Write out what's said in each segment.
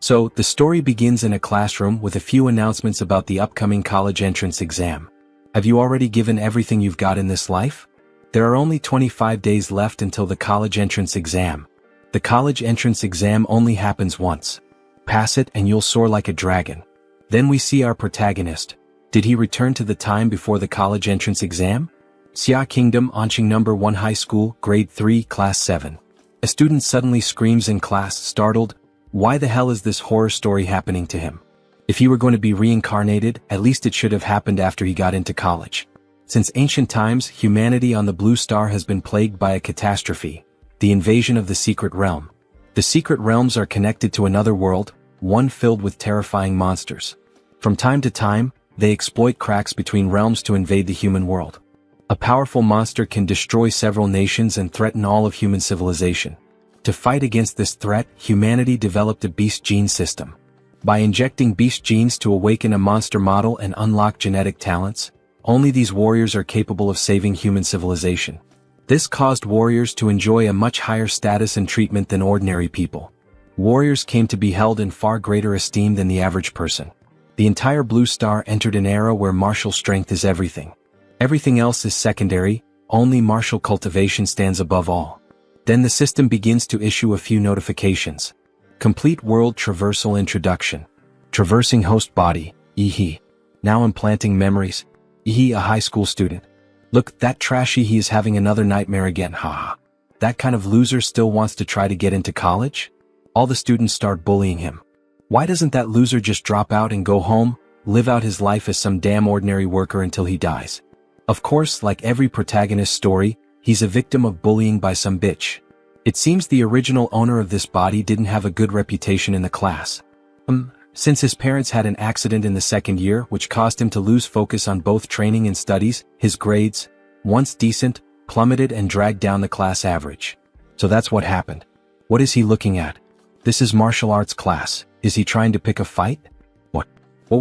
So, the story begins in a classroom with a few announcements about the upcoming college entrance exam. Have you already given everything you've got in this life? There are only 25 days left until the college entrance exam. The college entrance exam only happens once. Pass it and you'll soar like a dragon. Then we see our protagonist. Did he return to the time before the college entrance exam? Xia Kingdom, Anqing Number 1 High School, Grade 3, Class 7. A student suddenly screams in class, startled. Why the hell is this horror story happening to him? If he were going to be reincarnated, at least it should have happened after he got into college. Since ancient times, humanity on the Blue Star has been plagued by a catastrophe, the invasion of the secret realm. The secret realms are connected to another world, one filled with terrifying monsters. From time to time, they exploit cracks between realms to invade the human world. A powerful monster can destroy several nations and threaten all of human civilization. To fight against this threat, humanity developed a beast gene system. By injecting beast genes to awaken a monster model and unlock genetic talents, only these warriors are capable of saving human civilization. This caused warriors to enjoy a much higher status and treatment than ordinary people. Warriors came to be held in far greater esteem than the average person. The entire Blue Star entered an era where martial strength is everything. Everything else is secondary, only martial cultivation stands above all. Then the system begins to issue a few notifications. Complete world traversal introduction. Traversing host body, Ehe. Now implanting memories, Ehe, a high school student. Look, that trashy, he is having another nightmare again, haha. That kind of loser still wants to try to get into college? All the students start bullying him. Why doesn't that loser just drop out and go home, live out his life as some damn ordinary worker until he dies? Of course, like every protagonist story, he's a victim of bullying by some bitch. It seems the original owner of this body didn't have a good reputation in the class. Since his parents had an accident in the second year which caused him to lose focus on both training and studies, his grades, once decent, plummeted and dragged down the class average. So that's what happened. What is he looking at? This is martial arts class. Is he trying to pick a fight? What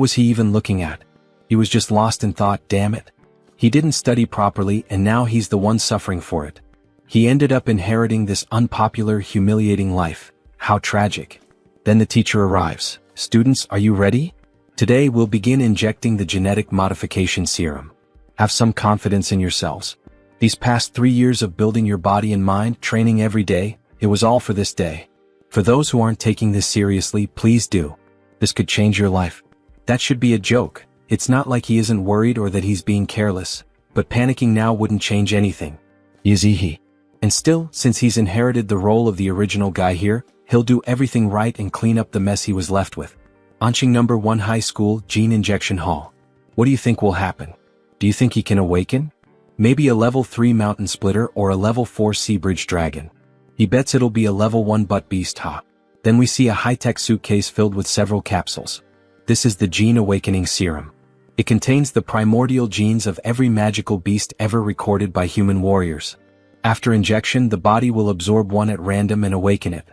was he even looking at? He was just lost in thought, damn it. He didn't study properly and now he's the one suffering for it. He ended up inheriting this unpopular, humiliating life. How tragic. Then the teacher arrives. Students, are you ready? Today we'll begin injecting the genetic modification serum. Have some confidence in yourselves. These past 3 years of building your body and mind, training every day, it was all for this day. For those who aren't taking this seriously, please do. This could change your life. That should be a joke. It's not like he isn't worried or that he's being careless, but panicking now wouldn't change anything. Ehe. And still, since he's inherited the role of the original guy here, he'll do everything right and clean up the mess he was left with. Anqing Number 1 High School, Gene Injection Hall. What do you think will happen? Do you think he can awaken? Maybe a level 3 mountain splitter or a level 4 sea bridge dragon. He bets it'll be a level 1 butt beast, ha. Then we see a high-tech suitcase filled with several capsules. This is the Gene Awakening Serum. It contains the primordial genes of every magical beast ever recorded by human warriors. After injection, the body will absorb one at random and awaken it.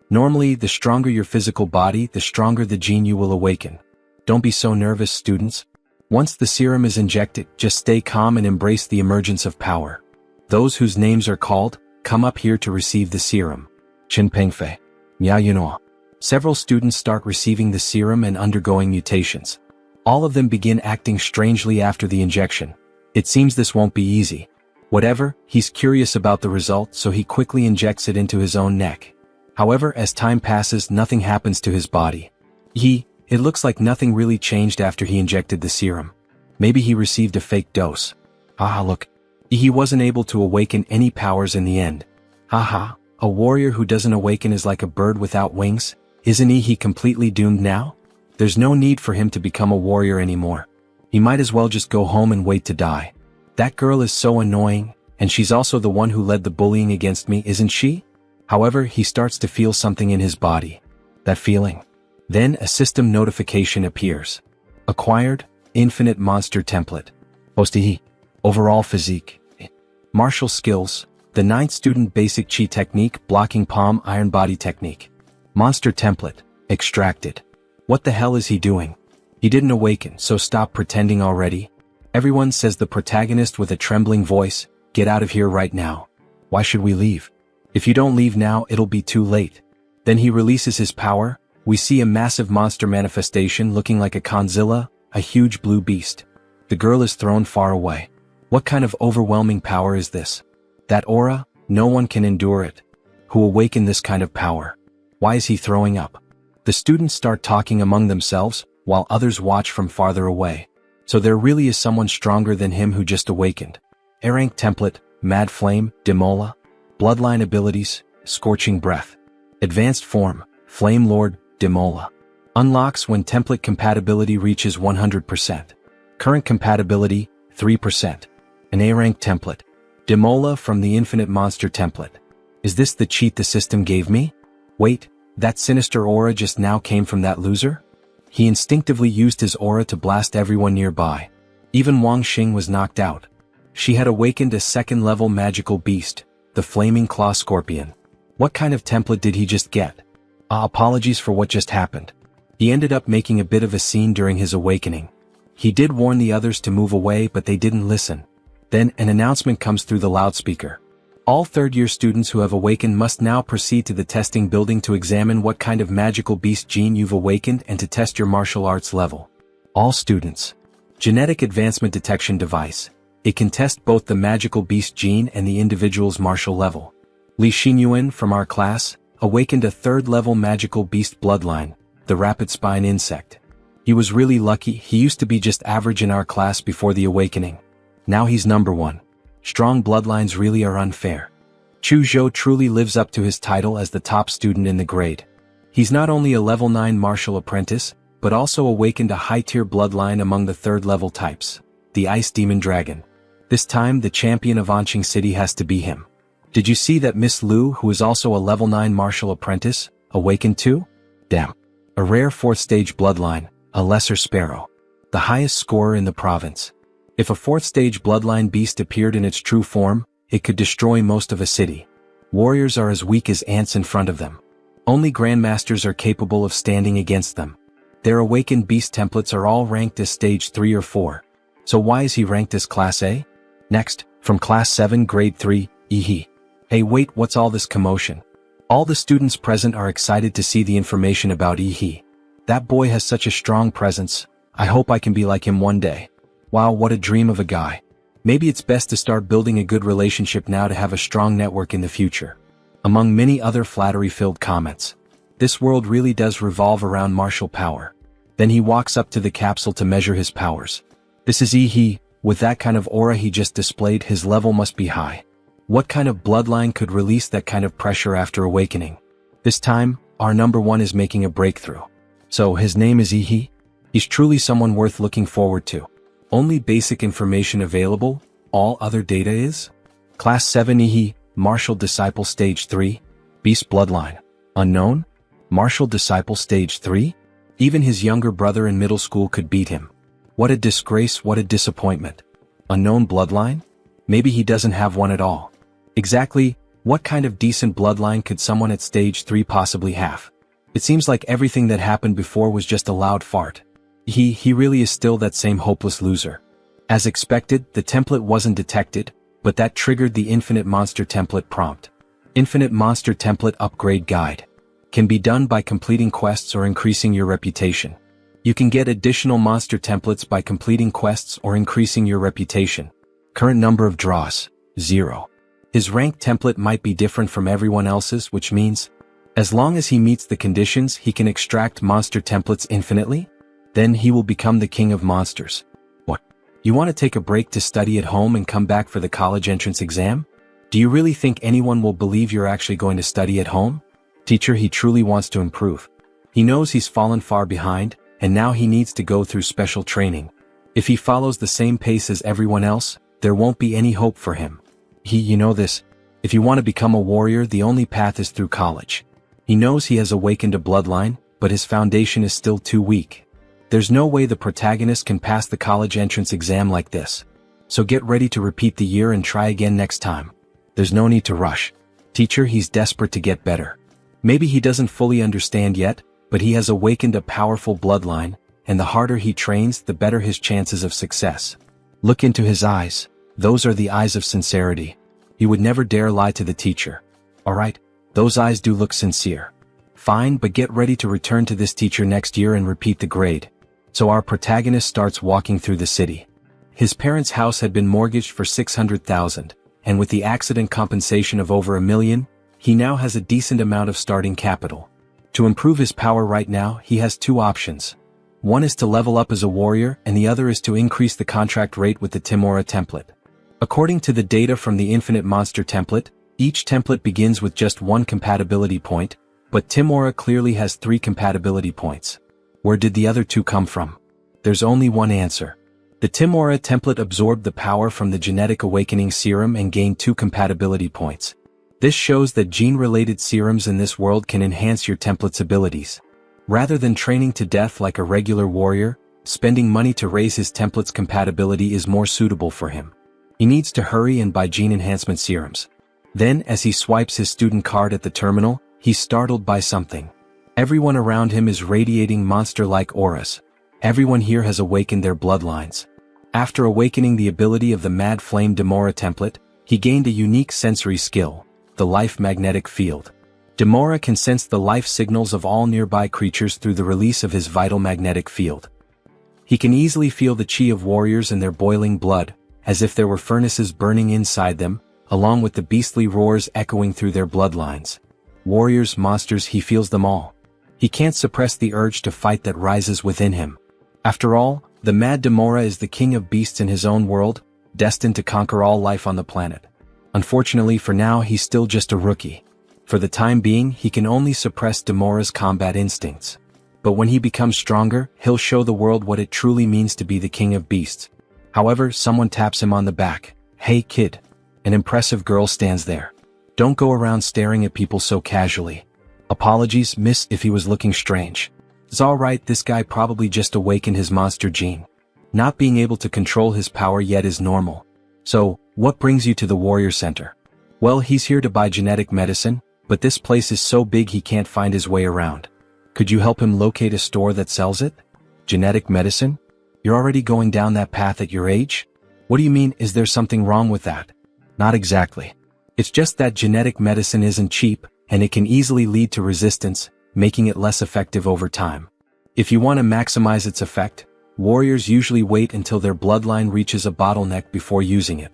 Normally, the stronger your physical body, the stronger the gene you will awaken. Don't be so nervous, students. Once the serum is injected, just stay calm and embrace the emergence of power. Those whose names are called, come up here to receive the serum. Chen Pengfei. Miao Yunhua. Several students start receiving the serum and undergoing mutations. All of them begin acting strangely after the injection. It seems this won't be easy. Whatever, he's curious about the result, so he quickly injects it into his own neck. However, as time passes, nothing happens to his body. It looks like nothing really changed after he injected the serum. Maybe he received a fake dose. Look. He wasn't able to awaken any powers in the end. A warrior who doesn't awaken is like a bird without wings. Isn't he completely doomed now? There's no need for him to become a warrior anymore. He might as well just go home and wait to die. That girl is so annoying, and she's also the one who led the bullying against me, isn't she? However, he starts to feel something in his body. That feeling. Then a system notification appears. Acquired, infinite monster template. Postihi. Overall physique. Martial skills. The 9th student basic chi technique, blocking palm iron body technique. Monster template. Extracted. What the hell is he doing? He didn't awaken, so stop pretending already. Everyone, says the protagonist with a trembling voice. Get out of here right now. Why should we leave? If you don't leave now, it'll be too late. Then he releases his power, We see a massive monster manifestation looking like a Conzilla, a huge blue beast. The girl is thrown far away. What kind of overwhelming power is this? That aura, no one can endure it. Who awakened this kind of power? Why is he throwing up? The students start talking among themselves, while others watch from farther away. So there really is someone stronger than him who just awakened. A-rank template, Mad Flame, Demola. Bloodline abilities, Scorching Breath. Advanced form, Flame Lord, Demola. Unlocks when template compatibility reaches 100%. Current compatibility, 3%. An A-rank template. Demola from the Infinite Monster template. Is this the cheat the system gave me? Wait, that sinister aura just now came from that loser? He instinctively used his aura to blast everyone nearby. Even Wang Xing was knocked out. She had awakened a second-level magical beast, the Flaming Claw Scorpion. What kind of template did he just get? Apologies for what just happened. He ended up making a bit of a scene during his awakening. He did warn the others to move away, but they didn't listen. Then an announcement comes through the loudspeaker. All third-year students who have awakened must now proceed to the testing building to examine what kind of magical beast gene you've awakened and to test your martial arts level. All students. Genetic Advancement Detection Device. It can test both the magical beast gene and the individual's martial level. Li Xinyuan from our class awakened a third-level magical beast bloodline, the Rapid Spine Insect. He was really lucky. He used to be just average in our class before the awakening. Now he's number 1. Strong bloodlines really are unfair. Chu Zhou truly lives up to his title as the top student in the grade. He's not only a level 9 martial apprentice, but also awakened a high-tier bloodline among the third-level types, the Ice Demon Dragon. This time the champion of Anqing City has to be him. Did you see that Miss Lu, who is also a level 9 martial apprentice, awakened too? Damn. A rare 4th stage bloodline, a lesser sparrow. The highest scorer in the province. If a 4th stage bloodline beast appeared in its true form, it could destroy most of a city. Warriors are as weak as ants in front of them. Only grandmasters are capable of standing against them. Their awakened beast templates are all ranked as stage 3 or 4. So why is he ranked as class A? Next, from class 7 grade 3, Ehe. Hey wait, what's all this commotion? All the students present are excited to see the information about Ehe. That boy has such a strong presence. I hope I can be like him one day. Wow, what a dream of a guy. Maybe it's best to start building a good relationship now to have a strong network in the future. Among many other flattery-filled comments. This world really does revolve around martial power. Then he walks up to the capsule to measure his powers. This is Ehe. With that kind of aura he just displayed, his level must be high. What kind of bloodline could release that kind of pressure after awakening? This time, our number 1 is making a breakthrough. So his name is Ehe? He's truly someone worth looking forward to. Only basic information available, all other data is? Class 7 Ehe, Martial Disciple Stage 3, Beast Bloodline. Unknown? Martial Disciple Stage 3? Even his younger brother in middle school could beat him. What a disgrace, what a disappointment. Unknown bloodline? Maybe he doesn't have one at all. Exactly, what kind of decent bloodline could someone at stage 3 possibly have? It seems like everything that happened before was just a loud fart. He really is still that same hopeless loser. As expected, the template wasn't detected, but that triggered the Infinite Monster template prompt. Infinite Monster template upgrade guide. Can be done by completing quests or increasing your reputation. You can get additional monster templates by completing quests or increasing your reputation. Current number of draws, 0. His rank template might be different from everyone else's, which means, as long as he meets the conditions, he can extract monster templates infinitely? Then he will become the king of monsters. What? You want to take a break to study at home and come back for the college entrance exam? Do you really think anyone will believe you're actually going to study at home? Teacher, he truly wants to improve. He knows he's fallen far behind, and now he needs to go through special training. If he follows the same pace as everyone else, there won't be any hope for him. You know this. If you want to become a warrior, the only path is through college. He knows he has awakened a bloodline, but his foundation is still too weak. There's no way the protagonist can pass the college entrance exam like this. So get ready to repeat the year and try again next time. There's no need to rush. Teacher, he's desperate to get better. Maybe he doesn't fully understand yet, but he has awakened a powerful bloodline, and the harder he trains, the better his chances of success. Look into his eyes. Those are the eyes of sincerity. He would never dare lie to the teacher. Alright, those eyes do look sincere. Fine, but get ready to return to this teacher next year and repeat the grade. So our protagonist starts walking through the city. His parents' house had been mortgaged for $600,000, and with the accident compensation of over $1 million, he now has a decent amount of starting capital. To improve his power right now, he has two options. One is to level up as a warrior, and the other is to increase the contract rate with the Timora template. According to the data from the Infinite Monster template, each template begins with just one compatibility point, but Timora clearly has 3 compatibility points. Where did the other 2 come from? There's only one answer. The Timora template absorbed the power from the Genetic Awakening Serum and gained 2 compatibility points. This shows that gene-related serums in this world can enhance your template's abilities. Rather than training to death like a regular warrior, spending money to raise his template's compatibility is more suitable for him. He needs to hurry and buy gene enhancement serums. Then, as he swipes his student card at the terminal, he's startled by something. Everyone around him is radiating monster-like auras. Everyone here has awakened their bloodlines. After awakening the ability of the Mad Flame Demora template, he gained a unique sensory skill, the Life Magnetic Field. Demora can sense the life signals of all nearby creatures through the release of his vital magnetic field. He can easily feel the chi of warriors in their boiling blood, as if there were furnaces burning inside them, along with the beastly roars echoing through their bloodlines. Warriors, monsters, he feels them all. He can't suppress the urge to fight that rises within him. After all, the Mad Demora is the king of beasts in his own world, destined to conquer all life on the planet. Unfortunately for now, he's still just a rookie. For the time being, he can only suppress Demora's combat instincts. But when he becomes stronger, he'll show the world what it truly means to be the king of beasts. However, someone taps him on the back. "Hey kid." An impressive girl stands there. "Don't go around staring at people so casually." "Apologies, miss, if he was looking strange." "It's alright, this guy probably just awakened his monster gene. Not being able to control his power yet is normal. So, what brings you to the Warrior Center?" "Well, he's here to buy genetic medicine, but this place is so big he can't find his way around. Could you help him locate a store that sells it?" "Genetic medicine? You're already going down that path at your age? What do you mean, is there something wrong with that?" "Not exactly. It's just that genetic medicine isn't cheap, and it can easily lead to resistance, making it less effective over time. If you want to maximize its effect, warriors usually wait until their bloodline reaches a bottleneck before using it."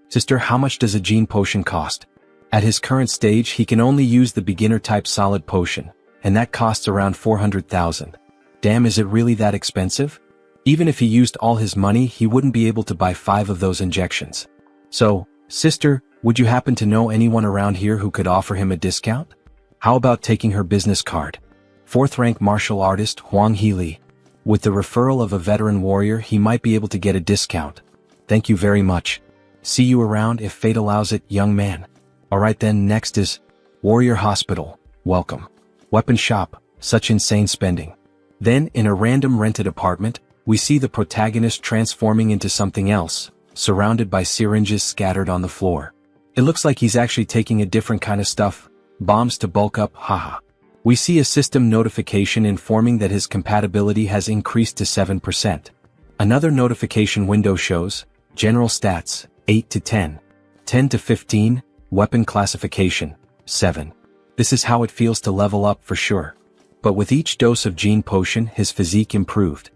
"Sister, how much does a gene potion cost?" "At his current stage, he can only use the beginner-type solid potion, and that costs around 400,000. Damn, is it really that expensive? Even if he used all his money, he wouldn't be able to buy 5 of those injections. So, sister, would you happen to know anyone around here who could offer him a discount? How about taking her business card? 4th-rank martial artist Huang Healy. With the referral of a veteran warrior, he might be able to get a discount. Thank you very much. See you around if fate allows it, young man." Alright then, next is Warrior Hospital. Welcome. Weapon shop, such insane spending. Then, in a random rented apartment, we see the protagonist transforming into something else, surrounded by syringes scattered on the floor. It looks like he's actually taking a different kind of stuff, bombs to bulk up, haha. We see a system notification informing that his compatibility has increased to 7%. Another notification window shows, general stats, 8 to 10, 10 to 15, weapon classification, 7. This is how it feels to level up for sure. But with each dose of gene potion, his physique improved.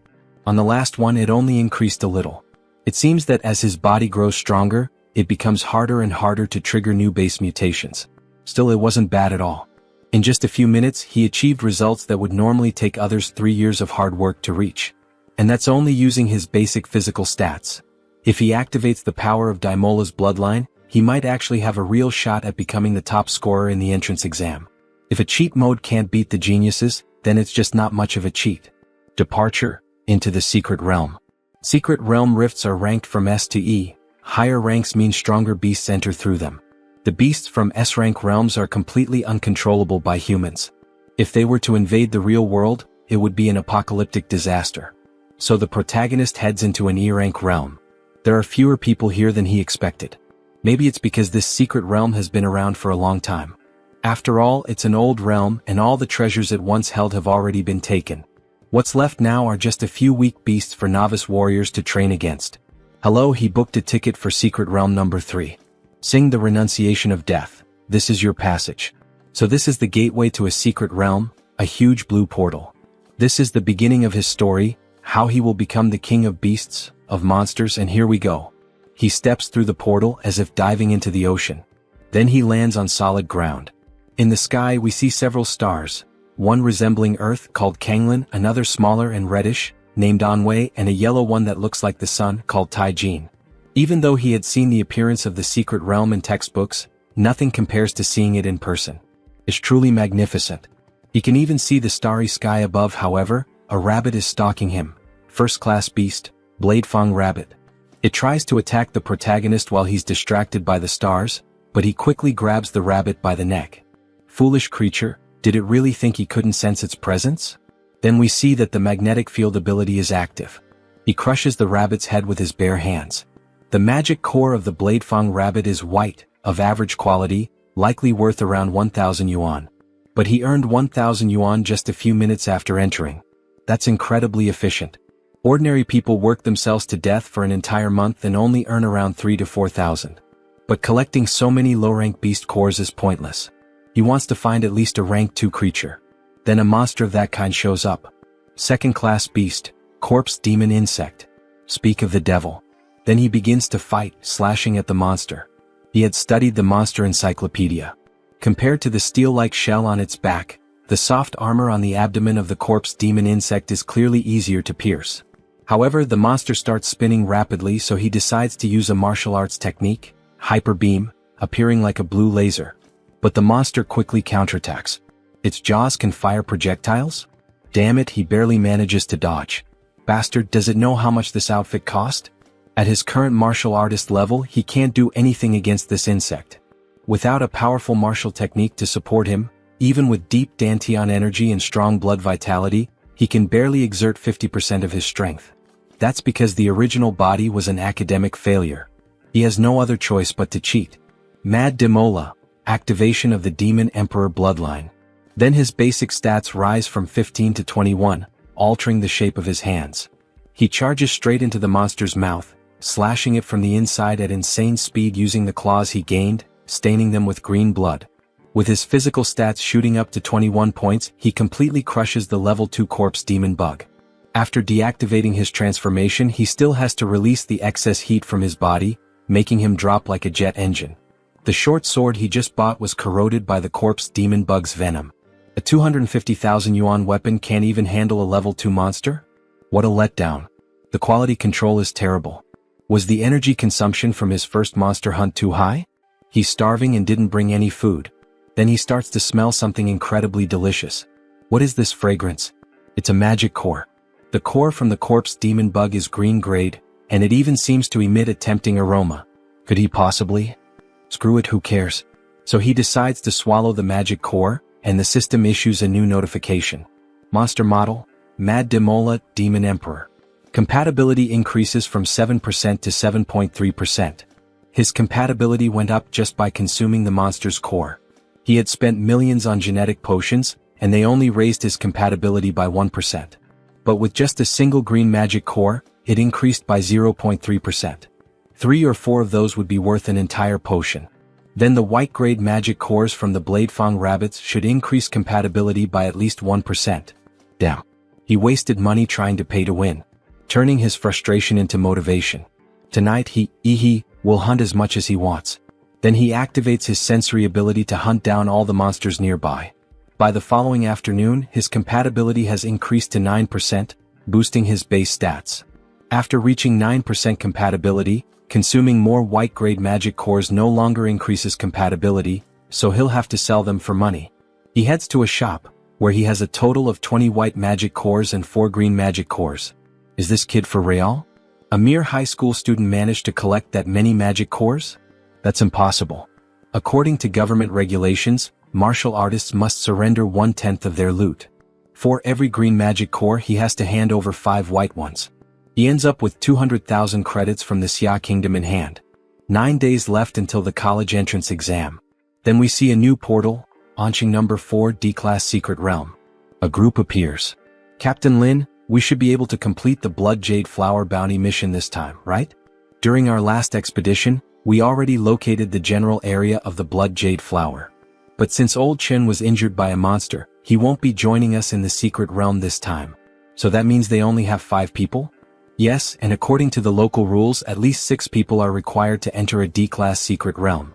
On the last one, it only increased a little. It seems that as his body grows stronger, it becomes harder and harder to trigger new base mutations. Still, it wasn't bad at all. In just a few minutes, he achieved results that would normally take others 3 years of hard work to reach. And that's only using his basic physical stats. If he activates the power of Daimola's bloodline, he might actually have a real shot at becoming the top scorer in the entrance exam. If a cheat mode can't beat the geniuses, then it's just not much of a cheat. Departure into the Secret Realm. Secret Realm rifts are ranked from S to E. Higher ranks mean stronger beasts enter through them. The beasts from S-rank realms are completely uncontrollable by humans. If they were to invade the real world, it would be an apocalyptic disaster. So the protagonist heads into an E-rank realm. There are fewer people here than he expected. Maybe it's because this secret realm has been around for a long time. After all, it's an old realm, and all the treasures it once held have already been taken. What's left now are just a few weak beasts for novice warriors to train against. Hello, he booked a ticket for Secret Realm number 3. Sing the renunciation of death. This is your passage. So this is the gateway to a secret realm, a huge blue portal. This is the beginning of his story, how he will become the king of beasts, of monsters, and here we go. He steps through the portal as if diving into the ocean. Then he lands on solid ground. In the sky we see several stars, one resembling Earth called Kanglin, another smaller and reddish, named Anwei, and a yellow one that looks like the sun called Taijin. Even though he had seen the appearance of the secret realm in textbooks, nothing compares to seeing it in person. It's truly magnificent. He can even see the starry sky above. However, a rabbit is stalking him. First-class beast, Bladefang rabbit. It tries to attack the protagonist while he's distracted by the stars, but he quickly grabs the rabbit by the neck. Foolish creature, did it really think he couldn't sense its presence? Then we see that the magnetic field ability is active. He crushes the rabbit's head with his bare hands. The magic core of the Bladefang rabbit is white, of average quality, likely worth around 1,000 yuan. But he earned 1,000 yuan just a few minutes after entering. That's incredibly efficient. Ordinary people work themselves to death for an entire month and only earn around 3 to 4,000. But collecting so many low-rank beast cores is pointless. He wants to find at least a rank 2 creature. Then a monster of that kind shows up. Second-class beast, corpse demon insect. Speak of the devil. Then he begins to fight, slashing at the monster. He had studied the monster encyclopedia. Compared to the steel-like shell on its back, the soft armor on the abdomen of the corpse demon insect is clearly easier to pierce. However, the monster starts spinning rapidly, so he decides to use a martial arts technique, hyper beam, appearing like a blue laser. But the monster quickly counterattacks. Its jaws can fire projectiles? Damn it, he barely manages to dodge. Bastard, does it know how much this outfit cost? At his current martial artist level, he can't do anything against this insect. Without a powerful martial technique to support him, even with deep Dantian energy and strong blood vitality, he can barely exert 50% of his strength. That's because the original body was an academic failure. He has no other choice but to cheat. Mad Demola, activation of the Demon Emperor bloodline. Then his basic stats rise from 15 to 21, altering the shape of his hands. He charges straight into the monster's mouth, slashing it from the inside at insane speed using the claws he gained, staining them with green blood. With his physical stats shooting up to 21 points, he completely crushes the level 2 corpse demon bug. After deactivating his transformation, he still has to release the excess heat from his body, making him drop like a jet engine. The short sword he just bought was corroded by the corpse demon bug's venom. A 250,000 yuan weapon can't even handle a level 2 monster? What a letdown. The quality control is terrible. Was the energy consumption from his first monster hunt too high? He's starving and didn't bring any food. Then he starts to smell something incredibly delicious. What is this fragrance? It's a magic core. The core from the corpse demon bug is green grade, and it even seems to emit a tempting aroma. Could he possibly? Screw it, who cares? So he decides to swallow the magic core, and the system issues a new notification. Monster model, Mad Demola, Demon Emperor. Compatibility increases from 7% to 7.3%. His compatibility went up just by consuming the monster's core. He had spent millions on genetic potions, and they only raised his compatibility by 1%. But with just a single green magic core, it increased by 0.3%. 3 or 4 of those would be worth an entire potion. Then the white grade magic cores from the Bladefang rabbits should increase compatibility by at least 1%. Damn. He wasted money trying to pay to win, turning his frustration into motivation. Tonight he will hunt as much as he wants. Then he activates his sensory ability to hunt down all the monsters nearby. By the following afternoon, his compatibility has increased to 9%, boosting his base stats. After reaching 9% compatibility, consuming more white-grade magic cores no longer increases compatibility, so he'll have to sell them for money. He heads to a shop, where he has a total of 20 white magic cores and 4 green magic cores. Is this kid for real? A mere high school student managed to collect that many magic cores? That's impossible. According to government regulations, martial artists must surrender 1/10 of their loot. For every green magic core, he has to hand over 5 white ones. He ends up with 200,000 credits from the Xia Kingdom in hand. 9 days left until the college entrance exam. Then we see a new portal, launching number 4 D-Class Secret Realm. A group appears. Captain Lin, we should be able to complete the Blood Jade Flower bounty mission this time, right? During our last expedition, we already located the general area of the Blood Jade Flower. But since Old Chen was injured by a monster, He won't be joining us in the secret realm this time. So that means they only have 5 people? Yes, and according to the local rules, at least 6 people are required to enter a D-class secret realm.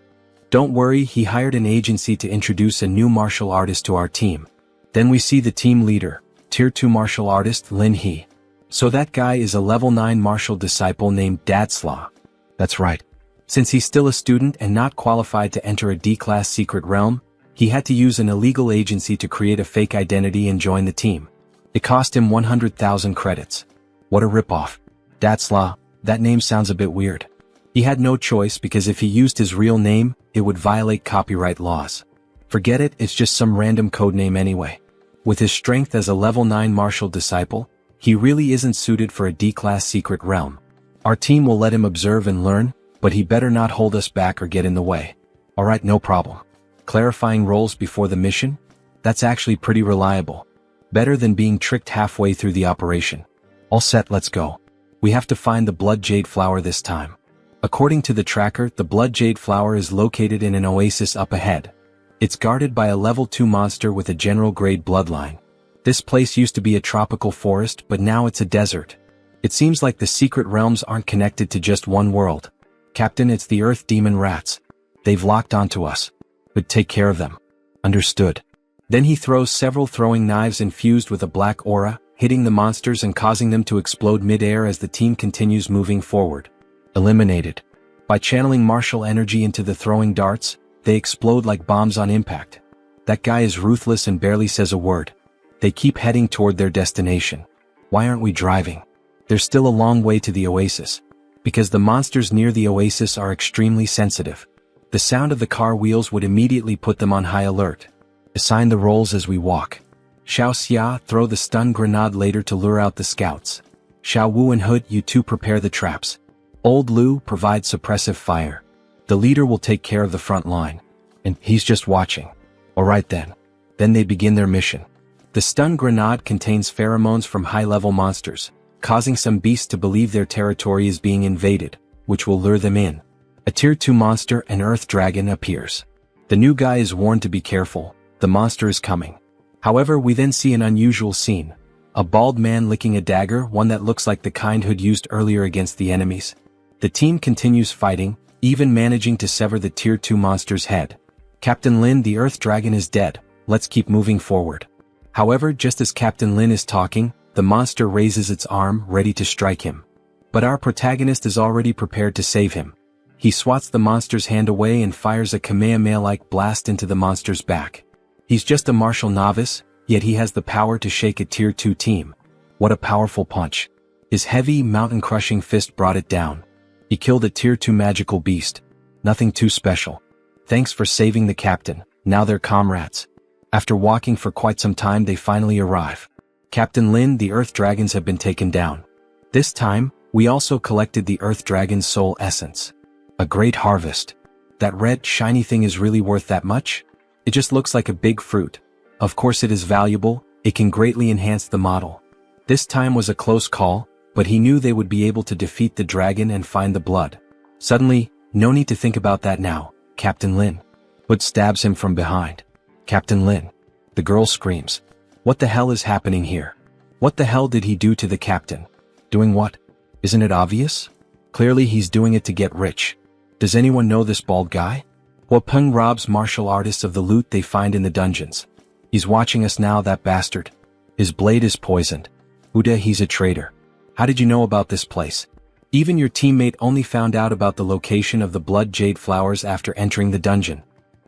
Don't worry, he hired an agency to introduce a new martial artist to our team. Then we see the team leader, Tier 2 martial artist Lin He. So that guy is a level 9 martial disciple named Dadslaw. That's right. Since he's still a student and not qualified to enter a D-class secret realm, he had to use an illegal agency to create a fake identity and join the team. It cost him 100,000 credits. What a ripoff. Dadslaw, that name sounds a bit weird. He had no choice because if he used his real name, it would violate copyright laws. Forget it, it's just some random codename anyway. With his strength as a level 9 martial disciple, he really isn't suited for a D-class secret realm. Our team will let him observe and learn, but he better not hold us back or get in the way. Alright, no problem. Clarifying roles before the mission? That's actually pretty reliable. Better than being tricked halfway through the operation. All set, let's go. We have to find the blood jade flower this time. According to the tracker, the blood jade flower is located in an oasis up ahead. It's guarded by a level 2 monster with a general grade bloodline. This place used to be a tropical forest, but now it's a desert. It seems like the secret realms aren't connected to just one world. Captain, it's the Earth Demon Rats. They've locked onto us. But take care of them. Understood. Then he throws several throwing knives infused with a black aura, hitting the monsters and causing them to explode mid-air as the team continues moving forward. Eliminated. By channeling martial energy into the throwing darts, they explode like bombs on impact. That guy is ruthless and barely says a word. They keep heading toward their destination. Why aren't we driving? There's still a long way to the oasis. Because the monsters near the oasis are extremely sensitive. The sound of the car wheels would immediately put them on high alert. Assign the roles as we walk. Xiao Xia, throw the stun grenade later to lure out the scouts. Xiao Wu and Hood, you two prepare the traps. Old Lu, provide suppressive fire. The leader will take care of the front line. And he's just watching. Alright then. Then they begin their mission. The stun grenade contains pheromones from high-level monsters, causing some beasts to believe their territory is being invaded, which will lure them in. A Tier 2 monster, an Earth Dragon, appears. The new guy is warned to be careful, the monster is coming. However, we then see an unusual scene. A bald man licking a dagger, one that looks like the kind Hood used earlier against the enemies. The team continues fighting, even managing to sever the Tier 2 monster's head. Captain Lin, the Earth Dragon is dead, let's keep moving forward. However, just as Captain Lin is talking, the monster raises its arm, ready to strike him. But our protagonist is already prepared to save him. He swats the monster's hand away and fires a Kamehameha-like blast into the monster's back. He's just a martial novice, yet he has the power to shake a Tier 2 team. What a powerful punch. His heavy, mountain-crushing fist brought it down. He killed a Tier 2 magical beast. Nothing too special. Thanks for saving the captain, now they're comrades. After walking for quite some time, they finally arrive. Captain Lin, the Earth Dragons have been taken down. This time, we also collected the Earth Dragon's soul essence. A great harvest. That red, shiny thing is really worth that much? It just looks like a big fruit. Of course it is valuable, it can greatly enhance the model. This time was a close call, but he knew they would be able to defeat the dragon and find the blood. Suddenly, no need to think about that now, Captain Lin. Hood stabs him from behind. Captain Lin. The girl screams. What the hell is happening here? What the hell did he do to the captain? Doing what? Isn't it obvious? Clearly he's doing it to get rich. Does anyone know this bald guy? Huapeng robs martial artists of the loot they find in the dungeons. He's watching us now, that bastard. His blade is poisoned. Uda, he's a traitor. How did you know about this place? Even your teammate only found out about the location of the blood jade flowers after entering the dungeon.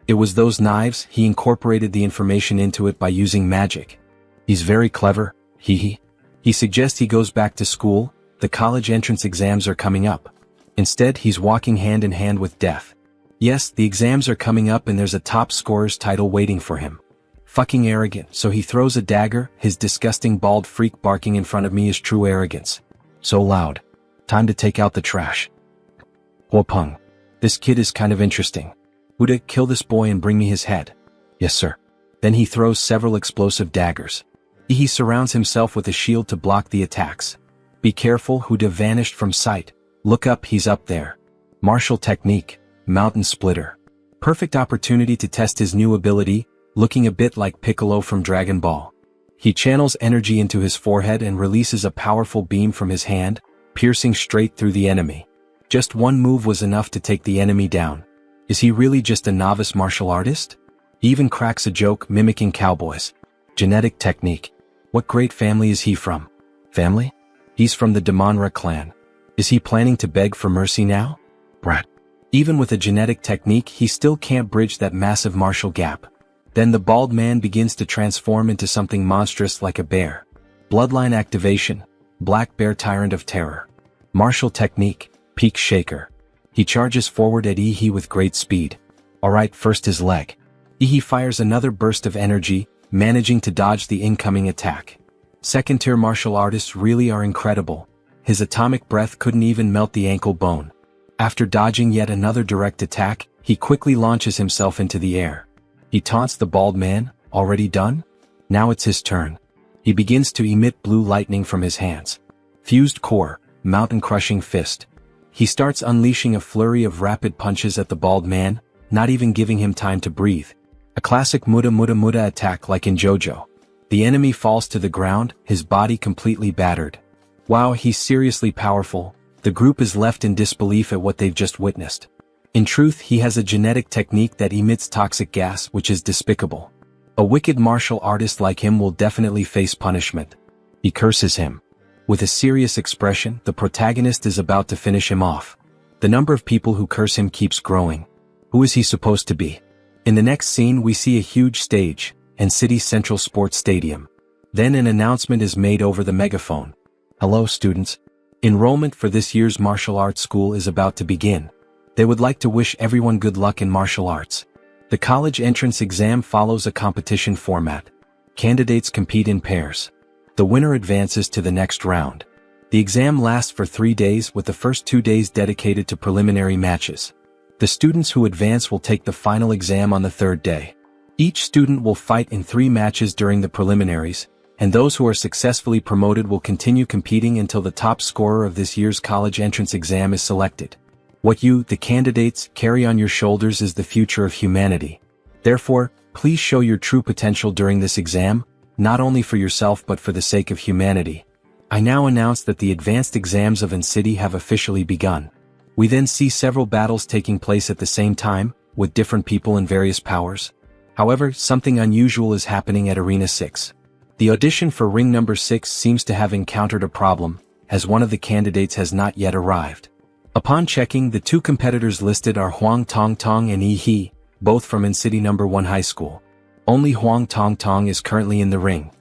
It was those knives, he incorporated the information into it by using magic. He's very clever, hee. He suggests he goes back to school, the college entrance exams are coming up. Instead, he's walking hand in hand with death. Yes, the exams are coming up and there's a top scorer's title waiting for him. Fucking arrogant, so he throws a dagger, his disgusting bald freak barking in front of me is true arrogance. So loud. Time to take out the trash. Huapeng. This kid is kind of interesting. Uda, kill this boy and bring me his head. Yes, sir. Then he throws several explosive daggers. He surrounds himself with a shield to block the attacks. Be careful, Huda vanished from sight. Look up, he's up there. Martial technique, mountain splitter. Perfect opportunity to test his new ability, looking a bit like Piccolo from Dragon Ball. He channels energy into his forehead and releases a powerful beam from his hand, piercing straight through the enemy. Just one move was enough to take the enemy down. Is he really just a novice martial artist? He even cracks a joke mimicking cowboys. Genetic technique. What great family is he from? Family? He's from the manhwa clan. Is he planning to beg for mercy now? Brat. Even with a genetic technique, he still can't bridge that massive martial gap. Then the bald man begins to transform into something monstrous like a bear. Bloodline activation. Black bear tyrant of terror. Martial technique. Peak shaker. He charges forward at Ihi with great speed. Alright, first his leg. Ihi fires another burst of energy, managing to dodge the incoming attack. Second-tier martial artists really are incredible. His atomic breath couldn't even melt the ankle bone. After dodging yet another direct attack, he quickly launches himself into the air. He taunts the bald man. Already done? Now it's his turn. He begins to emit blue lightning from his hands. Fused core, mountain-crushing fist. He starts unleashing a flurry of rapid punches at the bald man, not even giving him time to breathe. A classic muda attack like in JoJo. The enemy falls to the ground, his body completely battered. Wow, he's seriously powerful. The group is left in disbelief at what they've just witnessed. In truth, he has a genetic technique that emits toxic gas, which is despicable. A wicked martial artist like him will definitely face punishment. He curses him. With a serious expression, the protagonist is about to finish him off. The number of people who curse him keeps growing. Who is he supposed to be? In the next scene, we see a huge stage, and City Central Sports Stadium. Then an announcement is made over the megaphone. Hello, students. Enrollment for this year's martial arts school is about to begin. They would like to wish everyone good luck in martial arts. The college entrance exam follows a competition format. Candidates compete in pairs. The winner advances to the next round. The exam lasts for 3 days, with the first 2 days dedicated to preliminary matches. The students who advance will take the final exam on the 3rd day. Each student will fight in 3 matches during the preliminaries, and those who are successfully promoted will continue competing until the top scorer of this year's college entrance exam is selected. What you, the candidates, carry on your shoulders is the future of humanity. Therefore, please show your true potential during this exam, not only for yourself but for the sake of humanity. I now announce that the advanced exams of Incite have officially begun. We then see several battles taking place at the same time, with different people and various powers. However, something unusual is happening at Arena 6. The audition for ring number 6 seems to have encountered a problem, as one of the candidates has not yet arrived. Upon checking, the 2 competitors listed are Huang Tongtong and Yi He, both from Incite No. 1 High School. Only Huang Tongtong is currently in the ring.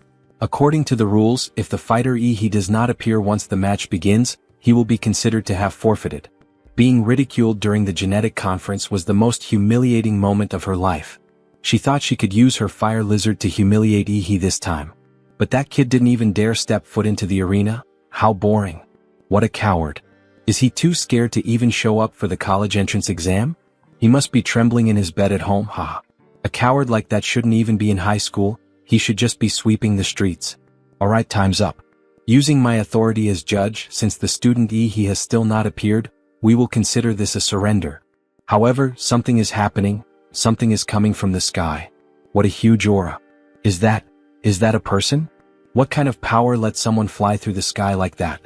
According to the rules, if the fighter Yi He does not appear once the match begins, he will be considered to have forfeited. Being ridiculed during the genetic conference was the most humiliating moment of her life. She thought she could use her fire lizard to humiliate Yi He this time. But that kid didn't even dare step foot into the arena? How boring. What a coward. Is he too scared to even show up for the college entrance exam? He must be trembling in his bed at home, haha. A coward like that shouldn't even be in high school, he should just be sweeping the streets. Alright, time's up. Using my authority as judge, since the student Yi He has still not appeared, we will consider this a surrender. However, something is happening, something is coming from the sky. What a huge aura. Is that a person? What kind of power lets someone fly through the sky like that?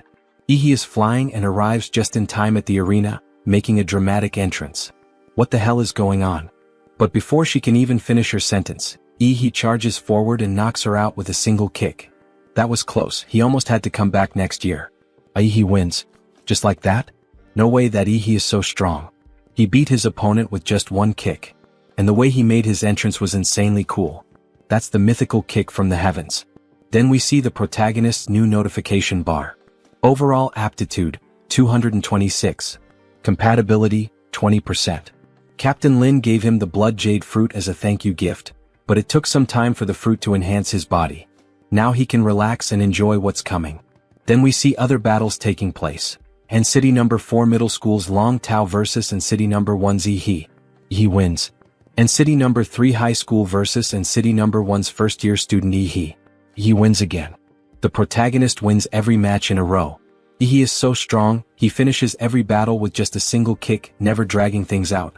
Yi He is flying and arrives just in time at the arena, making a dramatic entrance. What the hell is going on? But before she can even finish her sentence, Yi He charges forward and knocks her out with a single kick. That was close, he almost had to come back next year. Yi He wins. Just like that? No way, that Yi He is so strong. He beat his opponent with just one kick. And the way he made his entrance was insanely cool. That's the mythical kick from the heavens. Then we see the protagonist's new notification bar. Overall aptitude, 226. Compatibility, 20%. Captain Lin gave him the blood jade fruit as a thank you gift, but it took some time for the fruit to enhance his body. Now he can relax and enjoy what's coming. Then we see other battles taking place. Incite No. 4 Middle School's Long Tao versus Incite No. 1's Yi He. He wins. Incite No. 3 High School versus Incite No. 1's first-year student Yi He. He wins again. The protagonist wins every match in a row. Yi He is so strong, he finishes every battle with just a single kick, never dragging things out.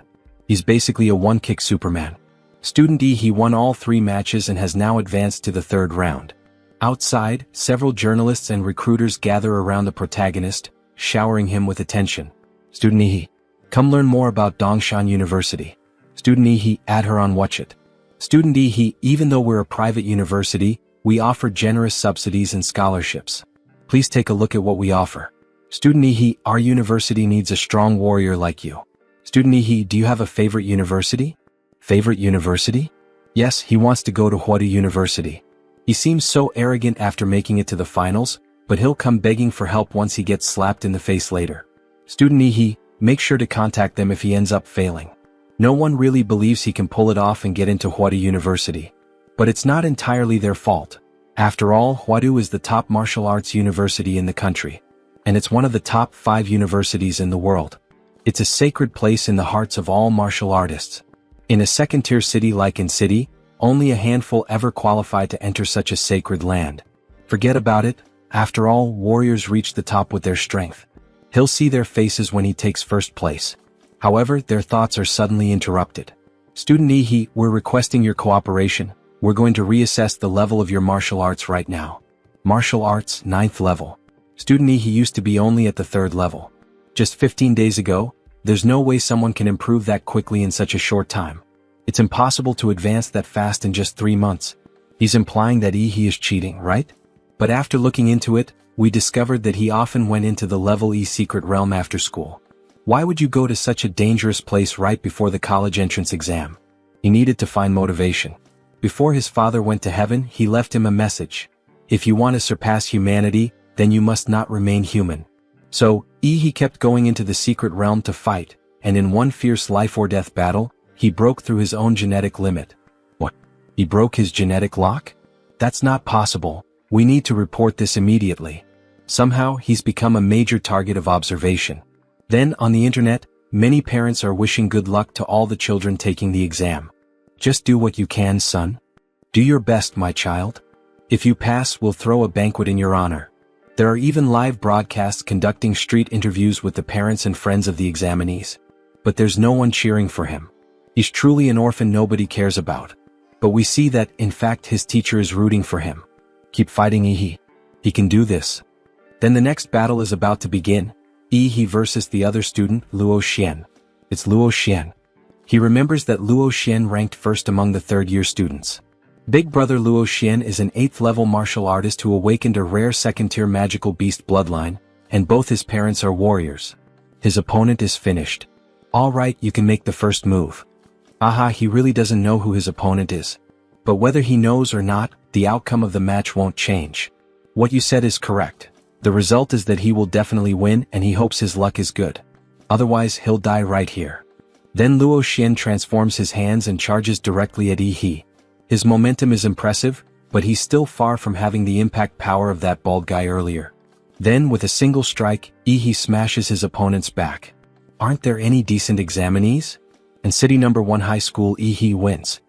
He's basically a one-kick Superman. Student E, he won all 3 matches and has now advanced to the 3rd round. Outside, several journalists and recruiters gather around the protagonist, showering him with attention. Student E, come learn more about Dongshan University. Student E, add her on WeChat. Student E, even though we're a private university, we offer generous subsidies and scholarships. Please take a look at what we offer. Student E, our university needs a strong warrior like you. Student E, do you have a favorite university? Favorite university? Yes, he wants to go to Huadu University. He seems so arrogant after making it to the finals, but he'll come begging for help once he gets slapped in the face later. Student E, make sure to contact them if he ends up failing. No one really believes he can pull it off and get into Huadu University. But it's not entirely their fault. After all, Huadu is the top martial arts university in the country. And it's one of the top 5 universities in the world. It's a sacred place in the hearts of all martial artists. In a second-tier city like Incite, only a handful ever qualify to enter such a sacred land. Forget about it, after all, warriors reach the top with their strength. He'll see their faces when he takes first place. However, their thoughts are suddenly interrupted. Student E, we're requesting your cooperation. We're going to reassess the level of your martial arts right now. Martial arts, 9th level. Student E, used to be only at the 3rd level. Just 15 days ago, there's no way someone can improve that quickly in such a short time. It's impossible to advance that fast in just 3 months. He's implying that he is cheating, right? But after looking into it, we discovered that he often went into the level E secret realm after school. Why would you go to such a dangerous place right before the college entrance exam? He needed to find motivation. Before his father went to heaven, he left him a message. If you want to surpass humanity, then you must not remain human. So, he kept going into the secret realm to fight, and in one fierce life-or-death battle, he broke through his own genetic limit. What? He broke his genetic lock? That's not possible. We need to report this immediately. Somehow, he's become a major target of observation. Then, on the internet, many parents are wishing good luck to all the children taking the exam. Just do what you can, son. Do your best, my child. If you pass, we'll throw a banquet in your honor. There are even live broadcasts conducting street interviews with the parents and friends of the examinees. But there's no one cheering for him. He's truly an orphan nobody cares about. But we see that, in fact, his teacher is rooting for him. Keep fighting, He can do this. Then the next battle is about to begin. He versus the other student, Luo Xian. It's Luo Xian. He remembers that Luo Xian ranked first among the 3rd-year students. Big brother Luo Xian is an 8th-level martial artist who awakened a rare 2nd-tier magical beast bloodline, and both his parents are warriors. His opponent is finished. Alright, you can make the first move. Aha, he really doesn't know who his opponent is. But whether he knows or not, the outcome of the match won't change. What you said is correct. The result is that he will definitely win and he hopes his luck is good. Otherwise, he'll die right here. Then Luo Xian transforms his hands and charges directly at He. His momentum is impressive, but he's still far from having the impact power of that bald guy earlier. Then, with a single strike, He smashes his opponent's back. Aren't there any decent examinees? And City number 1 high school He wins.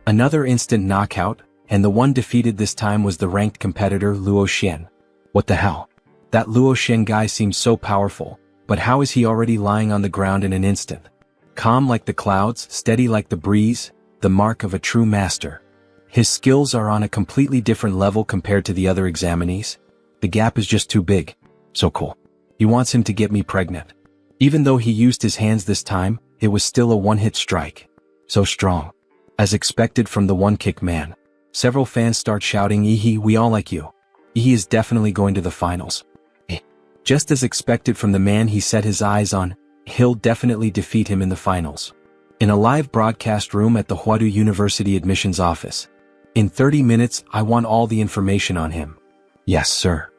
Another instant knockout, and the one defeated this time was the ranked competitor Luo Xian. What the hell? That Luo Xian guy seems so powerful, but how is he already lying on the ground in an instant? Calm like the clouds, steady like the breeze, the mark of a true master. His skills are on a completely different level compared to the other examinees. The gap is just too big. So cool. He wants him to get me pregnant. Even though he used his hands this time, it was still a one-hit strike. So strong. As expected from the one-kick man. Several fans start shouting, we all like you. He is definitely going to the finals. Just as expected from the man he set his eyes on, he'll definitely defeat him in the finals. In a live broadcast room at the Huadu University admissions office. In 30 minutes, I want all the information on him. Yes, sir.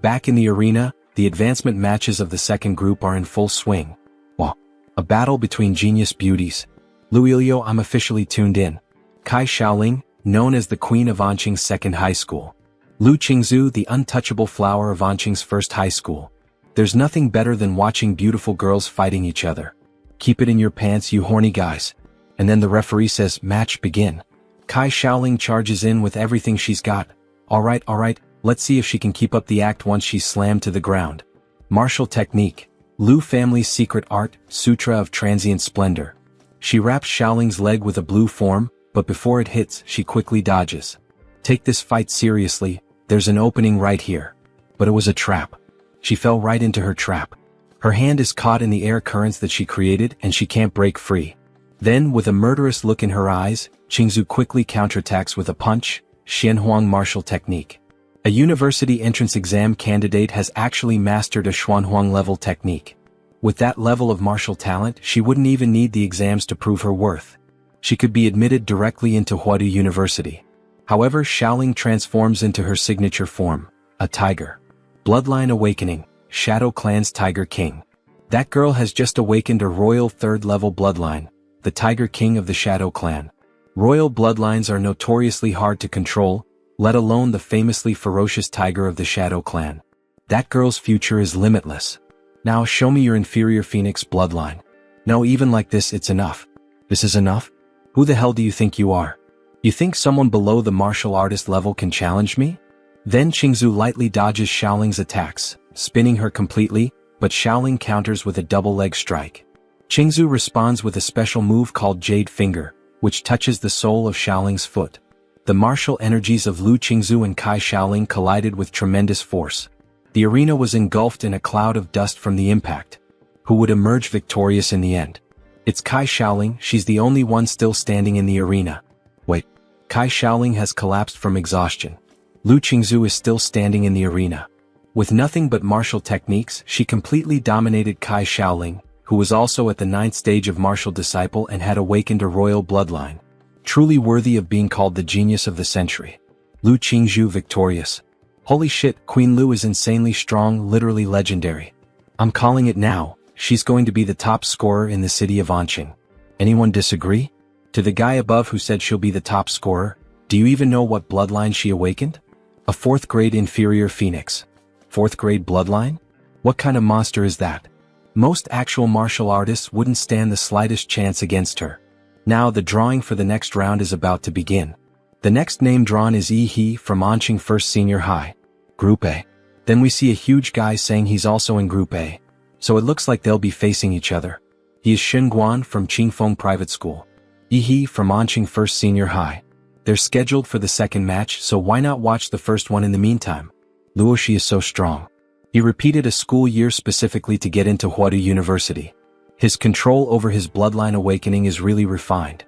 Back in the arena, the advancement matches of the second group are in full swing. Wow. A battle between genius beauties. Luilio, I'm officially tuned in. Kai Xiaoling, known as the Queen of Anqing's second high school. Lu Qingzu, the untouchable flower of Anqing's first high school. There's nothing better than watching beautiful girls fighting each other. Keep it in your pants, you horny guys. And then the referee says, match begin. Kai Xiaoling charges in with everything she's got. Alright, let's see if she can keep up the act once she's slammed to the ground. Martial technique. Lu family's secret art, Sutra of Transient Splendor. She wraps Xiaoling's leg with a blue form, but before it hits, she quickly dodges. Take this fight seriously, there's an opening right here. But it was a trap. She fell right into her trap. Her hand is caught in the air currents that she created and she can't break free. Then, with a murderous look in her eyes, Qingzu quickly counterattacks with a punch, Xianhuang martial technique. A university entrance exam candidate has actually mastered a Xuanhuang level technique. With that level of martial talent, she wouldn't even need the exams to prove her worth. She could be admitted directly into Huadu University. However, Xiaoling transforms into her signature form, a tiger. Bloodline awakening, Shadow Clan's Tiger King. That girl has just awakened a royal third-level bloodline, the Tiger King of the Shadow Clan. Royal bloodlines are notoriously hard to control, let alone the famously ferocious tiger of the Shadow Clan. That girl's future is limitless. Now show me your inferior phoenix bloodline. No, even like this it's enough. This is enough? Who the hell do you think you are? You think someone below the martial artist level can challenge me? Then Qingzu lightly dodges Xiaoling's attacks, spinning her completely, but Xiaoling counters with a double leg strike. Qingzu responds with a special move called Jade Finger, which touches the sole of Xiaoling's foot. The martial energies of Lu Qingzu and Kai Xiaoling collided with tremendous force. The arena was engulfed in a cloud of dust from the impact. Who would emerge victorious in the end? It's Kai Xiaoling, she's the only one still standing in the arena. Wait, Kai Xiaoling has collapsed from exhaustion. Lu Qingzu is still standing in the arena. With nothing but martial techniques, she completely dominated Kai Xiaoling, who was also at the 9th stage of martial disciple and had awakened a royal bloodline. Truly worthy of being called the genius of the century. Lu Qingzu victorious. Holy shit, Queen Lu is insanely strong, literally legendary. I'm calling it now, she's going to be the top scorer in the city of Anqing. Anyone disagree? To the guy above who said she'll be the top scorer, do you even know what bloodline she awakened? A 4th grade inferior phoenix. 4th grade bloodline? What kind of monster is that? Most actual martial artists wouldn't stand the slightest chance against her. Now the drawing for the next round is about to begin. The next name drawn is Yi He from Anqing First Senior High. Group A. Then we see a huge guy saying he's also in Group A. So it looks like they'll be facing each other. He is Shen Guan from Qingfeng Private School. Yi He from Anqing First Senior High. They're scheduled for the second match, so why not watch the first one in the meantime? Luoshi is so strong. He repeated a school year specifically to get into Huadu University. His control over his bloodline awakening is really refined.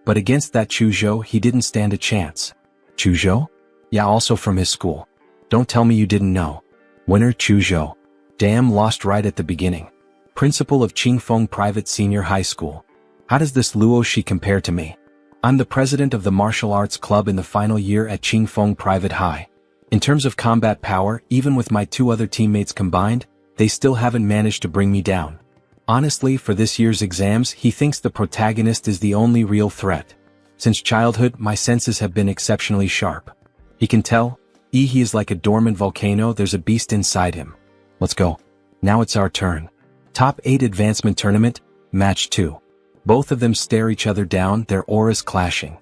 But against that Chuzhou he didn't stand a chance. Chuzhou? Yeah, also from his school. Don't tell me you didn't know. Winner Chuzhou. Damn, lost right at the beginning. Principal of Qingfeng Private Senior High School. How does this Luoshi compare to me? I'm the president of the martial arts club in the final year at Qingfeng Private High. In terms of combat power, even with my 2 other teammates combined, they still haven't managed to bring me down. Honestly, for this year's exams, he thinks the protagonist is the only real threat. Since childhood, my senses have been exceptionally sharp. He can tell, he is like a dormant volcano, there's a beast inside him. Let's go. Now it's our turn. Top 8 Advancement Tournament, Match 2. Both of them stare each other down, their auras clashing.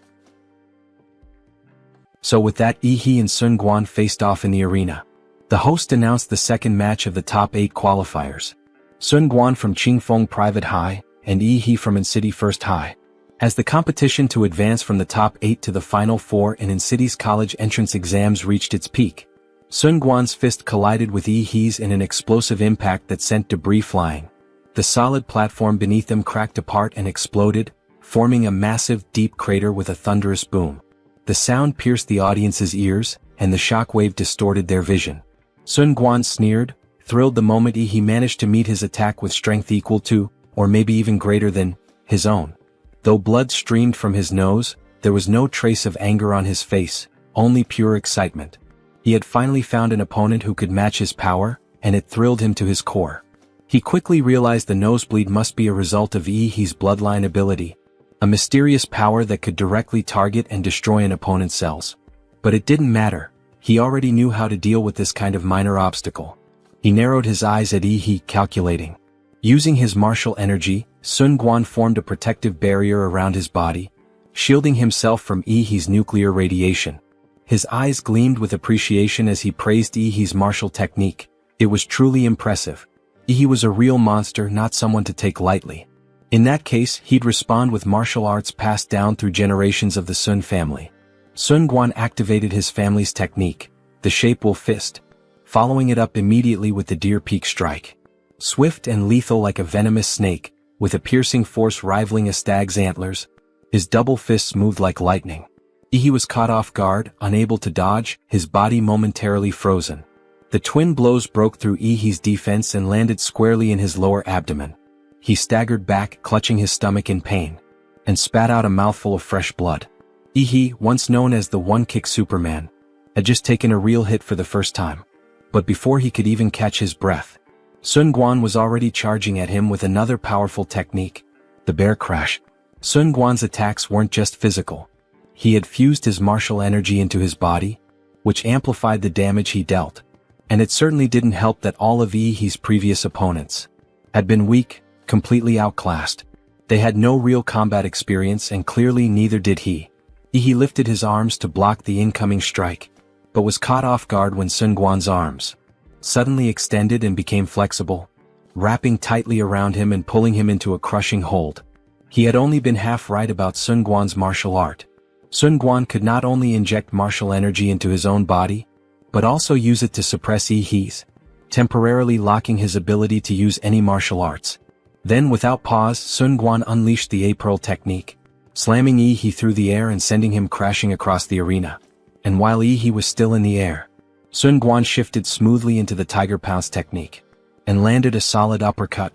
So with that, Yi He and Sun Guan faced off in the arena. The host announced the second match of the top 8 qualifiers. Sun Guan from Qingfeng Private High, and Yi He from In-City First High. As the competition to advance from the top 8 to the final 4 in In-City's college entrance exams reached its peak, Sun Guan's fist collided with Yi He's in an explosive impact that sent debris flying. The solid platform beneath them cracked apart and exploded, forming a massive, deep crater with a thunderous boom. The sound pierced the audience's ears, and the shockwave distorted their vision. Sun Guan sneered, thrilled the moment he managed to meet his attack with strength equal to, or maybe even greater than, his own. Though blood streamed from his nose, there was no trace of anger on his face, only pure excitement. He had finally found an opponent who could match his power, and it thrilled him to his core. He quickly realized the nosebleed must be a result of Yi He's bloodline ability, a mysterious power that could directly target and destroy an opponent's cells. But it didn't matter, he already knew how to deal with this kind of minor obstacle. He narrowed his eyes at Yi He, calculating. Using his martial energy, Sun Guan formed a protective barrier around his body, shielding himself from Yi He's nuclear radiation. His eyes gleamed with appreciation as he praised Yi He's martial technique. It was truly impressive. Yi He was a real monster, not someone to take lightly. In that case, he'd respond with martial arts passed down through generations of the Sun family. Sun Quan activated his family's technique, the shape wolf fist, following it up immediately with the deer peak strike. Swift and lethal like a venomous snake, with a piercing force rivaling a stag's antlers, his double fists moved like lightning. He was caught off guard, unable to dodge, his body momentarily frozen. The twin blows broke through Ihi's defense and landed squarely in his lower abdomen. He staggered back, clutching his stomach in pain, and spat out a mouthful of fresh blood. Ihi, once known as the one-kick Superman, had just taken a real hit for the first time. But before he could even catch his breath, Sun Quan was already charging at him with another powerful technique, the bear crash. Sun Quan's attacks weren't just physical. He had fused his martial energy into his body, which amplified the damage he dealt. And it certainly didn't help that all of Ihi's previous opponents had been weak, completely outclassed. They had no real combat experience and clearly neither did he. Ihi lifted his arms to block the incoming strike, but was caught off guard when Sun Quan's arms suddenly extended and became flexible, wrapping tightly around him and pulling him into a crushing hold. He had only been half right about Sun Quan's martial art. Sun Quan could not only inject martial energy into his own body, but also use it to suppress Ihi's, temporarily locking his ability to use any martial arts. Then without pause, Sun Quan unleashed the A-Pearl technique, slamming Ihi through the air and sending him crashing across the arena. And while Ihi was still in the air, Sun Quan shifted smoothly into the Tiger Pounce technique, and landed a solid uppercut,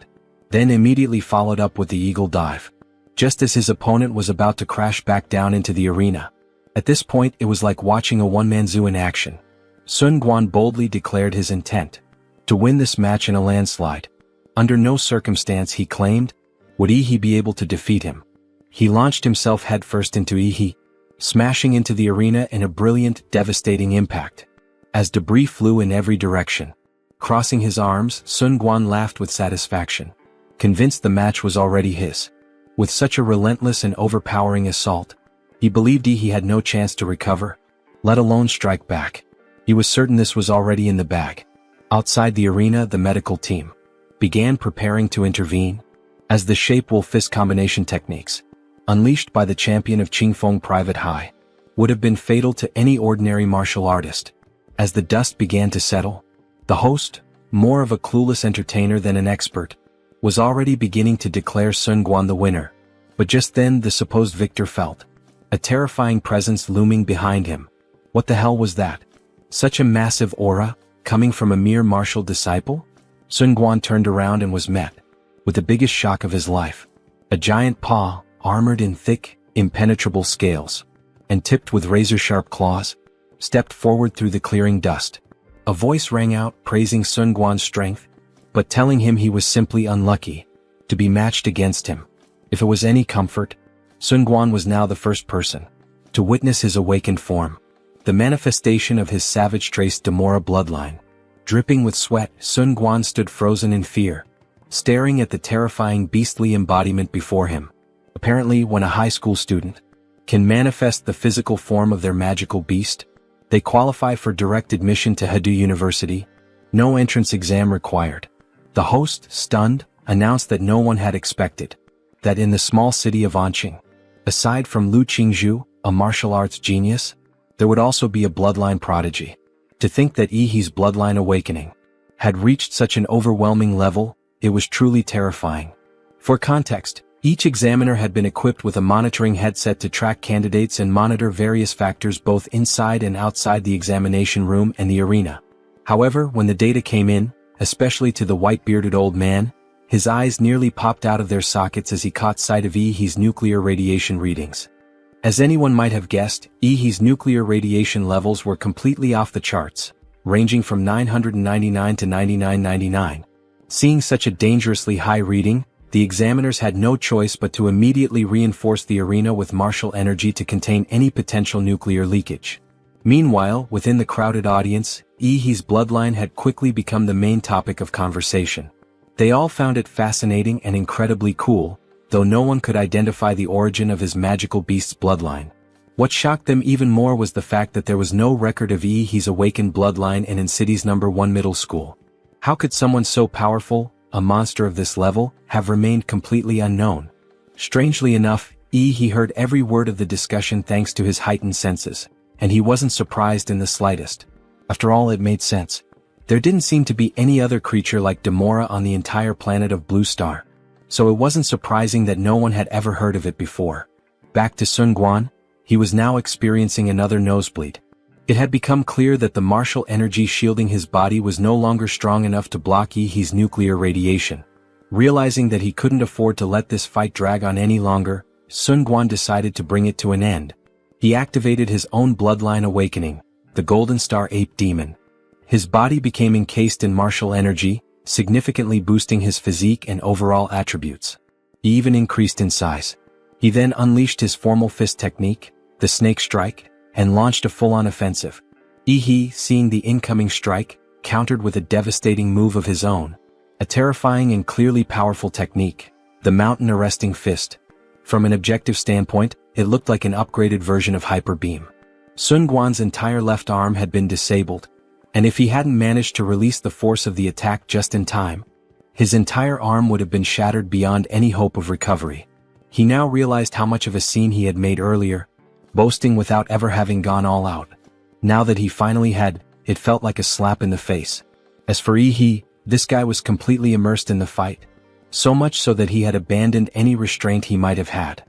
then immediately followed up with the Eagle Dive, just as his opponent was about to crash back down into the arena. At this point it was like watching a one-man zoo in action. Sun Quan boldly declared his intent to win this match in a landslide. Under no circumstance, he claimed, would Ihi be able to defeat him. He launched himself headfirst into Ihi, smashing into the arena in a brilliant, devastating impact. As debris flew in every direction, crossing his arms, Sun Quan laughed with satisfaction, convinced the match was already his. With such a relentless and overpowering assault, he believed Ihi had no chance to recover, let alone strike back. He was certain this was already in the bag. Outside the arena, the medical team began preparing to intervene, as the shape wolf fist combination techniques, unleashed by the champion of Qingfeng Private High, would have been fatal to any ordinary martial artist. As the dust began to settle, the host, more of a clueless entertainer than an expert, was already beginning to declare Sun Quan the winner. But just then the supposed victor felt a terrifying presence looming behind him. What the hell was that? Such a massive aura, coming from a mere martial disciple? Sun Quan turned around and was met with the biggest shock of his life. A giant paw, armored in thick, impenetrable scales, and tipped with razor-sharp claws, stepped forward through the clearing dust. A voice rang out praising Sun Quan's strength, but telling him he was simply unlucky to be matched against him. If it was any comfort, Sun Quan was now the first person to witness his awakened form, the manifestation of his savage trace Demora bloodline. Dripping with sweat, Sun Quan stood frozen in fear, staring at the terrifying beastly embodiment before him. Apparently, when a high school student can manifest the physical form of their magical beast, they qualify for direct admission to Hadu University. No entrance exam required. The host, stunned, announced that no one had expected that in the small city of Anqing, aside from Lu Qingzhu, a martial arts genius, there would also be a bloodline prodigy. To think that Ihi's bloodline awakening had reached such an overwhelming level, it was truly terrifying. For context, each examiner had been equipped with a monitoring headset to track candidates and monitor various factors both inside and outside the examination room and the arena. However, when the data came in, especially to the white-bearded old man, his eyes nearly popped out of their sockets as he caught sight of Ihi's nuclear radiation readings. As anyone might have guessed, Ihi's nuclear radiation levels were completely off the charts, ranging from 999 to 9999. Seeing such a dangerously high reading, the examiners had no choice but to immediately reinforce the arena with martial energy to contain any potential nuclear leakage. Meanwhile, within the crowded audience, Ihi's bloodline had quickly become the main topic of conversation. They all found it fascinating and incredibly cool, though no one could identify the origin of his magical beast's bloodline. What shocked them even more was the fact that there was no record of Ihi's awakened bloodline in city's #1 middle school. How could someone so powerful, a monster of this level, have remained completely unknown. Strangely enough, he heard every word of the discussion thanks to his heightened senses, and he wasn't surprised in the slightest. After all, it made sense. There didn't seem to be any other creature like Demora on the entire planet of Blue Star, so it wasn't surprising that no one had ever heard of it before. Back to Sun Quan, he was now experiencing another nosebleed. It had become clear that the martial energy shielding his body was no longer strong enough to block Yi's nuclear radiation. Realizing that he couldn't afford to let this fight drag on any longer, Sun Quan decided to bring it to an end. He activated his own bloodline awakening, the Golden Star Ape Demon. His body became encased in martial energy, significantly boosting his physique and overall attributes. He even increased in size. He then unleashed his formal fist technique, the Snake Strike, and launched a full-on offensive. Yi, seeing the incoming strike, countered with a devastating move of his own, a terrifying and clearly powerful technique, the Mountain Arresting Fist. From an objective standpoint, it looked like an upgraded version of Hyper Beam. Sun Quan's entire left arm had been disabled, and if he hadn't managed to release the force of the attack just in time, his entire arm would have been shattered beyond any hope of recovery. He now realized how much of a scene he had made earlier, boasting without ever having gone all out. Now that he finally had, it felt like a slap in the face. As for Yi, this guy was completely immersed in the fight, so much so that he had abandoned any restraint he might have had.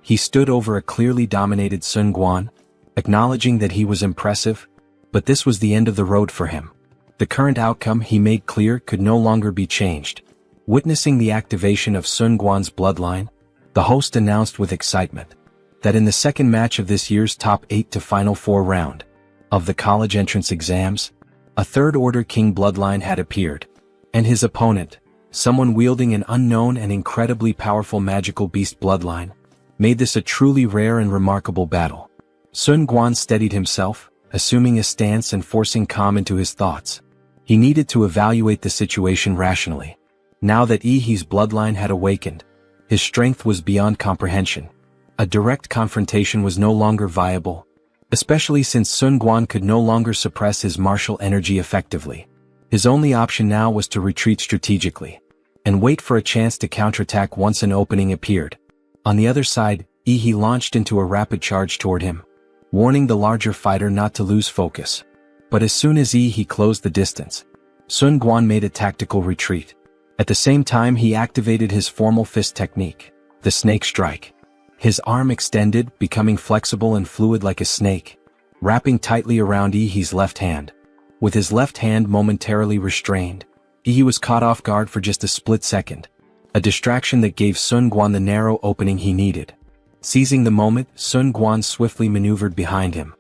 He stood over a clearly dominated Sun Quan, acknowledging that he was impressive, but this was the end of the road for him. The current outcome, he made clear, could no longer be changed. Witnessing the activation of Sun Quan's bloodline, the host announced with excitement that in the second match of this year's top 8 to Final 4 round of the college entrance exams, a third-order king bloodline had appeared, and his opponent, someone wielding an unknown and incredibly powerful magical beast bloodline, made this a truly rare and remarkable battle. Sun Quan steadied himself, assuming a stance and forcing calm into his thoughts. He needed to evaluate the situation rationally. Now that Yi's bloodline had awakened, his strength was beyond comprehension. A direct confrontation was no longer viable, especially since Sun Quan could no longer suppress his martial energy effectively. His only option now was to retreat strategically, and wait for a chance to counterattack once an opening appeared. On the other side, Yi launched into a rapid charge toward him, warning the larger fighter not to lose focus. But as soon as Yi closed the distance, Sun Quan made a tactical retreat. At the same time, he activated his formal fist technique, the Snake Strike. His arm extended, becoming flexible and fluid like a snake, wrapping tightly around Yi's left hand. With his left hand momentarily restrained, Yi was caught off guard for just a split second, a distraction that gave Sun Quan the narrow opening he needed. Seizing the moment, Sun Quan swiftly maneuvered behind him.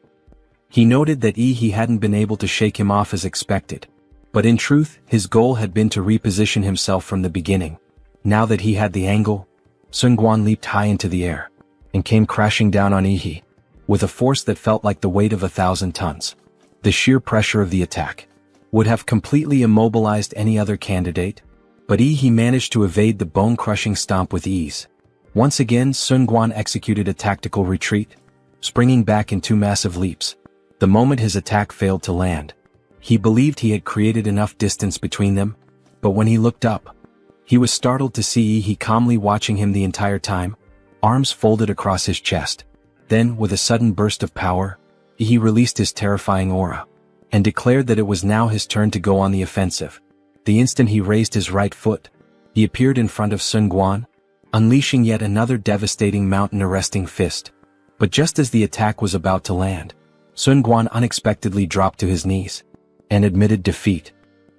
He noted that Yi hadn't been able to shake him off as expected, but in truth, his goal had been to reposition himself from the beginning. Now that he had the angle, Sun Quan leaped high into the air, and came crashing down on Yi, with a force that felt like the weight of 1,000 tons. The sheer pressure of the attack would have completely immobilized any other candidate, but Yi managed to evade the bone-crushing stomp with ease. Once again, Sun Quan executed a tactical retreat, springing back in 2 massive leaps. The moment his attack failed to land, he believed he had created enough distance between them, but when he looked up, he was startled to see Yi calmly watching him the entire time, arms folded across his chest. Then, with a sudden burst of power, Yi released his terrifying aura, and declared that it was now his turn to go on the offensive. The instant he raised his right foot, he appeared in front of Sun Quan, unleashing yet another devastating mountain-arresting fist. But just as the attack was about to land, Sun Quan unexpectedly dropped to his knees, and admitted defeat.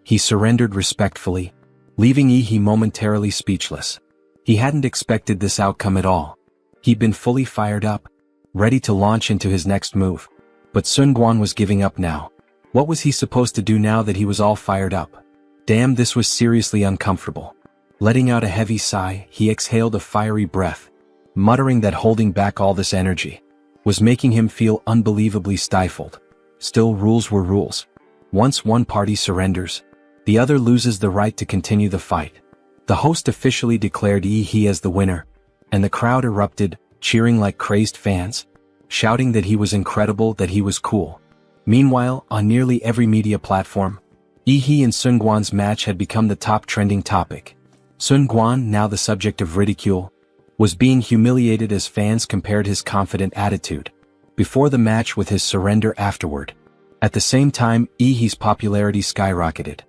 He surrendered respectfully, leaving Yi momentarily speechless. He hadn't expected this outcome at all. He'd been fully fired up, ready to launch into his next move. But Sun Quan was giving up now. What was he supposed to do now that he was all fired up? Damn, this was seriously uncomfortable. Letting out a heavy sigh, he exhaled a fiery breath, muttering that holding back all this energy was making him feel unbelievably stifled. Still, rules were rules. Once one party surrenders, the other loses the right to continue the fight. The host officially declared Yi as the winner, and the crowd erupted, cheering like crazed fans, shouting that he was incredible, that he was cool. Meanwhile, on nearly every media platform, Yi and Sun Guan's match had become the top trending topic. Sun Guan, now the subject of ridicule, was being humiliated as fans compared his confident attitude before the match with his surrender afterward. At the same time, Yi's popularity skyrocketed.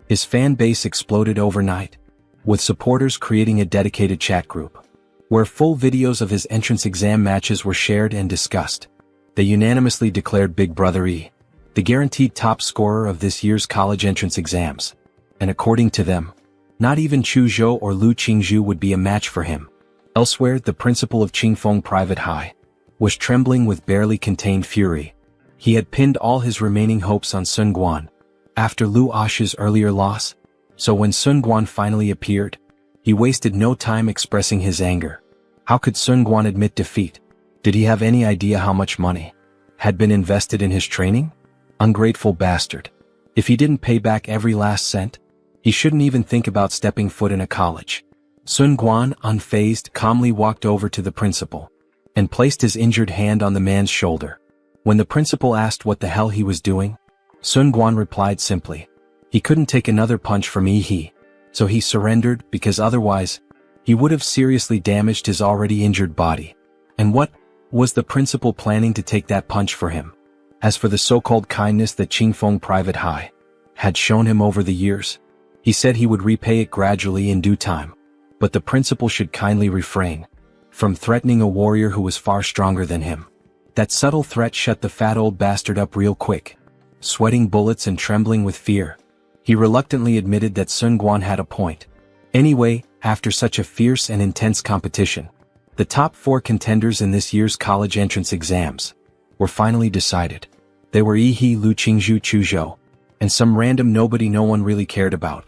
His fan base exploded overnight, with supporters creating a dedicated chat group, where full videos of his entrance exam matches were shared and discussed. They unanimously declared Big Brother Yi the guaranteed top scorer of this year's college entrance exams. And according to them, not even Chu Zhou or Lu Qingzhu would be a match for him. Elsewhere, the principal of Qingfeng Private High was trembling with barely contained fury. He had pinned all his remaining hopes on Sun Guan after Lu Asha's earlier loss, so when Sun Guan finally appeared, he wasted no time expressing his anger. How could Sun Guan admit defeat? Did he have any idea how much money had been invested in his training? Ungrateful bastard. If he didn't pay back every last cent, he shouldn't even think about stepping foot in a college. Sun Guan, unfazed, calmly walked over to the principal and placed his injured hand on the man's shoulder. When the principal asked what the hell he was doing, Sun Guan replied simply, he couldn't take another punch from Yi, so he surrendered because otherwise, he would have seriously damaged his already injured body. And what was the principal planning to take that punch for him? As for the so-called kindness that Qingfeng Private High had shown him over the years, he said he would repay it gradually in due time. But the principal should kindly refrain from threatening a warrior who was far stronger than him. That subtle threat shut the fat old bastard up real quick. Sweating bullets and trembling with fear, he reluctantly admitted that Sun Guan had a point. Anyway, after such a fierce and intense competition, the top 4 contenders in this year's college entrance exams were finally decided. They were Yi, Lu Qingzhu, Chu Zhou, and some random nobody no one really cared about.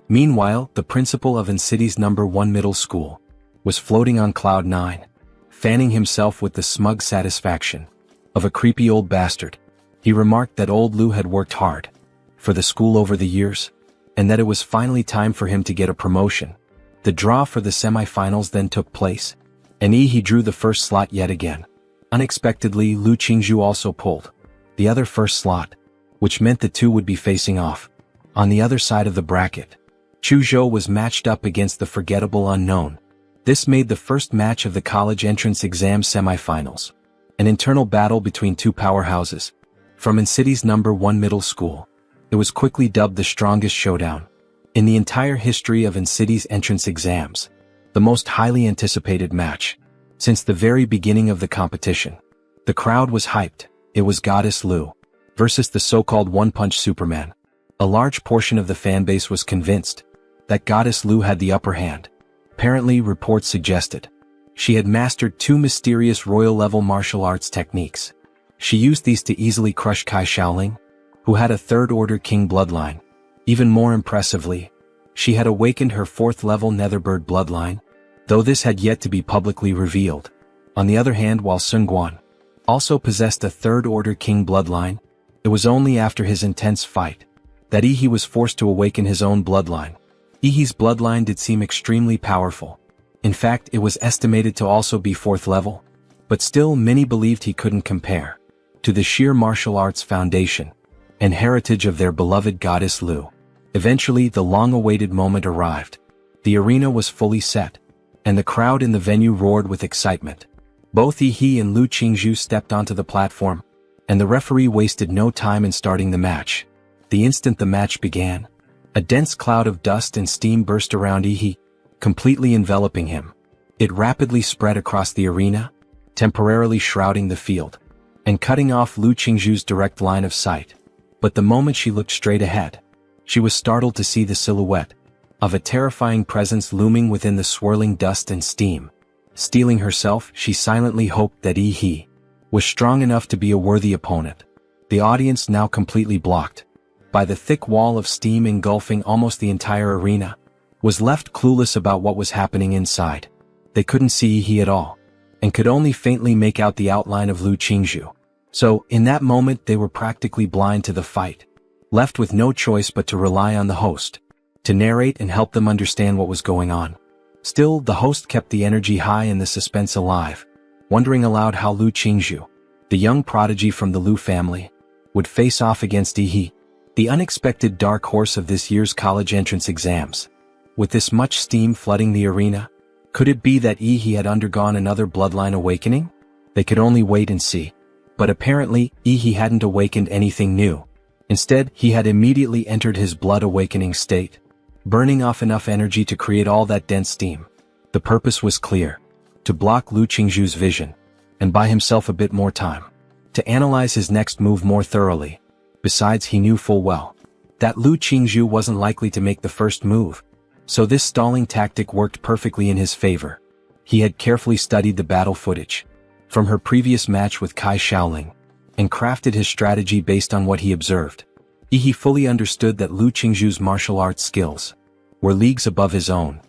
Meanwhile, the principal of Incity's No. 1 middle school was floating on cloud 9, fanning himself with the smug satisfaction of a creepy old bastard. He remarked that old Lu had worked hard for the school over the years, and that it was finally time for him to get a promotion. The draw for the semifinals then took place, and Yi drew the first slot yet again. Unexpectedly, Lu Qingzhu also pulled the other first slot, which meant the two would be facing off on the other side of the bracket. Chu Zhou was matched up against the forgettable unknown. This made the first match of the college entrance exam semifinals, an internal battle between two powerhouses from Incity's No. 1 middle school. It was quickly dubbed the strongest showdown in the entire history of Incity's entrance exams, the most highly anticipated match since the very beginning of the competition. The crowd was hyped. It was Goddess Lu versus the so-called one-punch Superman. A large portion of the fanbase was convinced that Goddess Lu had the upper hand. Apparently, reports suggested she had mastered 2 mysterious royal-level martial arts techniques. She used these to easily crush Kai Shaoling, who had a third-order king bloodline. Even more impressively, she had awakened her 4th-level Netherbird bloodline, though this had yet to be publicly revealed. On the other hand, while Sun Guan also possessed a third-order king bloodline, it was only after his intense fight that Yi was forced to awaken his own bloodline. Yi's bloodline did seem extremely powerful. In fact, it was estimated to also be 4th level, but still many believed he couldn't compare to the sheer martial arts foundation and heritage of their beloved Goddess Lu. Eventually, the long-awaited moment arrived. The arena was fully set, and the crowd in the venue roared with excitement. Both Yi and Lu Qingzhu stepped onto the platform, and the referee wasted no time in starting the match. The instant the match began, a dense cloud of dust and steam burst around Yi, completely enveloping him. It rapidly spread across the arena, temporarily shrouding the field, and cutting off Lu Qingzhu's direct line of sight. But the moment she looked straight ahead, she was startled to see the silhouette of a terrifying presence looming within the swirling dust and steam. Steeling herself, she silently hoped that Yi was strong enough to be a worthy opponent. The audience, now completely blocked by the thick wall of steam engulfing almost the entire arena, was left clueless about what was happening inside. They couldn't see Yi at all, and could only faintly make out the outline of Lu Qingzhu. So, in that moment, they were practically blind to the fight, left with no choice but to rely on the host to narrate and help them understand what was going on. Still, the host kept the energy high and the suspense alive, wondering aloud how Lu Qingzhu, the young prodigy from the Lu family, would face off against Yi. The unexpected dark horse of this year's college entrance exams. With this much steam flooding the arena, could it be that he had undergone another bloodline awakening? They could only wait and see. But apparently, he hadn't awakened anything new. Instead, he had immediately entered his blood awakening state, burning off enough energy to create all that dense steam. The purpose was clear: to block Lu Qingzhu's vision, and buy himself a bit more time, to analyze his next move more thoroughly. Besides, he knew full well that Lu Qingzhu wasn't likely to make the first move, so this stalling tactic worked perfectly in his favor. He had carefully studied the battle footage from her previous match with Kai Shaoling, and crafted his strategy based on what he observed. He fully understood that Lu Qingzhu's martial arts skills were leagues above his own.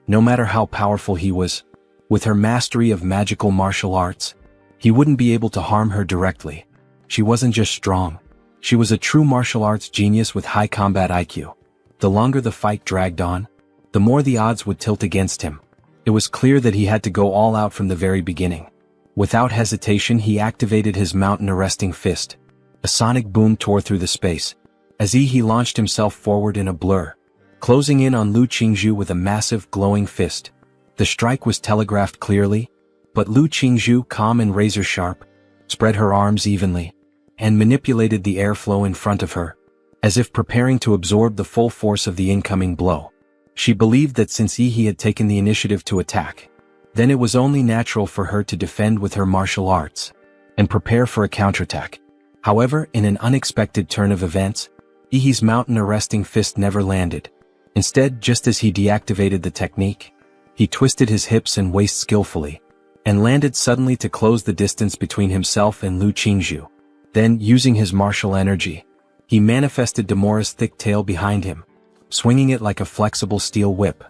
No matter how powerful he was, with her mastery of magical martial arts, he wouldn't be able to harm her directly. She wasn't just strong. She was a true martial arts genius with high combat IQ. The longer the fight dragged on, the more the odds would tilt against him. It was clear that he had to go all out from the very beginning. Without hesitation, he activated his mountain-arresting fist. A sonic boom tore through the space, as he launched himself forward in a blur, closing in on Lu Qingzhu with a massive, glowing fist. The strike was telegraphed clearly, but Lu Qingzhu, calm and razor-sharp, spread her arms evenly, and manipulated the airflow in front of her, as if preparing to absorb the full force of the incoming blow. She believed that since he had taken the initiative to attack, then it was only natural for her to defend with her martial arts, and prepare for a counterattack. However, in an unexpected turn of events, Ihi's mountain-arresting fist never landed. Instead, just as he deactivated the technique, he twisted his hips and waist skillfully, and landed suddenly to close the distance between himself and Lu Qingzhu. Then, using his martial energy, he manifested Demora's thick tail behind him, swinging it like a flexible steel whip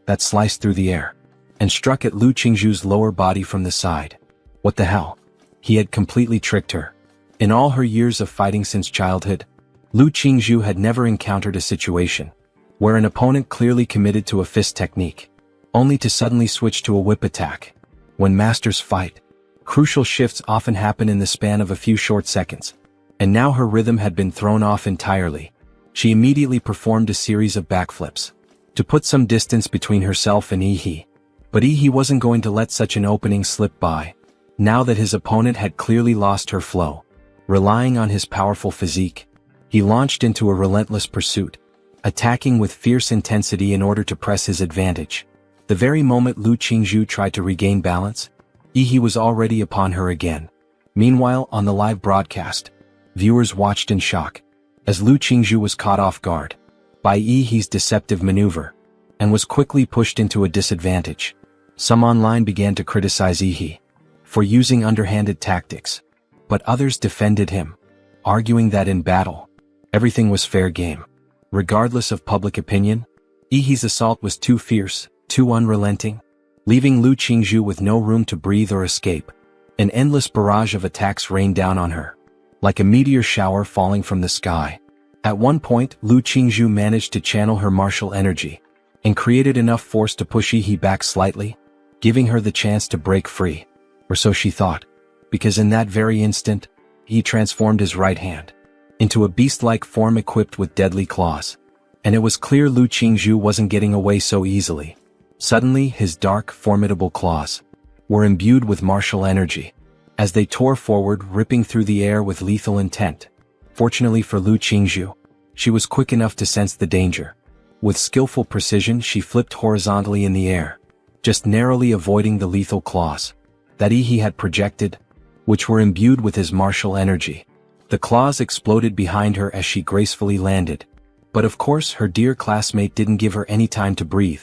that sliced through the air, and struck at Lu Qingzhu's lower body from the side. What the hell? He had completely tricked her. In all her years of fighting since childhood, Lu Qingzhu had never encountered a situation where an opponent clearly committed to a fist technique, only to suddenly switch to a whip attack. When masters fight, crucial shifts often happen in the span of a few short seconds, and now her rhythm had been thrown off entirely. She immediately performed a series of backflips to put some distance between herself and Ihi. But Ihi wasn't going to let such an opening slip by, now that his opponent had clearly lost her flow. Relying on his powerful physique, he launched into a relentless pursuit, attacking with fierce intensity in order to press his advantage. The very moment Lu Qingzhu tried to regain balance, Ihi was already upon her again. Meanwhile, on the live broadcast, viewers watched in shock, as Lu Qingzhu was caught off guard by Ihi's deceptive maneuver, and was quickly pushed into a disadvantage. Some online began to criticize Ihi for using underhanded tactics, but others defended him, arguing that in battle, everything was fair game. Regardless of public opinion, Ihi's assault was too fierce, too unrelenting, leaving Lu Qingzhu with no room to breathe or escape. An endless barrage of attacks rained down on her, like a meteor shower falling from the sky. At one point, Lu Qingzhu managed to channel her martial energy, and created enough force to push Ihi back slightly, giving her the chance to break free. Or so she thought, because in that very instant, he transformed his right hand into a beast-like form equipped with deadly claws. And it was clear Lu Qingzhu wasn't getting away so easily. Suddenly, his dark, formidable claws were imbued with martial energy, as they tore forward, ripping through the air with lethal intent. Fortunately for Lu Qingzhu, she was quick enough to sense the danger. With skillful precision, she flipped horizontally in the air, just narrowly avoiding the lethal claws that Ihi had projected, which were imbued with his martial energy. The claws exploded behind her as she gracefully landed. But of course, her dear classmate didn't give her any time to breathe.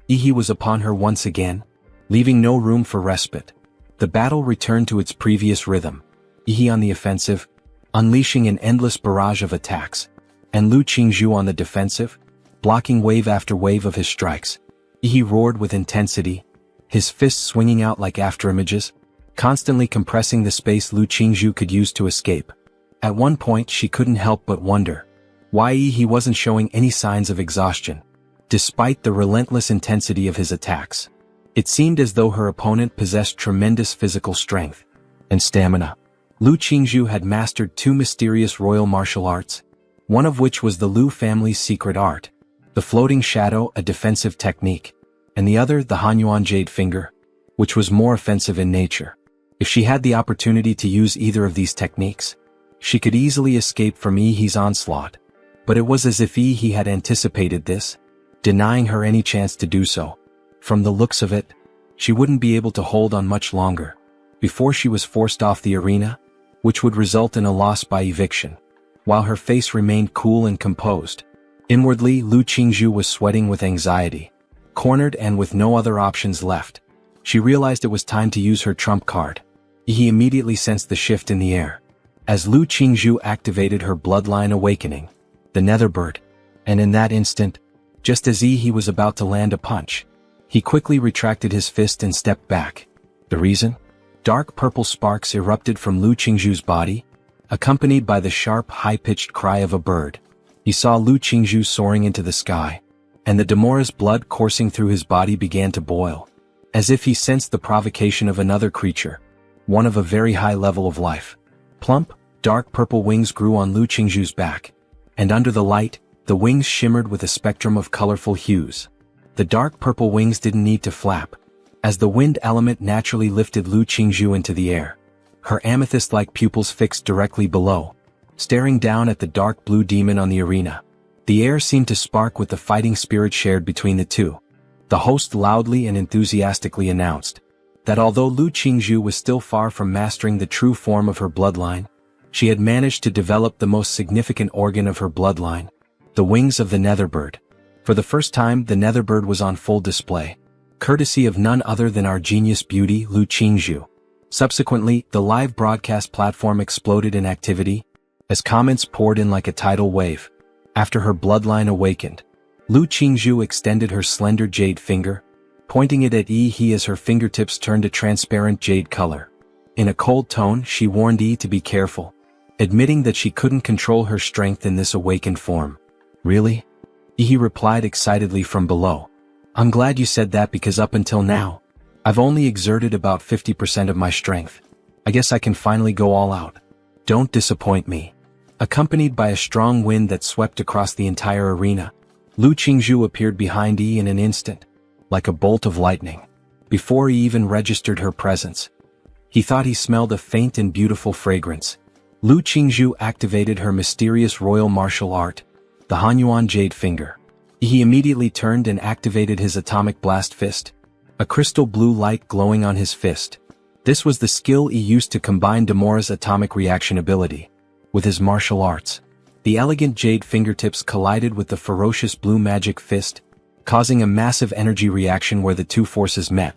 Ihi was upon her once again, leaving no room for respite. The battle returned to its previous rhythm. Ihi on the offensive, unleashing an endless barrage of attacks, and Lu Qingzhu on the defensive, blocking wave after wave of his strikes. Ihi roared with intensity, his fists swinging out like afterimages, constantly compressing the space Lu Qingzhu could use to escape. At one point, she couldn't help but wonder why Ihi wasn't showing any signs of exhaustion, despite the relentless intensity of his attacks. It seemed as though her opponent possessed tremendous physical strength and stamina. Lu Qingzhu had mastered two mysterious royal martial arts, one of which was the Liu family's secret art, the floating shadow, a defensive technique, and the other the Hanyuan jade finger, which was more offensive in nature. If she had the opportunity to use either of these techniques, she could easily escape from Yi's onslaught. But it was as if Yi had anticipated this, denying her any chance to do so. From the looks of it, she wouldn't be able to hold on much longer before she was forced off the arena, which would result in a loss by eviction. While her face remained cool and composed, inwardly Lu Qingzhu was sweating with anxiety. Cornered and with no other options left, she realized it was time to use her trump card. Yi immediately sensed the shift in the air, as Lu Qingzhu activated her bloodline awakening, the Netherbird, and in that instant, just as Yi was about to land a punch, he quickly retracted his fist and stepped back. The reason? Dark purple sparks erupted from Lu Qingzhu's body, accompanied by the sharp, high-pitched cry of a bird. He saw Lu Qingzhu soaring into the sky, and the Demora's blood coursing through his body began to boil, as if he sensed the provocation of another creature, one of a very high level of life. Plump, dark purple wings grew on Lu Qingzhu's back, and under the light, the wings shimmered with a spectrum of colorful hues. The dark purple wings didn't need to flap, as the wind element naturally lifted Lu Qingzhu into the air, her amethyst-like pupils fixed directly below, staring down at the dark blue demon on the arena. The air seemed to spark with the fighting spirit shared between the two. The host loudly and enthusiastically announced that although Lu Qingzhu was still far from mastering the true form of her bloodline, she had managed to develop the most significant organ of her bloodline, the wings of the Netherbird. For the first time, the Netherbird was on full display, courtesy of none other than our genius beauty, Lu Qingzhu. Subsequently, the live broadcast platform exploded in activity, as comments poured in like a tidal wave. After her bloodline awakened, Lu Qingzhu extended her slender jade finger, pointing it at Yi as her fingertips turned a transparent jade color. In a cold tone, she warned Yi to be careful, admitting that she couldn't control her strength in this awakened form. Really? Yi replied excitedly from below. I'm glad you said that because up until now, I've only exerted about 50% of my strength. I guess I can finally go all out. Don't disappoint me. Accompanied by a strong wind that swept across the entire arena, Lu Qingzhu appeared behind Yi in an instant, like a bolt of lightning. Before he even registered her presence, he thought he smelled a faint and beautiful fragrance. Lu Qingzhu activated her mysterious royal martial art, the Hanyuan jade finger. He immediately turned and activated his atomic blast fist, a crystal blue light glowing on his fist. This was the skill he used to combine Demora's atomic reaction ability with his martial arts. The elegant jade fingertips collided with the ferocious blue magic fist, causing a massive energy reaction where the two forces met.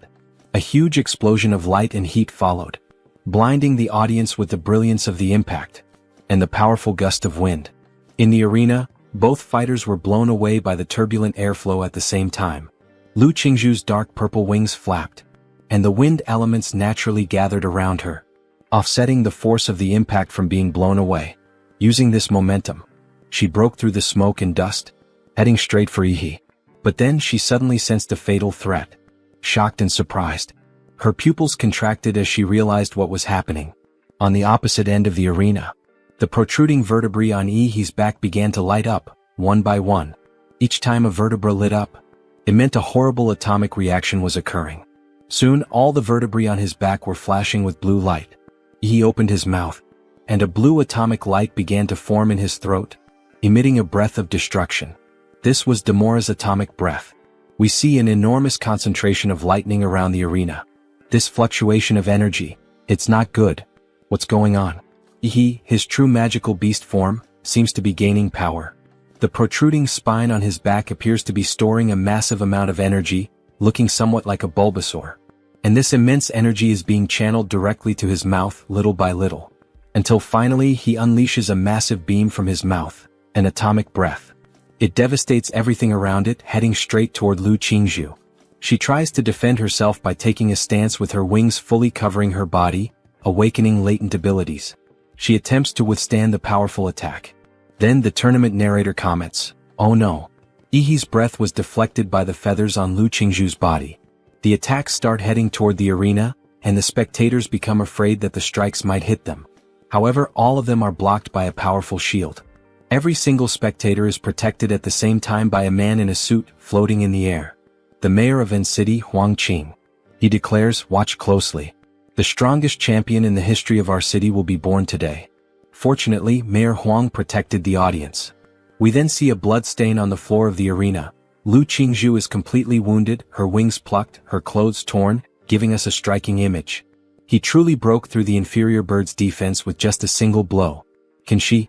A huge explosion of light and heat followed, blinding the audience with the brilliance of the impact and the powerful gust of wind. In the arena, both fighters were blown away by the turbulent airflow at the same time. Lu Qingzhu's dark purple wings flapped, and the wind elements naturally gathered around her, offsetting the force of the impact from being blown away. Using this momentum, she broke through the smoke and dust, heading straight for Yi. But then she suddenly sensed a fatal threat. Shocked and surprised, her pupils contracted as she realized what was happening. On the opposite end of the arena, the protruding vertebrae on Yi's back began to light up, one by one. Each time a vertebra lit up, it meant a horrible atomic reaction was occurring. Soon, all the vertebrae on his back were flashing with blue light. Yi opened his mouth, and a blue atomic light began to form in his throat, emitting a breath of destruction. This was Demora's atomic breath. We see an enormous concentration of lightning around the arena. This fluctuation of energy, it's not good. What's going on? Yi, his true magical beast form, seems to be gaining power. The protruding spine on his back appears to be storing a massive amount of energy, looking somewhat like a Bulbasaur. And this immense energy is being channeled directly to his mouth little by little, until finally he unleashes a massive beam from his mouth, an atomic breath. It devastates everything around it, heading straight toward Lu Qingzhu. She tries to defend herself by taking a stance with her wings fully covering her body, awakening latent abilities. She attempts to withstand the powerful attack. Then the tournament narrator comments, "Oh no." Yi's breath was deflected by the feathers on Lu Qingzhu's body. The attacks start heading toward the arena, and the spectators become afraid that the strikes might hit them. However, all of them are blocked by a powerful shield. Every single spectator is protected at the same time by a man in a suit floating in the air. The mayor of N City, Huang Qing. He declares, "Watch closely. The strongest champion in the history of our city will be born today." Fortunately, Mayor Huang protected the audience. We then see a blood stain on the floor of the arena. Lu Qingzhu is completely wounded, her wings plucked, her clothes torn, giving us a striking image. He truly broke through the inferior bird's defense with just a single blow. Can she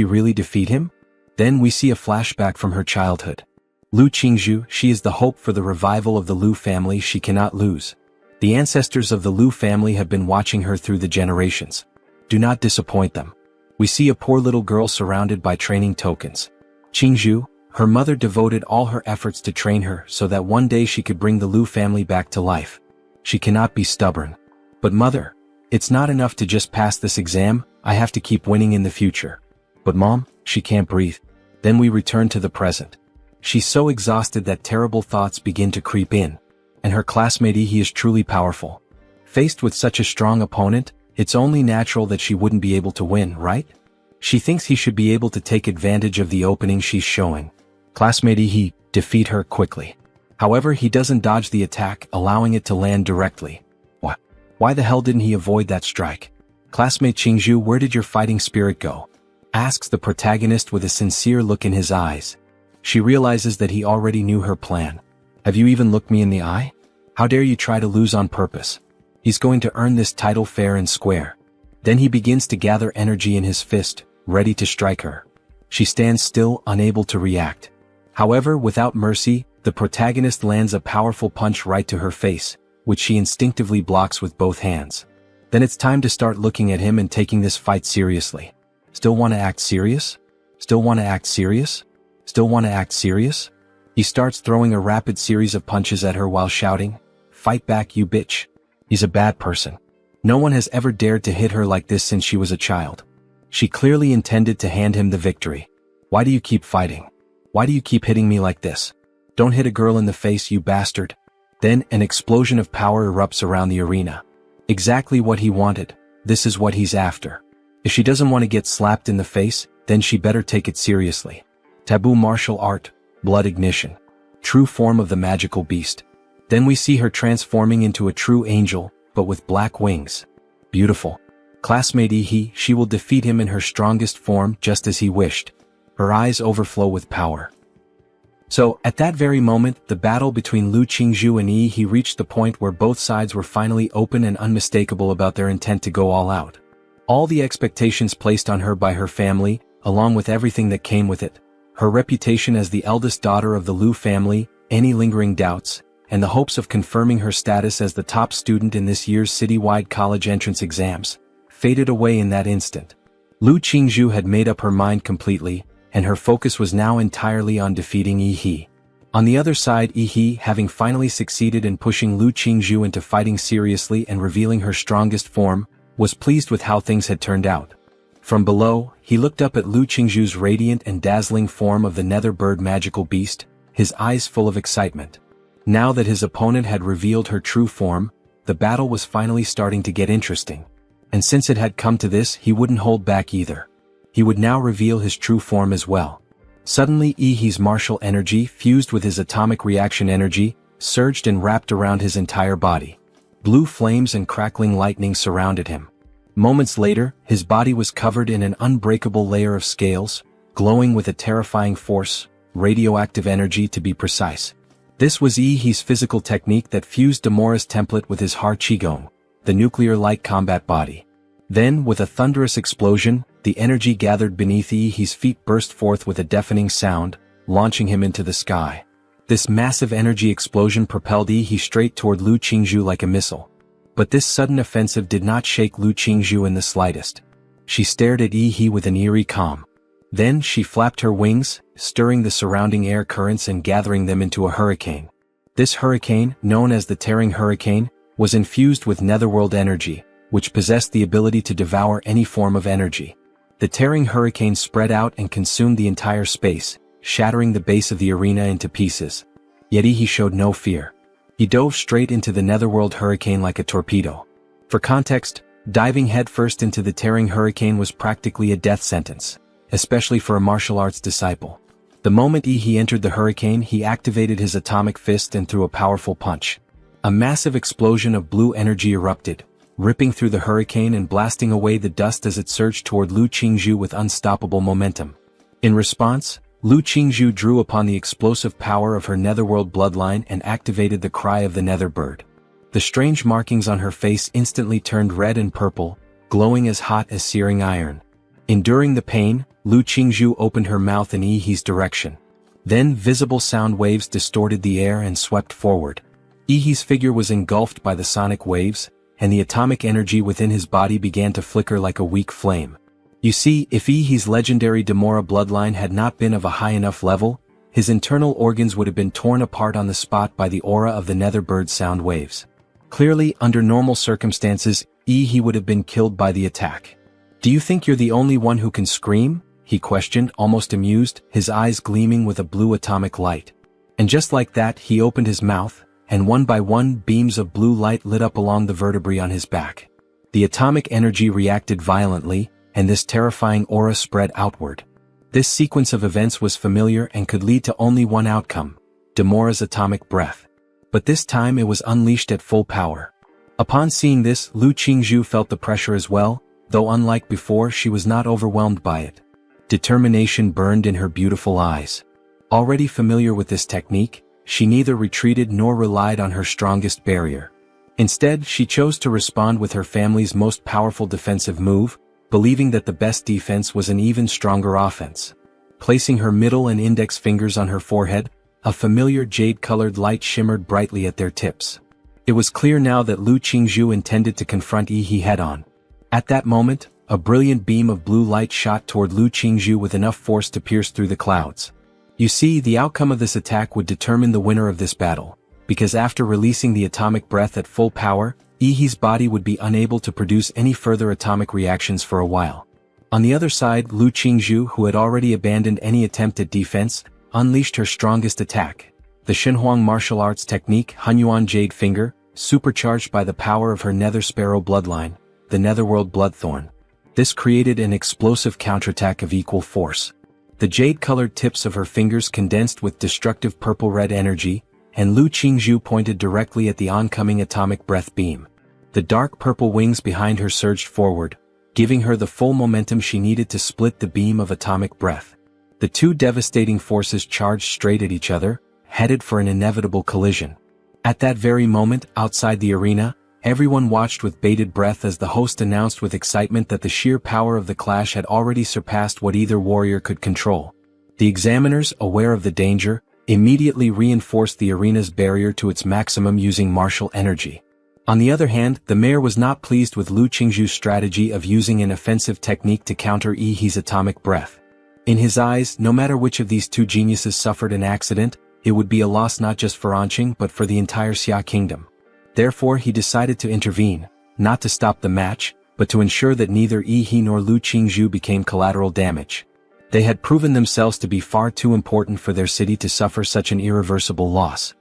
really defeat him? Then we see a flashback from her childhood. Lu Qingzhu, she is the hope for the revival of the Lu family she cannot lose. The ancestors of the Lu family have been watching her through the generations. Do not disappoint them. We see a poor little girl surrounded by training tokens. Qingzhu, her mother devoted all her efforts to train her so that one day she could bring the Lu family back to life. She cannot be stubborn. But mother, it's not enough to just pass this exam, I have to keep winning in the future. But mom, she can't breathe. Then we return to the present. She's so exhausted that terrible thoughts begin to creep in. And her classmate he is truly powerful. Faced with such a strong opponent, it's only natural that she wouldn't be able to win, right? She thinks he should be able to take advantage of the opening she's showing. Classmate he defeat her quickly. However, he doesn't dodge the attack, allowing it to land directly. What? Why the hell didn't he avoid that strike? Classmate Qingzhu, where did your fighting spirit go? Asks the protagonist with a sincere look in his eyes. She realizes that he already knew her plan. Have you even looked me in the eye? How dare you try to lose on purpose? He's going to earn this title fair and square. Then he begins to gather energy in his fist, ready to strike her. She stands still, unable to react. However, without mercy, the protagonist lands a powerful punch right to her face, which she instinctively blocks with both hands. Then it's time to start looking at him and taking this fight seriously. Still want to act serious? Still want to act serious? Still want to act serious? He starts throwing a rapid series of punches at her while shouting, "Fight back, you bitch." He's a bad person. No one has ever dared to hit her like this since she was a child. She clearly intended to hand him the victory. Why do you keep fighting? Why do you keep hitting me like this? Don't hit a girl in the face, you bastard. Then, an explosion of power erupts around the arena. Exactly what he wanted. This is what he's after. If she doesn't want to get slapped in the face, then she better take it seriously. Taboo martial art, blood ignition. True form of the magical beast. Then we see her transforming into a true angel, but with black wings. Beautiful. Classmate she will defeat him in her strongest form just as he wished. Her eyes overflow with power. So, at that very moment, the battle between Lu Qingzhu and he reached the point where both sides were finally open and unmistakable about their intent to go all out. All the expectations placed on her by her family, along with everything that came with it, her reputation as the eldest daughter of the Lu family, any lingering doubts, and the hopes of confirming her status as the top student in this year's citywide college entrance exams, faded away in that instant. Lu Qingzhu had made up her mind completely, and her focus was now entirely on defeating He. On the other side, He, having finally succeeded in pushing Lu Qingzhu into fighting seriously and revealing her strongest form, was pleased with how things had turned out. From below, he looked up at Lu Qingzhu's radiant and dazzling form of the nether bird magical beast, his eyes full of excitement. Now that his opponent had revealed her true form, the battle was finally starting to get interesting. And since it had come to this, he wouldn't hold back either. He would now reveal his true form as well. Suddenly He's martial energy, fused with his atomic reaction energy, surged and wrapped around his entire body. Blue flames and crackling lightning surrounded him. Moments later, his body was covered in an unbreakable layer of scales, glowing with a terrifying force, radioactive energy to be precise. This was He's physical technique that fused Demora's template with his Har Qigong, the nuclear-like combat body. Then, with a thunderous explosion, the energy gathered beneath He's feet burst forth with a deafening sound, launching him into the sky. This massive energy explosion propelled He straight toward Lu Qingzhu like a missile. But this sudden offensive did not shake Lu Qingzhu in the slightest. She stared at He with an eerie calm. Then she flapped her wings, stirring the surrounding air currents and gathering them into a hurricane. This hurricane, known as the Tearing Hurricane, was infused with netherworld energy, which possessed the ability to devour any form of energy. The Tearing Hurricane spread out and consumed the entire space, shattering the base of the arena into pieces. Yet He showed no fear. He dove straight into the netherworld hurricane like a torpedo. For context, diving headfirst into the Tearing Hurricane was practically a death sentence. especially for a martial arts disciple. The moment he entered the hurricane, he activated his atomic fist and threw a powerful punch. A massive explosion of blue energy erupted, ripping through the hurricane and blasting away the dust as it surged toward Lu Qingzhu with unstoppable momentum. In response, Lu Qingzhu drew upon the explosive power of her netherworld bloodline and activated the cry of the nether bird. The strange markings on her face instantly turned red and purple, glowing as hot as searing iron. Enduring the pain, Lu Qingzhu opened her mouth in Yi's direction. Then visible sound waves distorted the air and swept forward. Yi's figure was engulfed by the sonic waves, and the atomic energy within his body began to flicker like a weak flame. You see, if Yi's legendary Demora bloodline had not been of a high enough level, his internal organs would have been torn apart on the spot by the aura of the nether bird sound waves. Clearly, under normal circumstances, Yi would have been killed by the attack. "Do you think you're the only one who can scream?" he questioned, almost amused, his eyes gleaming with a blue atomic light. And just like that, he opened his mouth, and one by one beams of blue light lit up along the vertebrae on his back. The atomic energy reacted violently, and this terrifying aura spread outward. This sequence of events was familiar and could lead to only one outcome: Demora's atomic breath. But this time it was unleashed at full power. Upon seeing this, Lu Qingzhu felt the pressure as well, though unlike before, she was not overwhelmed by it. Determination burned in her beautiful eyes. Already familiar with this technique, she neither retreated nor relied on her strongest barrier. Instead, she chose to respond with her family's most powerful defensive move, believing that the best defense was an even stronger offense. Placing her middle and index fingers on her forehead, a familiar jade-colored light shimmered brightly at their tips. It was clear now that Lu Qingzhu intended to confront Yi head-on. At that moment, a brilliant beam of blue light shot toward Lu Qingzhu with enough force to pierce through the clouds. You see, the outcome of this attack would determine the winner of this battle, because after releasing the atomic breath at full power, Yi's body would be unable to produce any further atomic reactions for a while. On the other side, Lu Qingzhu, who had already abandoned any attempt at defense, unleashed her strongest attack, the Shenhuang martial arts technique Hunyuan Jade Finger, supercharged by the power of her nether sparrow bloodline, the netherworld bloodthorn. This created an explosive counterattack of equal force. The jade-colored tips of her fingers condensed with destructive purple-red energy, and Lu Qingzhu pointed directly at the oncoming atomic breath beam. The dark purple wings behind her surged forward, giving her the full momentum she needed to split the beam of atomic breath. The two devastating forces charged straight at each other, headed for an inevitable collision. At that very moment, outside the arena, everyone watched with bated breath as the host announced with excitement that the sheer power of the clash had already surpassed what either warrior could control. The examiners, aware of the danger, immediately reinforced the arena's barrier to its maximum using martial energy. On the other hand, the mayor was not pleased with Lu Qingzhu's strategy of using an offensive technique to counter Yi's atomic breath. In his eyes, no matter which of these two geniuses suffered an accident, it would be a loss not just for Anqing but for the entire Xia kingdom. Therefore he decided to intervene, not to stop the match, but to ensure that neither Yi nor Lu Qingzhu became collateral damage. They had proven themselves to be far too important for their city to suffer such an irreversible loss.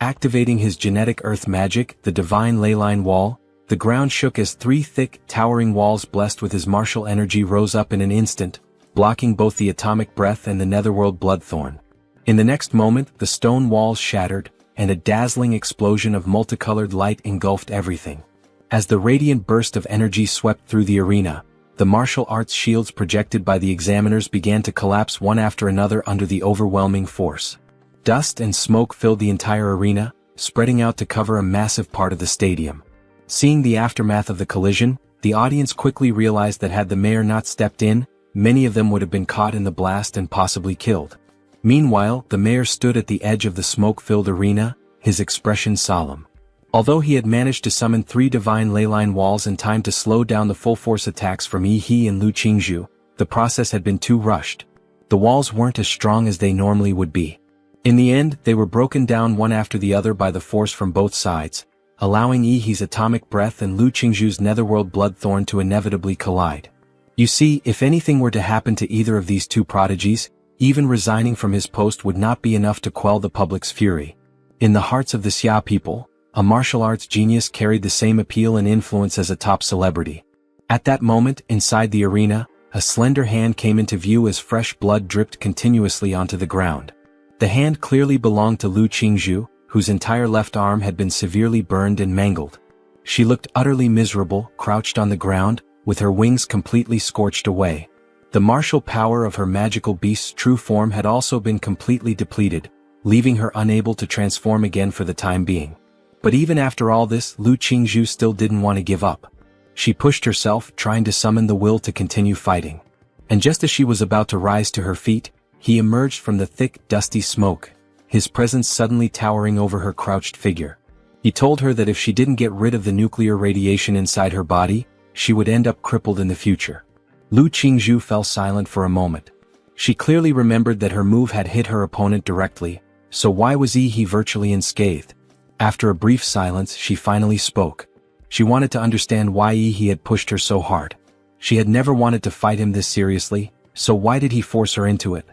Activating his genetic earth magic, the divine leyline wall, the ground shook as three thick, towering walls blessed with his martial energy rose up in an instant, blocking both the atomic breath and the netherworld bloodthorn. In the next moment, the stone walls shattered, and a dazzling explosion of multicolored light engulfed everything. As the radiant burst of energy swept through the arena, the martial arts shields projected by the examiners began to collapse one after another under the overwhelming force. Dust and smoke filled the entire arena, spreading out to cover a massive part of the stadium. Seeing the aftermath of the collision, the audience quickly realized that had the mayor not stepped in, many of them would have been caught in the blast and possibly killed. Meanwhile, the mayor stood at the edge of the smoke-filled arena, his expression solemn. Although he had managed to summon 3 divine leyline walls in time to slow down the full-force attacks from Yi and Lu Qingzhu, the process had been too rushed. The walls weren't as strong as they normally would be. In the end, they were broken down one after the other by the force from both sides, allowing Yi's atomic breath and Lu Qingzhu's netherworld bloodthorn to inevitably collide. You see, if anything were to happen to either of these two prodigies, even resigning from his post would not be enough to quell the public's fury. In the hearts of the Xia people, a martial arts genius carried the same appeal and influence as a top celebrity. At that moment, inside the arena, a slender hand came into view as fresh blood dripped continuously onto the ground. The hand clearly belonged to Lu Qingzhu, whose entire left arm had been severely burned and mangled. She looked utterly miserable, crouched on the ground, with her wings completely scorched away. The martial power of her magical beast's true form had also been completely depleted, leaving her unable to transform again for the time being. But even after all this, Lu Qingzhu still didn't want to give up. She pushed herself, trying to summon the will to continue fighting. And just as she was about to rise to her feet, he emerged from the thick, dusty smoke, his presence suddenly towering over her crouched figure. He told her that if she didn't get rid of the nuclear radiation inside her body, she would end up crippled in the future. Lu Qingzhu fell silent for a moment. She clearly remembered that her move had hit her opponent directly, so why was he virtually unscathed? After a brief silence, she finally spoke. She wanted to understand why he had pushed her so hard. She had never wanted to fight him this seriously, so why did he force her into it?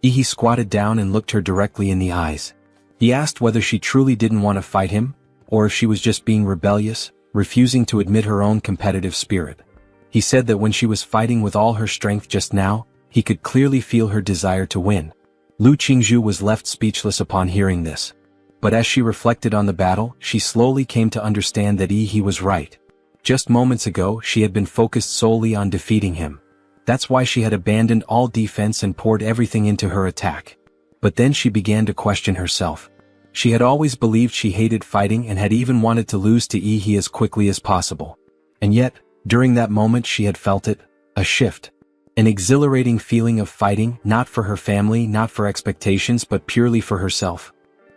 He squatted down and looked her directly in the eyes. He asked whether she truly didn't want to fight him, or if she was just being rebellious, refusing to admit her own competitive spirit. He said that when she was fighting with all her strength just now, he could clearly feel her desire to win. Lu Qingzhu was left speechless upon hearing this. But as she reflected on the battle, she slowly came to understand that he was right. Just moments ago, she had been focused solely on defeating him. That's why she had abandoned all defense and poured everything into her attack. But then she began to question herself. She had always believed she hated fighting and had even wanted to lose to he as quickly as possible. And yet, during that moment she had felt it, a shift. An exhilarating feeling of fighting, not for her family, not for expectations, but purely for herself.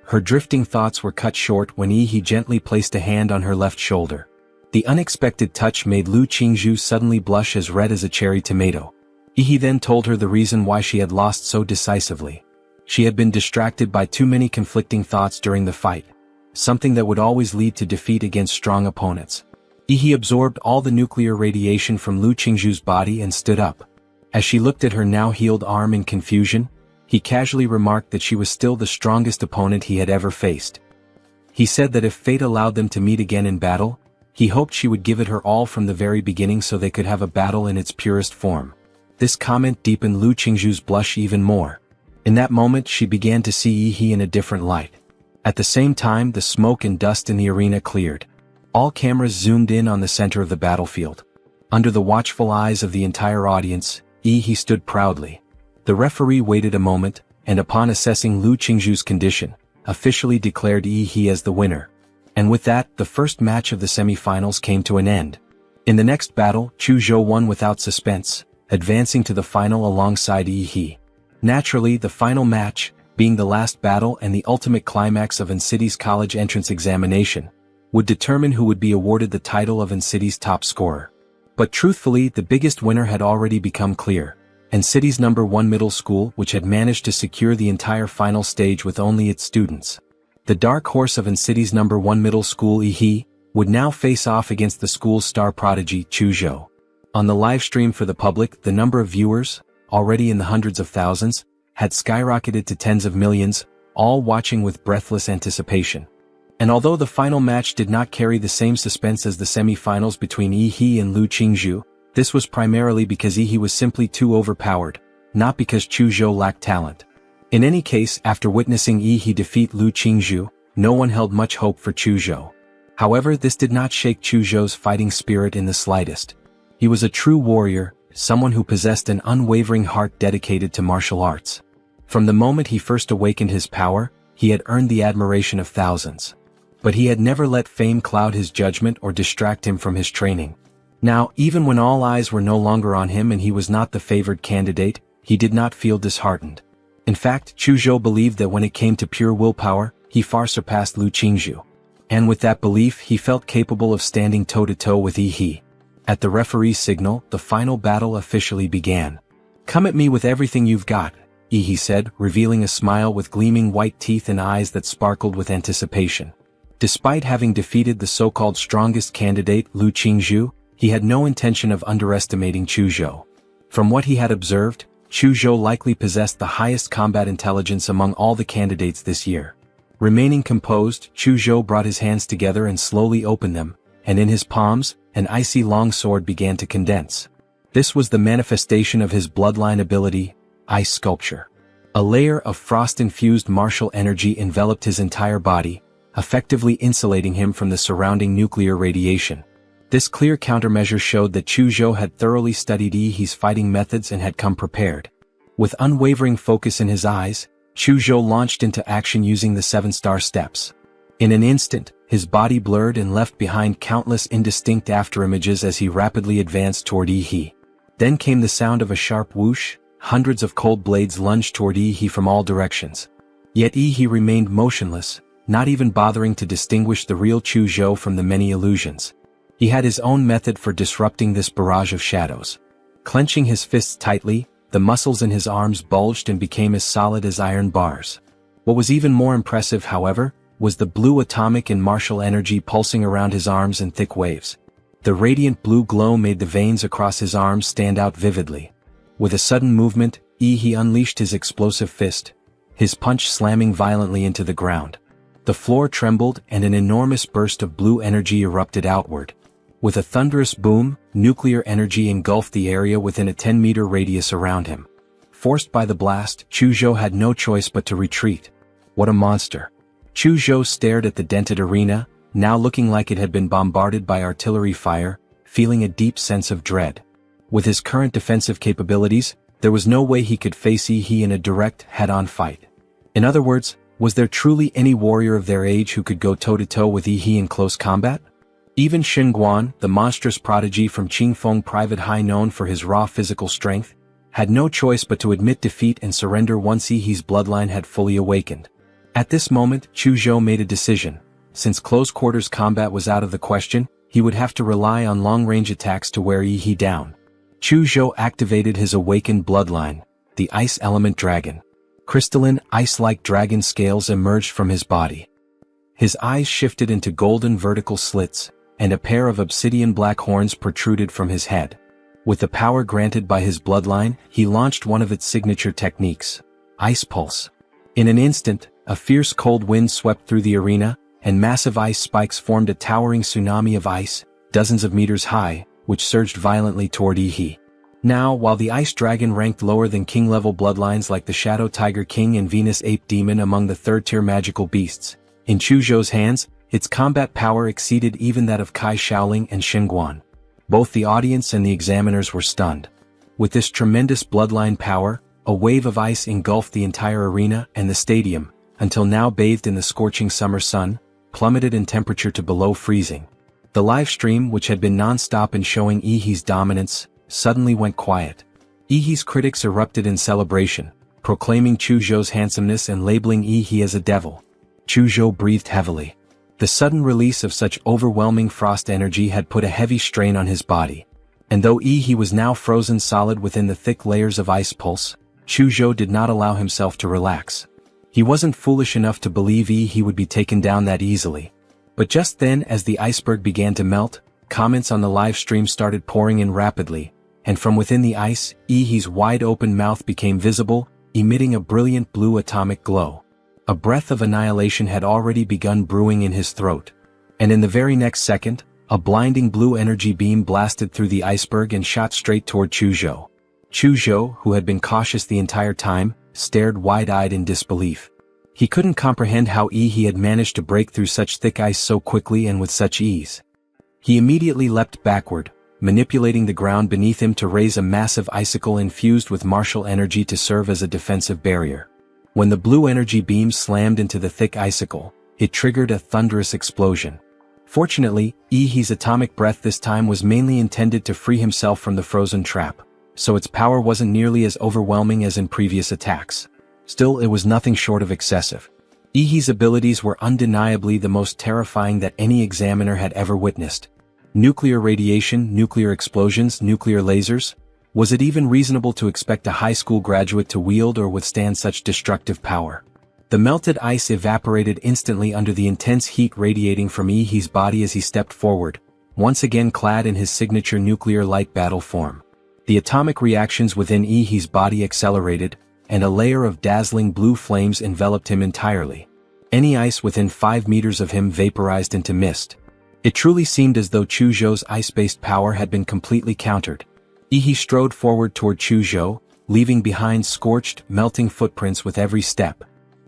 Her drifting thoughts were cut short when he gently placed a hand on her left shoulder. The unexpected touch made Lu Qingzhu suddenly blush as red as a cherry tomato. He then told her the reason why she had lost so decisively. She had been distracted by too many conflicting thoughts during the fight, something that would always lead to defeat against strong opponents. He absorbed all the nuclear radiation from Lu Qingzhu's body and stood up. As she looked at her now healed arm in confusion, he casually remarked that she was still the strongest opponent he had ever faced. He said that if fate allowed them to meet again in battle, he hoped she would give it her all from the very beginning so they could have a battle in its purest form. This comment deepened Lu Qingzhu's blush even more. In that moment she began to see he in a different light. At the same time, the smoke and dust in the arena cleared. All cameras zoomed in on the center of the battlefield. Under the watchful eyes of the entire audience, he stood proudly. The referee waited a moment, and upon assessing Lu Qingzhu's condition, officially declared he as the winner. And with that, the first match of the semi-finals came to an end. In the next battle, Chu Zhou won without suspense, advancing to the final alongside he. Naturally, the final match, being the last battle and the ultimate climax of Incity's college entrance examination, would determine who would be awarded the title of Incity's top scorer. But truthfully, the biggest winner had already become clear. Incity's #1 middle school, which had managed to secure the entire final stage with only its students. The dark horse of Incity's #1 middle school would now face off against the school's star prodigy Chu Zhou. On the live stream for the public, the number of viewers, already in the hundreds of thousands, had skyrocketed to tens of millions, all watching with breathless anticipation. And although the final match did not carry the same suspense as the semi-finals between he and Lu Qingzhu, this was primarily because he was simply too overpowered, not because Chu Zhou lacked talent. In any case, after witnessing he defeat Lu Qingzhu, no one held much hope for Chu Zhou. However, this did not shake Chu Zhou's fighting spirit in the slightest. He was a true warrior, someone who possessed an unwavering heart dedicated to martial arts. From the moment he first awakened his power, he had earned the admiration of thousands. But he had never let fame cloud his judgment or distract him from his training. Now, even when all eyes were no longer on him and he was not the favored candidate, he did not feel disheartened. In fact, Chu Zhou believed that when it came to pure willpower, he far surpassed Lu Qingzhu. And with that belief, he felt capable of standing toe-to-toe with he. At the referee's signal, the final battle officially began. "Come at me with everything you've got," he said, revealing a smile with gleaming white teeth and eyes that sparkled with anticipation. Despite having defeated the so-called strongest candidate, Lu Qingzhu, he had no intention of underestimating Chu Zhou. From what he had observed, Chu Zhou likely possessed the highest combat intelligence among all the candidates this year. Remaining composed, Chu Zhou brought his hands together and slowly opened them, and in his palms, an icy long sword began to condense. This was the manifestation of his bloodline ability, ice sculpture. A layer of frost-infused martial energy enveloped his entire body, effectively insulating him from the surrounding nuclear radiation. This clear countermeasure showed that Chuzhou had thoroughly studied Yi's fighting methods and had come prepared. With unwavering focus in his eyes, Chuzhou launched into action using the 7-star steps. In an instant, his body blurred and left behind countless indistinct afterimages as he rapidly advanced toward Yi. Then came the sound of a sharp whoosh. Hundreds of cold blades lunged toward Yi from all directions. Yet Yi remained motionless, not even bothering to distinguish the real Chuzhou from the many illusions. He had his own method for disrupting this barrage of shadows. Clenching his fists tightly, the muscles in his arms bulged and became as solid as iron bars. What was even more impressive, however, was the blue atomic and martial energy pulsing around his arms in thick waves. The radiant blue glow made the veins across his arms stand out vividly. With a sudden movement, Yi unleashed his explosive fist, his punch slamming violently into the ground. The floor trembled and an enormous burst of blue energy erupted outward. With a thunderous boom, nuclear energy engulfed the area within a 10-meter radius around him. Forced by the blast, Chuzhou had no choice but to retreat. What a monster! Chuzhou stared at the dented arena, now looking like it had been bombarded by artillery fire, feeling a deep sense of dread. With his current defensive capabilities, there was no way he could face Yi in a direct, head-on fight. In other words, was there truly any warrior of their age who could go toe-to-toe with Yi in close combat? Even Xinguan, the monstrous prodigy from Qingfeng Private High known for his raw physical strength, had no choice but to admit defeat and surrender once Yi's bloodline had fully awakened. At this moment, Chuzhou made a decision. Since close-quarters combat was out of the question, he would have to rely on long-range attacks to wear Yi down. Chuzhou activated his awakened bloodline, the Ice Element Dragon. Crystalline, ice-like dragon scales emerged from his body. His eyes shifted into golden vertical slits, and a pair of obsidian black horns protruded from his head. With the power granted by his bloodline, he launched one of its signature techniques, Ice Pulse. In an instant, a fierce cold wind swept through the arena, and massive ice spikes formed a towering tsunami of ice, dozens of meters high, which surged violently toward Yi. Now, while the Ice Dragon ranked lower than king-level bloodlines like the Shadow Tiger King and Venus Ape Demon among the third-tier magical beasts, in Chuzhou's hands, its combat power exceeded even that of Kai Shaoling and Xinguan. Both the audience and the examiners were stunned. With this tremendous bloodline power, a wave of ice engulfed the entire arena and the stadium, until now bathed in the scorching summer sun, plummeted in temperature to below freezing. The live stream, which had been non-stop in showing Yi's dominance, suddenly went quiet. Yi's critics erupted in celebration, proclaiming Chuzhou's handsomeness and labeling Yi as a devil. Chuzhou breathed heavily. The sudden release of such overwhelming frost energy had put a heavy strain on his body. And though Yi was now frozen solid within the thick layers of ice pulse, Chuzhou did not allow himself to relax. He wasn't foolish enough to believe Yi would be taken down that easily. But just then, as the iceberg began to melt, comments on the live stream started pouring in rapidly, and from within the ice, Yi's wide-open mouth became visible, emitting a brilliant blue atomic glow. A breath of annihilation had already begun brewing in his throat. And in the very next second, a blinding blue energy beam blasted through the iceberg and shot straight toward Chuzhou. Chuzhou, who had been cautious the entire time, stared wide-eyed in disbelief. He couldn't comprehend how Yi had managed to break through such thick ice so quickly and with such ease. He immediately leapt backward, manipulating the ground beneath him to raise a massive icicle infused with martial energy to serve as a defensive barrier. When the blue energy beam slammed into the thick icicle, it triggered a thunderous explosion. Fortunately, Yi's atomic breath this time was mainly intended to free himself from the frozen trap, so its power wasn't nearly as overwhelming as in previous attacks. Still, it was nothing short of excessive. Yi's abilities were undeniably the most terrifying that any examiner had ever witnessed. Nuclear radiation, nuclear explosions, nuclear lasers. Was it even reasonable to expect a high school graduate to wield or withstand such destructive power? The melted ice evaporated instantly under the intense heat radiating from Yi's body as he stepped forward, once again clad in his signature nuclear light battle form. The atomic reactions within Yi's body accelerated, and a layer of dazzling blue flames enveloped him entirely. Any ice within 5 meters of him vaporized into mist. It truly seemed as though Chuzhou's ice-based power had been completely countered. Yi strode forward toward Chuzhou, leaving behind scorched, melting footprints with every step.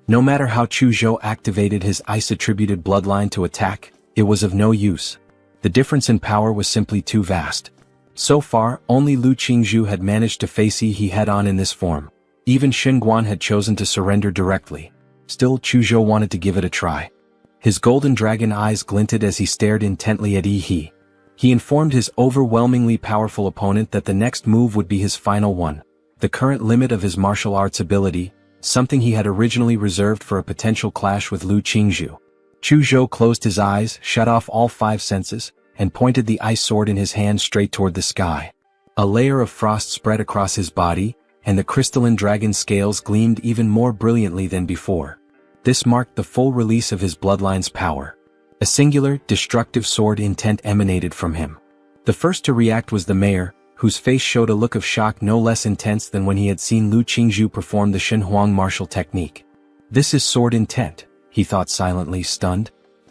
No matter how Chuzhou activated his ice-attributed bloodline to attack, it was of no use. The difference in power was simply too vast. So far, only Lu Qingzhu had managed to face Yi head-on in this form. Even Xinguan had chosen to surrender directly. Still, Chuzhou wanted to give it a try. His golden dragon eyes glinted as he stared intently at Yi. He informed his overwhelmingly powerful opponent that the next move would be his final one, the current limit of his martial arts ability, something he had originally reserved for a potential clash with Lu Qingzhu. Chuzhou closed his eyes, shut off all 5 senses, and pointed the ice sword in his hand straight toward the sky. A layer of frost spread across his body, and the crystalline dragon scales gleamed even more brilliantly than before. This marked the full release of his bloodline's power. A singular, destructive sword intent emanated from him. The first to react was the mayor, whose face showed a look of shock no less intense than when he had seen Lu Qingzhu perform the Xinhuang martial technique. This is sword intent, he thought silently, stunned.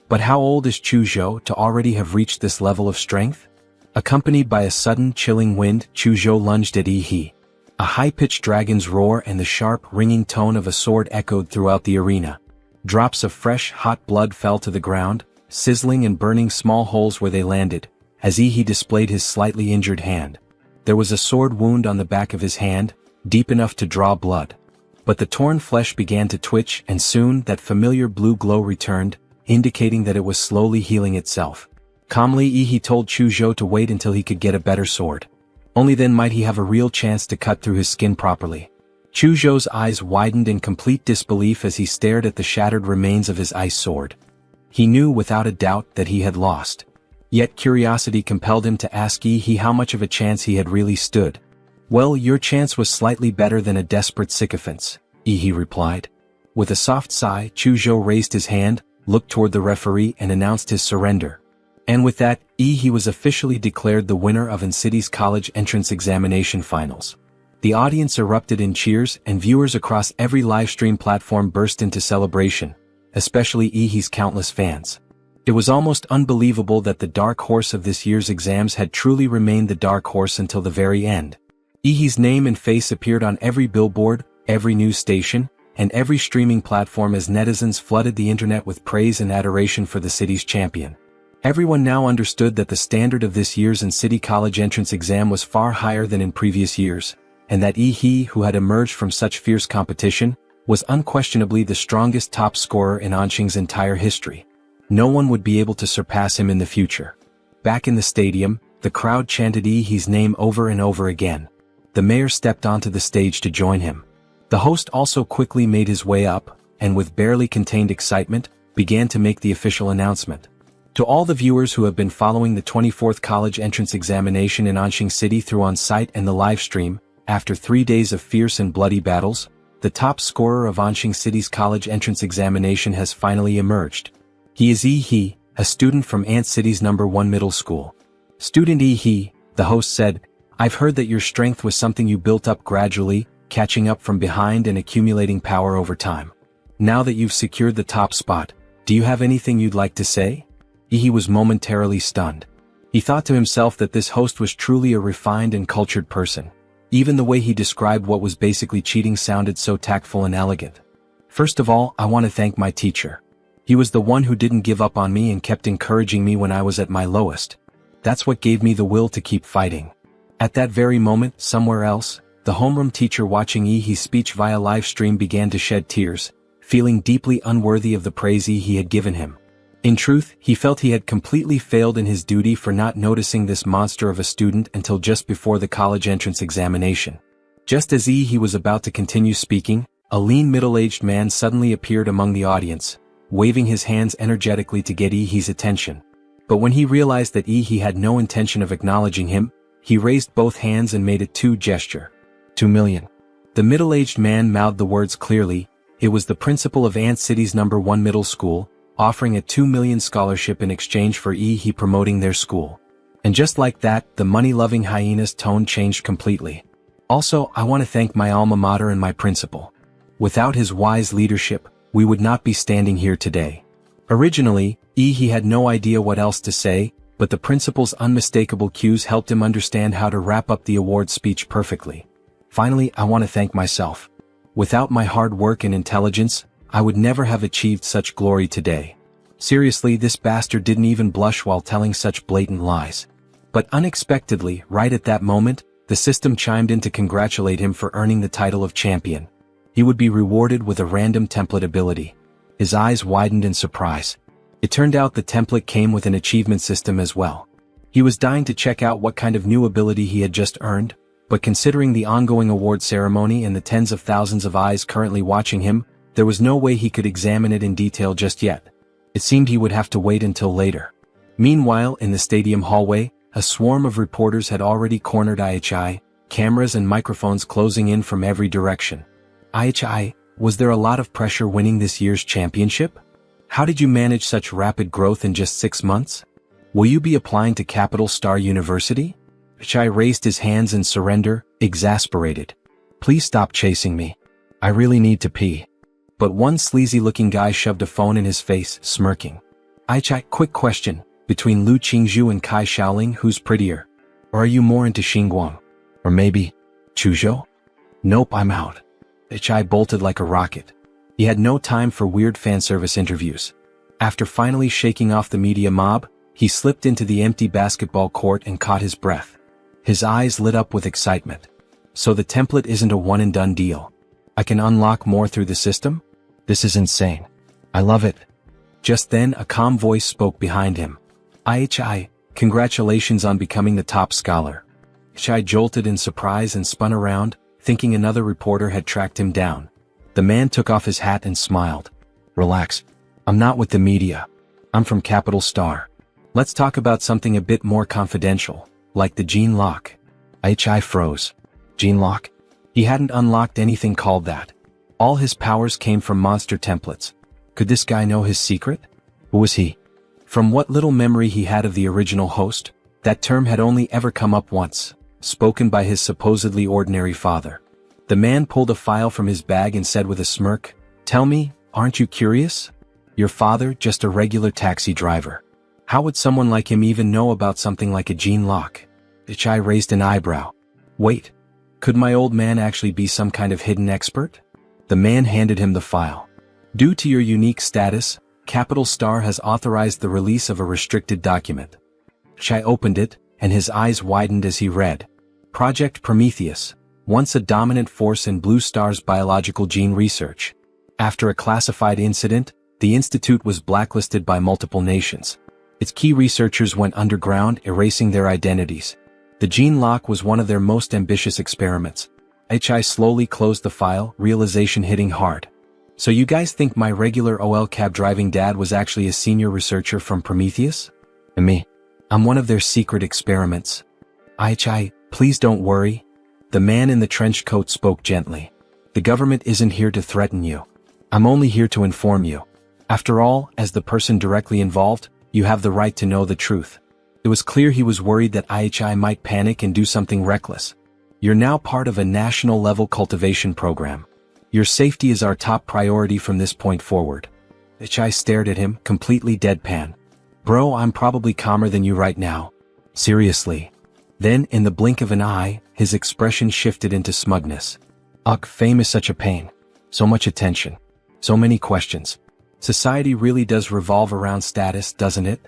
But how old is Chuzhou to already have reached this level of strength? Accompanied by a sudden, chilling wind, Chuzhou lunged at Yi. A high-pitched dragon's roar and the sharp, ringing tone of a sword echoed throughout the arena. Drops of fresh, hot blood fell to the ground, sizzling and burning small holes where they landed, as Yi displayed his slightly injured hand. There was a sword wound on the back of his hand, deep enough to draw blood. But the torn flesh began to twitch, and soon that familiar blue glow returned, indicating that it was slowly healing itself. Calmly, Yi told Chuzhou to wait until he could get a better sword. Only then might he have a real chance to cut through his skin properly. Chuzhou's eyes widened in complete disbelief as he stared at the shattered remains of his ice sword. He knew without a doubt that he had lost. Yet curiosity compelled him to ask Yi how much of a chance he had really stood. "Well, your chance was slightly better than a desperate sycophant's," Yi replied. With a soft sigh, Chuzhou raised his hand, looked toward the referee and announced his surrender. And with that, Yi was officially declared the winner of City's college entrance examination finals. The audience erupted in cheers and viewers across every livestream platform burst into celebration, especially Yi's countless fans. It was almost unbelievable that the dark horse of this year's exams had truly remained the dark horse until the very end. Yi's name and face appeared on every billboard, every news station, and every streaming platform as netizens flooded the internet with praise and adoration for the city's champion. Everyone now understood that the standard of this year's City college entrance exam was far higher than in previous years, and that Yi, who had emerged from such fierce competition, was unquestionably the strongest top scorer in Anqing's entire history. No one would be able to surpass him in the future. Back in the stadium, the crowd chanted Yi's name over and over again. The mayor stepped onto the stage to join him. The host also quickly made his way up, and with barely contained excitement, began to make the official announcement. To all the viewers who have been following the 24th college entrance examination in Anqing City through on-site and the live stream, after 3 days of fierce and bloody battles, the top scorer of Anqing City's college entrance examination has finally emerged. He is Yi, a student from Ant City's #1 middle school. "Student Yi," the host said, "I've heard that your strength was something you built up gradually, catching up from behind and accumulating power over time. Now that you've secured the top spot, do you have anything you'd like to say?" Yi was momentarily stunned. He thought to himself that this host was truly a refined and cultured person. Even the way he described what was basically cheating sounded so tactful and elegant. "First of all, I want to thank my teacher. He was the one who didn't give up on me and kept encouraging me when I was at my lowest. That's what gave me the will to keep fighting." At that very moment, somewhere else, the homeroom teacher watching Yi's speech via live stream began to shed tears, feeling deeply unworthy of the praise Yi had given him. In truth, he felt he had completely failed in his duty for not noticing this monster of a student until just before the college entrance examination. Just as Yi was about to continue speaking, a lean middle-aged man suddenly appeared among the audience, waving his hands energetically to get Yi's attention. But when he realized that Yi had no intention of acknowledging him, he raised both hands and made a 2 gesture. 2 million. The middle-aged man mouthed the words clearly. It was the principal of Ant City's #1 middle school, offering a 2 million scholarship in exchange for Yi promoting their school. And just like that, the money-loving hyena's tone changed completely. "Also, I want to thank my alma mater and my principal. Without his wise leadership, we would not be standing here today." Originally, Yi had no idea what else to say, but the principal's unmistakable cues helped him understand how to wrap up the award speech perfectly. Finally, I want to thank myself. Without my hard work and intelligence, I would never have achieved such glory today. Seriously, this bastard didn't even blush while telling such blatant lies. But unexpectedly, right at that moment, the system chimed in to congratulate him for earning the title of champion. He would be rewarded with a random template ability. His eyes widened in surprise. It turned out the template came with an achievement system as well. He was dying to check out what kind of new ability he had just earned, but considering the ongoing award ceremony and the tens of thousands of eyes currently watching him, there was no way he could examine it in detail just yet. It seemed he would have to wait until later. Meanwhile, in the stadium hallway, a swarm of reporters had already cornered IHI, cameras and microphones closing in from every direction. IHI, was there a lot of pressure winning this year's championship? How did you manage such rapid growth in just 6 months? Will you be applying to Capital Star University? IHI raised his hands in surrender, exasperated. Please stop chasing me. I really need to pee. But one sleazy-looking guy shoved a phone in his face, smirking. IHI, quick question. Between Lu Qingzhu and Kai Xiaoling, who's prettier? Or are you more into Xingguang? Or maybe Chuzhou? Nope, I'm out. IHI bolted like a rocket. He had no time for weird fan service interviews. After finally shaking off the media mob, he slipped into the empty basketball court and caught his breath. His eyes lit up with excitement. So the template isn't a one-and-done deal. I can unlock more through the system? This is insane. I love it. Just then, a calm voice spoke behind him. IHI, congratulations on becoming the top scholar. IHI jolted in surprise and spun around, thinking another reporter had tracked him down. The man took off his hat and smiled. Relax. I'm not with the media. I'm from Capital Star. Let's talk about something a bit more confidential, like the gene lock. IHI froze. Gene lock? He hadn't unlocked anything called that. All his powers came from monster templates. Could this guy know his secret? Who was he? From what little memory he had of the original host, that term had only ever come up once, spoken by his supposedly ordinary father. The man pulled a file from his bag and said with a smirk, Tell me, aren't you curious? Your father, just a regular taxi driver. How would someone like him even know about something like a gene lock? IHI raised an eyebrow. Wait, could my old man actually be some kind of hidden expert? The man handed him the file. Due to your unique status, Capital Star has authorized the release of a restricted document. IHI opened it, and his eyes widened as he read. Project Prometheus, once a dominant force in Blue Star's biological gene research. After a classified incident, the institute was blacklisted by multiple nations. Its key researchers went underground, erasing their identities. The gene lock was one of their most ambitious experiments. IHI slowly closed the file, realization hitting hard. So you guys think my regular OL cab driving dad was actually a senior researcher from Prometheus? And me? I'm one of their secret experiments. IHI, please don't worry. The man in the trench coat spoke gently. The government isn't here to threaten you. I'm only here to inform you. After all, as the person directly involved, you have the right to know the truth. It was clear he was worried that IHI might panic and do something reckless. You're now part of a national-level cultivation program. Your safety is our top priority from this point forward. IHI stared at him, completely deadpan. Bro, I'm probably calmer than you right now. Seriously. Then, in the blink of an eye, his expression shifted into smugness. Ugh, fame is such a pain. So much attention. So many questions. Society really does revolve around status, doesn't it?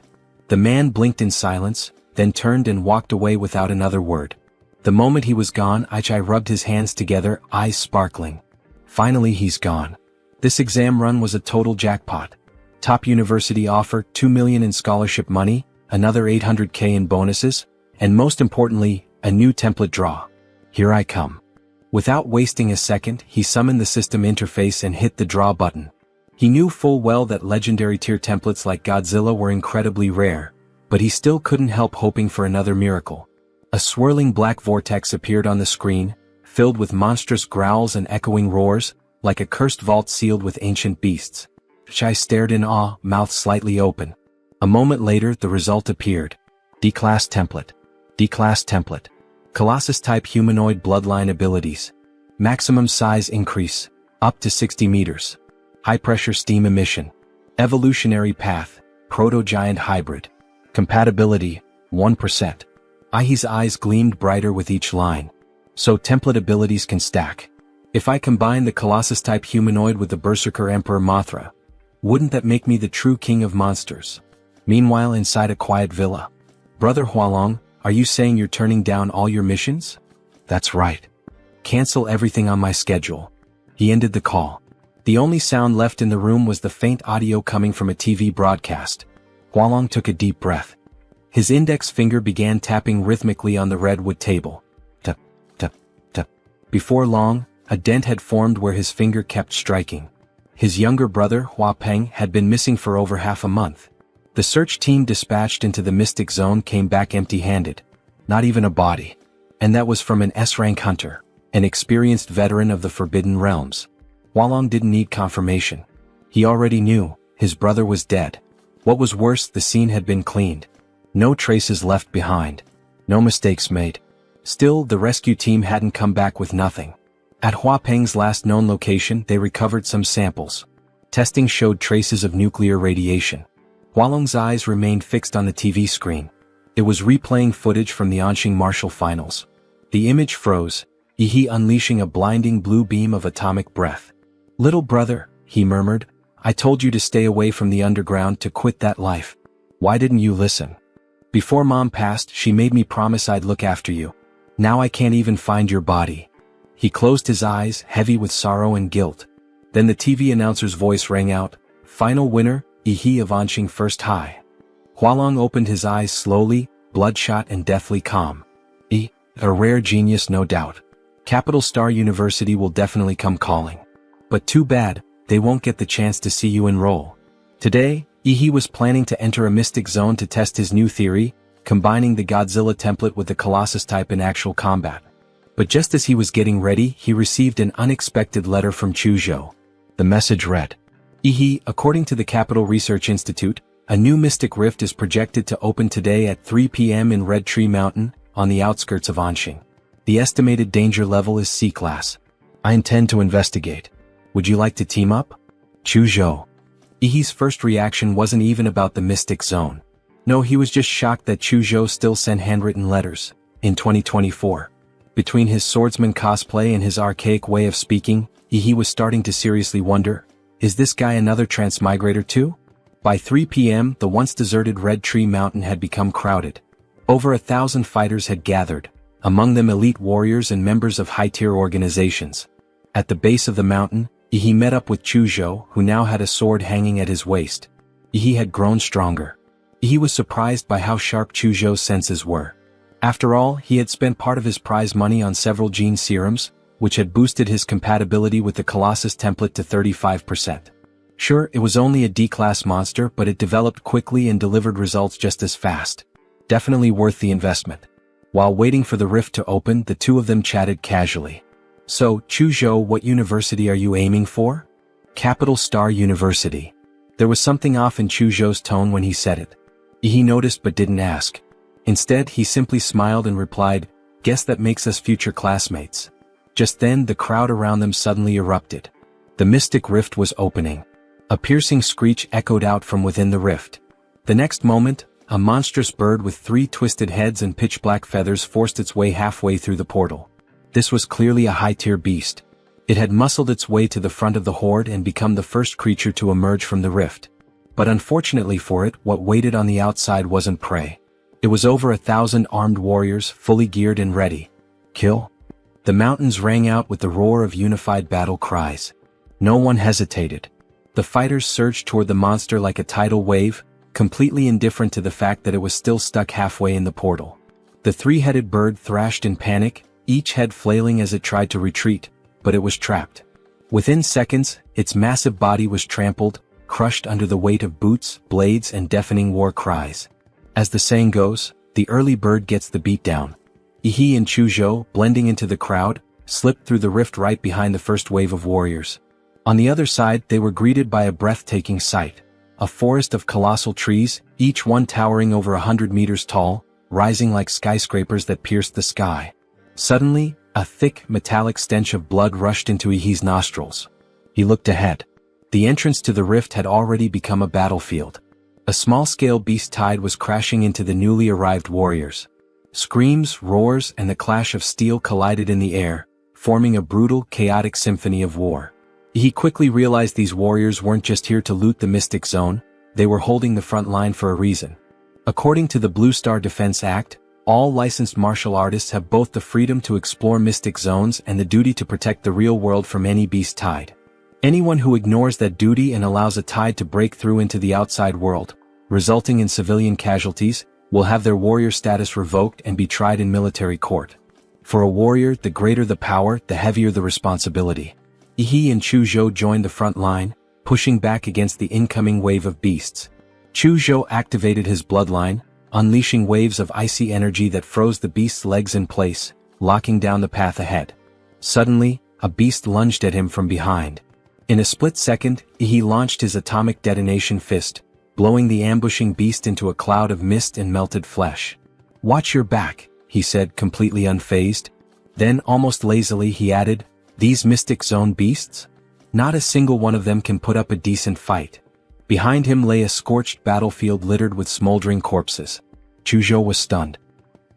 The man blinked in silence, then turned and walked away without another word. The moment he was gone, IHI rubbed his hands together, eyes sparkling. Finally he's gone. This exam run was a total jackpot. Top university offer, $2 million in scholarship money, another $800K in bonuses, and most importantly, a new template draw. Here I come. Without wasting a second, he summoned the system interface and hit the draw button. He knew full well that legendary tier templates like Godzilla were incredibly rare, but he still couldn't help hoping for another miracle. A swirling black vortex appeared on the screen, filled with monstrous growls and echoing roars, like a cursed vault sealed with ancient beasts. IHI stared in awe, mouth slightly open. A moment later, the result appeared. D-class template. D-class template. Colossus-type humanoid bloodline abilities. Maximum size increase, up to 60 meters. High-pressure steam emission. Evolutionary path, proto-giant hybrid. Compatibility, 1%. Ihi's eyes gleamed brighter with each line. So template abilities can stack. If I combine the Colossus-type humanoid with the Berserker Emperor Mothra, wouldn't that make me the true king of monsters? Meanwhile, inside a quiet villa. Brother Hualong, are you saying you're turning down all your missions? That's right. Cancel everything on my schedule. He ended the call. The only sound left in the room was the faint audio coming from a TV broadcast. Hualong took a deep breath. His index finger began tapping rhythmically on the redwood table. Tap, tap, tap. Before long, a dent had formed where his finger kept striking. His younger brother, Hua Peng, had been missing for over half a month. The search team dispatched into the Mystic Zone came back empty-handed. Not even a body. And that was from an S-rank hunter, an experienced veteran of the Forbidden Realms. Hualong didn't need confirmation. He already knew, his brother was dead. What was worse, the scene had been cleaned. No traces left behind. No mistakes made. Still, the rescue team hadn't come back with nothing. At Hua Peng's last known location, they recovered some samples. Testing showed traces of nuclear radiation. Hualong's eyes remained fixed on the TV screen. It was replaying footage from the Anqing Martial Finals. The image froze, Yi unleashing a blinding blue beam of atomic breath. "Little brother," he murmured, "I told you to stay away from the underground, to quit that life. Why didn't you listen? Before Mom passed, she made me promise I'd look after you. Now I can't even find your body." He closed his eyes, heavy with sorrow and guilt. Then the TV announcer's voice rang out, "Final winner, Yi of Anqing First High." Hualong opened his eyes slowly, bloodshot and deathly calm. A rare genius, no doubt. Capital Star University will definitely come calling. But too bad, they won't get the chance to see you enroll. Today, Yi was planning to enter a Mystic Zone to test his new theory, combining the Godzilla template with the Colossus type in actual combat. But just as he was getting ready, he received an unexpected letter from Chuzhou. The message read, "Yi, according to the Capital Research Institute, a new mystic rift is projected to open today at 3 p.m. in Red Tree Mountain, on the outskirts of Anqing. The estimated danger level is C-class. I intend to investigate. Would you like to team up?" Chuzhou. Yi's first reaction wasn't even about the Mystic Zone. No, he was just shocked that Chuzhou still sent handwritten letters. In 2024. Between his swordsman cosplay and his archaic way of speaking, Yi was starting to seriously wonder, is this guy another transmigrator too? By 3 p.m., the once deserted Red Tree Mountain had become crowded. Over 1,000 fighters had gathered, among them elite warriors and members of high-tier organizations. At the base of the mountain, Yi met up with Chuzhou, who now had a sword hanging at his waist. Yi had grown stronger. Yi was surprised by how sharp Chuzhou's senses were. After all, he had spent part of his prize money on several gene serums, which had boosted his compatibility with the Colossus template to 35%. Sure, it was only a D-class monster, but it developed quickly and delivered results just as fast. Definitely worth the investment. While waiting for the rift to open, the two of them chatted casually. "So, Chuzhou, what university are you aiming for?" "Capital Star University." There was something off in Chuzhou's tone when he said it. He noticed but didn't ask. Instead, he simply smiled and replied, "Guess that makes us future classmates." Just then, the crowd around them suddenly erupted. The mystic rift was opening. A piercing screech echoed out from within the rift. The next moment, a monstrous bird with 3 twisted heads and pitch-black feathers forced its way halfway through the portal. This was clearly a high-tier beast. It had muscled its way to the front of the horde and become the first creature to emerge from the rift. But unfortunately for it, what waited on the outside wasn't prey. It was over 1,000 armed warriors, fully geared and ready. Kill? The mountains rang out with the roar of unified battle cries. No one hesitated. The fighters surged toward the monster like a tidal wave, completely indifferent to the fact that it was still stuck halfway in the portal. The 3-headed bird thrashed in panic, each head flailing as it tried to retreat, but it was trapped. Within seconds, its massive body was trampled, crushed under the weight of boots, blades, and deafening war cries. As the saying goes, the early bird gets the beatdown. Yi and Chuzhou, blending into the crowd, slipped through the rift right behind the first wave of warriors. On the other side, they were greeted by a breathtaking sight. A forest of colossal trees, each one towering over 100 meters tall, rising like skyscrapers that pierced the sky. Suddenly, a thick, metallic stench of blood rushed into Yi's nostrils. He looked ahead. The entrance to the rift had already become a battlefield. A small-scale beast tide was crashing into the newly arrived warriors. Screams, roars, and the clash of steel collided in the air, forming a brutal, chaotic symphony of war. He quickly realized these warriors weren't just here to loot the Mystic Zone, they were holding the front line for a reason. According to the Blue Star Defense Act, all licensed martial artists have both the freedom to explore Mystic Zones and the duty to protect the real world from any beast tide. Anyone who ignores that duty and allows a tide to break through into the outside world, resulting in civilian casualties, will have their warrior status revoked and be tried in military court. For a warrior, the greater the power, the heavier the responsibility. He and Chu Zhou joined the front line, pushing back against the incoming wave of beasts. Chu Zhou activated his bloodline, unleashing waves of icy energy that froze the beast's legs in place, locking down the path ahead. Suddenly, a beast lunged at him from behind. In a split second, he launched his atomic detonation fist, blowing the ambushing beast into a cloud of mist and melted flesh. "Watch your back," he said, completely unfazed. Then, almost lazily, he added, "These Mystic Zone beasts? Not a single one of them can put up a decent fight." Behind him lay a scorched battlefield littered with smoldering corpses. Chu Zhou was stunned.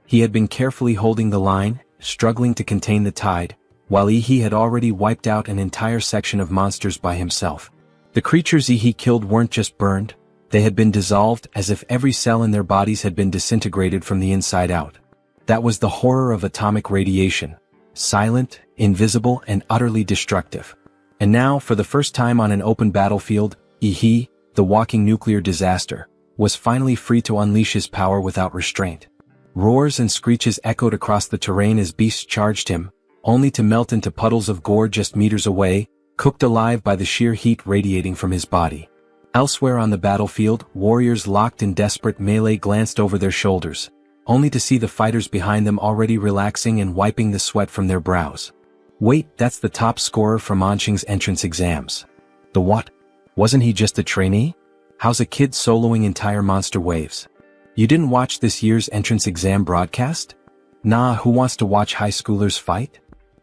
He had been carefully holding the line, struggling to contain the tide, while he had already wiped out an entire section of monsters by himself. The creatures he killed weren't just burned, they had been dissolved as if every cell in their bodies had been disintegrated from the inside out. That was the horror of atomic radiation. Silent, invisible, and utterly destructive. And now, for the first time on an open battlefield, he, the walking nuclear disaster, was finally free to unleash his power without restraint. Roars and screeches echoed across the terrain as beasts charged him, only to melt into puddles of gore just meters away, cooked alive by the sheer heat radiating from his body. Elsewhere on the battlefield, warriors locked in desperate melee glanced over their shoulders, only to see the fighters behind them already relaxing and wiping the sweat from their brows. "Wait, that's the top scorer from Anqing's entrance exams." "The what? Wasn't he just a trainee? How's a kid soloing entire monster waves?" "You didn't watch this year's entrance exam broadcast?" "Nah, who wants to watch high schoolers fight?"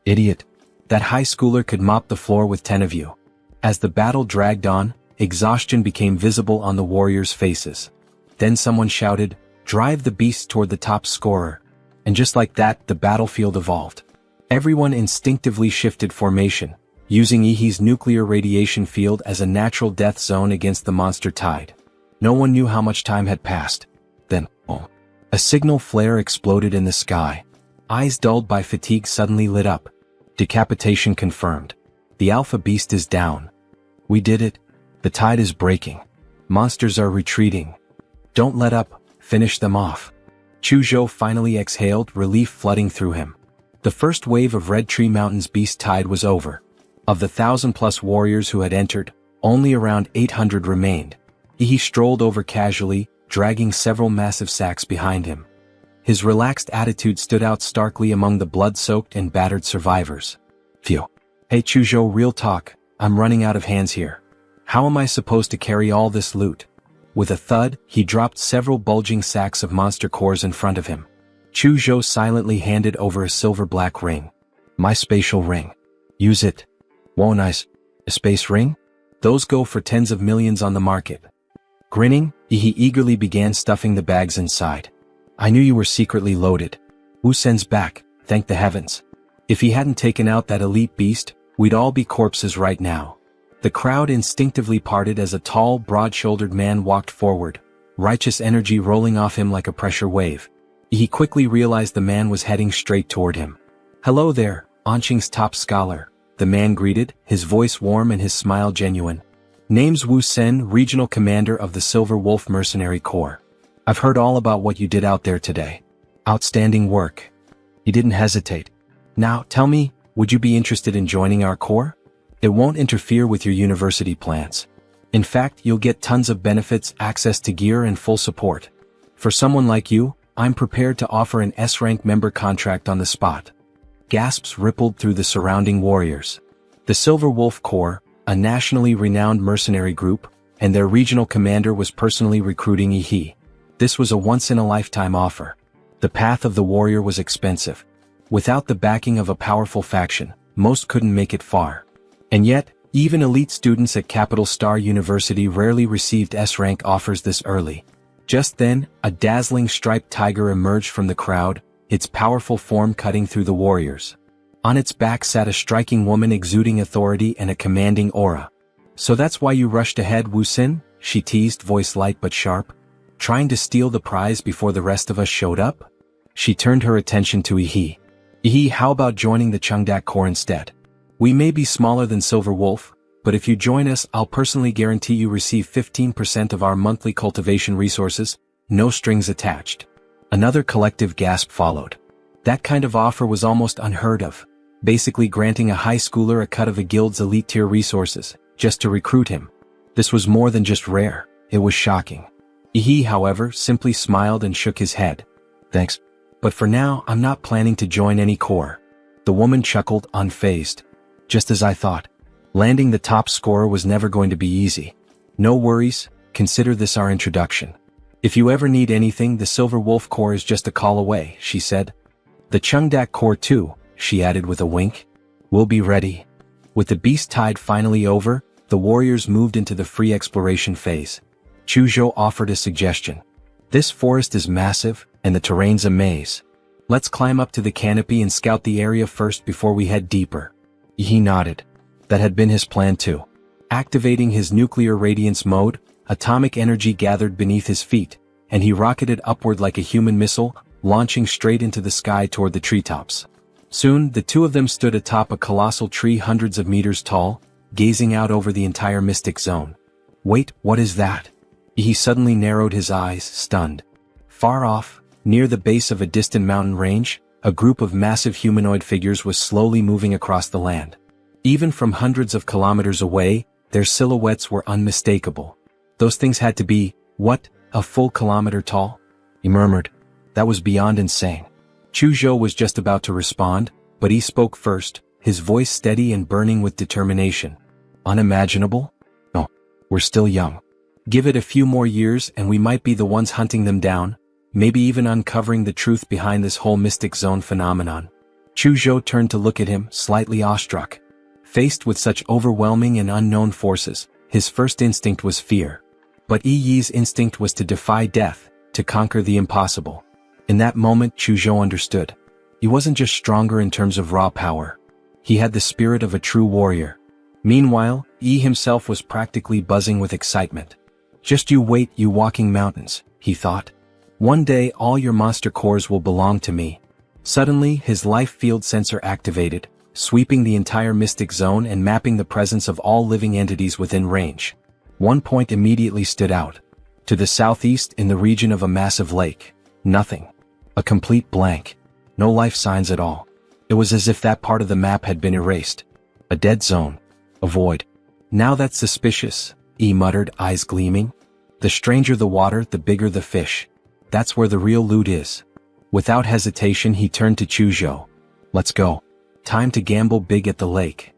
"Idiot. That high schooler could mop the floor with 10 of you." As the battle dragged on, exhaustion became visible on the warriors' faces. Then someone shouted, "Drive the beast toward the top scorer." And just like that, the battlefield evolved. Everyone instinctively shifted formation, using Ihi's nuclear radiation field as a natural death zone against the monster tide. No one knew how much time had passed. Then, a signal flare exploded in the sky. Eyes dulled by fatigue suddenly lit up. Decapitation confirmed. The alpha beast is down. We did it. The tide is breaking. Monsters are retreating. Don't let up, finish them off. Chu Zhou finally exhaled, relief flooding through him. The first wave of Red Tree Mountain's beast tide was over. Of the 1,000+ warriors who had entered, only around 800 remained. He strolled over casually, dragging several massive sacks behind him. His relaxed attitude stood out starkly among the blood-soaked and battered survivors. Phew. Hey Chu Zhou, real talk, I'm running out of hands here. How am I supposed to carry all this loot? With a thud, he dropped several bulging sacks of monster cores in front of him. Chu Zhou silently handed over a silver-black ring. My spatial ring. Use it. Whoa, nice. A space ring? Those go for tens of millions on the market. Grinning, he eagerly began stuffing the bags inside. I knew you were secretly loaded. Wu Sen's back, thank the heavens. If he hadn't taken out that elite beast, we'd all be corpses right now. The crowd instinctively parted as a tall, broad-shouldered man walked forward, righteous energy rolling off him like a pressure wave. He quickly realized the man was heading straight toward him. Hello there, Anqing's top scholar, the man greeted, his voice warm and his smile genuine. Name's Wu Sen, regional commander of the Silver Wolf Mercenary Corps. I've heard all about what you did out there today. Outstanding work. He didn't hesitate. Now, tell me, would you be interested in joining our corps? It won't interfere with your university plans. In fact, you'll get tons of benefits, access to gear and full support. For someone like you, I'm prepared to offer an S-rank member contract on the spot. Gasps rippled through the surrounding warriors. The Silver Wolf Corps, a nationally renowned mercenary group, and their regional commander was personally recruiting Yi. This was a once-in-a-lifetime offer. The path of the warrior was expensive. Without the backing of a powerful faction, most couldn't make it far. And yet, Even elite students at Capital Star University rarely received S-rank offers this early. Just then, a dazzling striped tiger emerged from the crowd, its powerful form cutting through the warriors. On its back sat a striking woman exuding authority and a commanding aura. "So that's why you rushed ahead, Wu Xin?" she teased, voice light but sharp. "Trying to steal the prize before the rest of us showed up?" She turned her attention to Yi. "Yi, how about joining the Chengdak Corps instead? We may be smaller than Silver Wolf, but if you join us, I'll personally guarantee you receive 15% of our monthly cultivation resources, no strings attached." Another collective gasp followed. That kind of offer was almost unheard of, basically granting a high schooler a cut of a guild's elite-tier resources, just to recruit him. This was more than just rare, it was shocking. He, however, simply smiled and shook his head. "Thanks. But for now, I'm not planning to join any corps." The woman chuckled, unfazed. "Just as I thought. Landing the top scorer was never going to be easy. No worries, consider this our introduction. If you ever need anything, the Silver Wolf Corps is just a call away," she said. "The Chengdak Corps too," she added with a wink. "We'll be ready." With the beast tide finally over, the warriors moved into the free exploration phase. Chuzhou offered a suggestion. "This forest is massive, and the terrain's a maze. Let's climb up to the canopy and scout the area first before we head deeper." He nodded. That had been his plan too. Activating his nuclear radiance mode, atomic energy gathered beneath his feet, and he rocketed upward like a human missile, launching straight into the sky toward the treetops. Soon, the two of them stood atop a colossal tree hundreds of meters tall, gazing out over the entire mystic zone. "Wait, what is that?" He suddenly narrowed his eyes, stunned. Far off, near the base of a distant mountain range, a group of massive humanoid figures was slowly moving across the land. Even from hundreds of kilometers away, their silhouettes were unmistakable. Those things had to be, what, a full kilometer tall? He murmured. That was beyond insane. Chuzhou was just about to respond, but he spoke first, his voice steady and burning with determination. Unimaginable? No, we're still young. Give it a few more years and we might be the ones hunting them down, maybe even uncovering the truth behind this whole mystic zone phenomenon. Chuzhou turned to look at him, slightly awestruck. Faced with such overwhelming and unknown forces, his first instinct was fear. But Yi's instinct was to defy death, to conquer the impossible. In that moment Chuzhou understood. He wasn't just stronger in terms of raw power. He had the spirit of a true warrior. Meanwhile, Yi himself was practically buzzing with excitement. Just you wait, you walking mountains, he thought. One day all your monster cores will belong to me. Suddenly his life field sensor activated, sweeping the entire mystic zone and mapping the presence of all living entities within range. One point immediately stood out. To the southeast in the region of a massive lake. Nothing. A complete blank. No life signs at all. It was as if that part of the map had been erased. A dead zone. A void. Now that's suspicious, Yi muttered, eyes gleaming. The stranger the water, the bigger the fish. That's where the real loot is. Without hesitation he turned to Chuzhou. Let's go. Time to gamble big at the lake.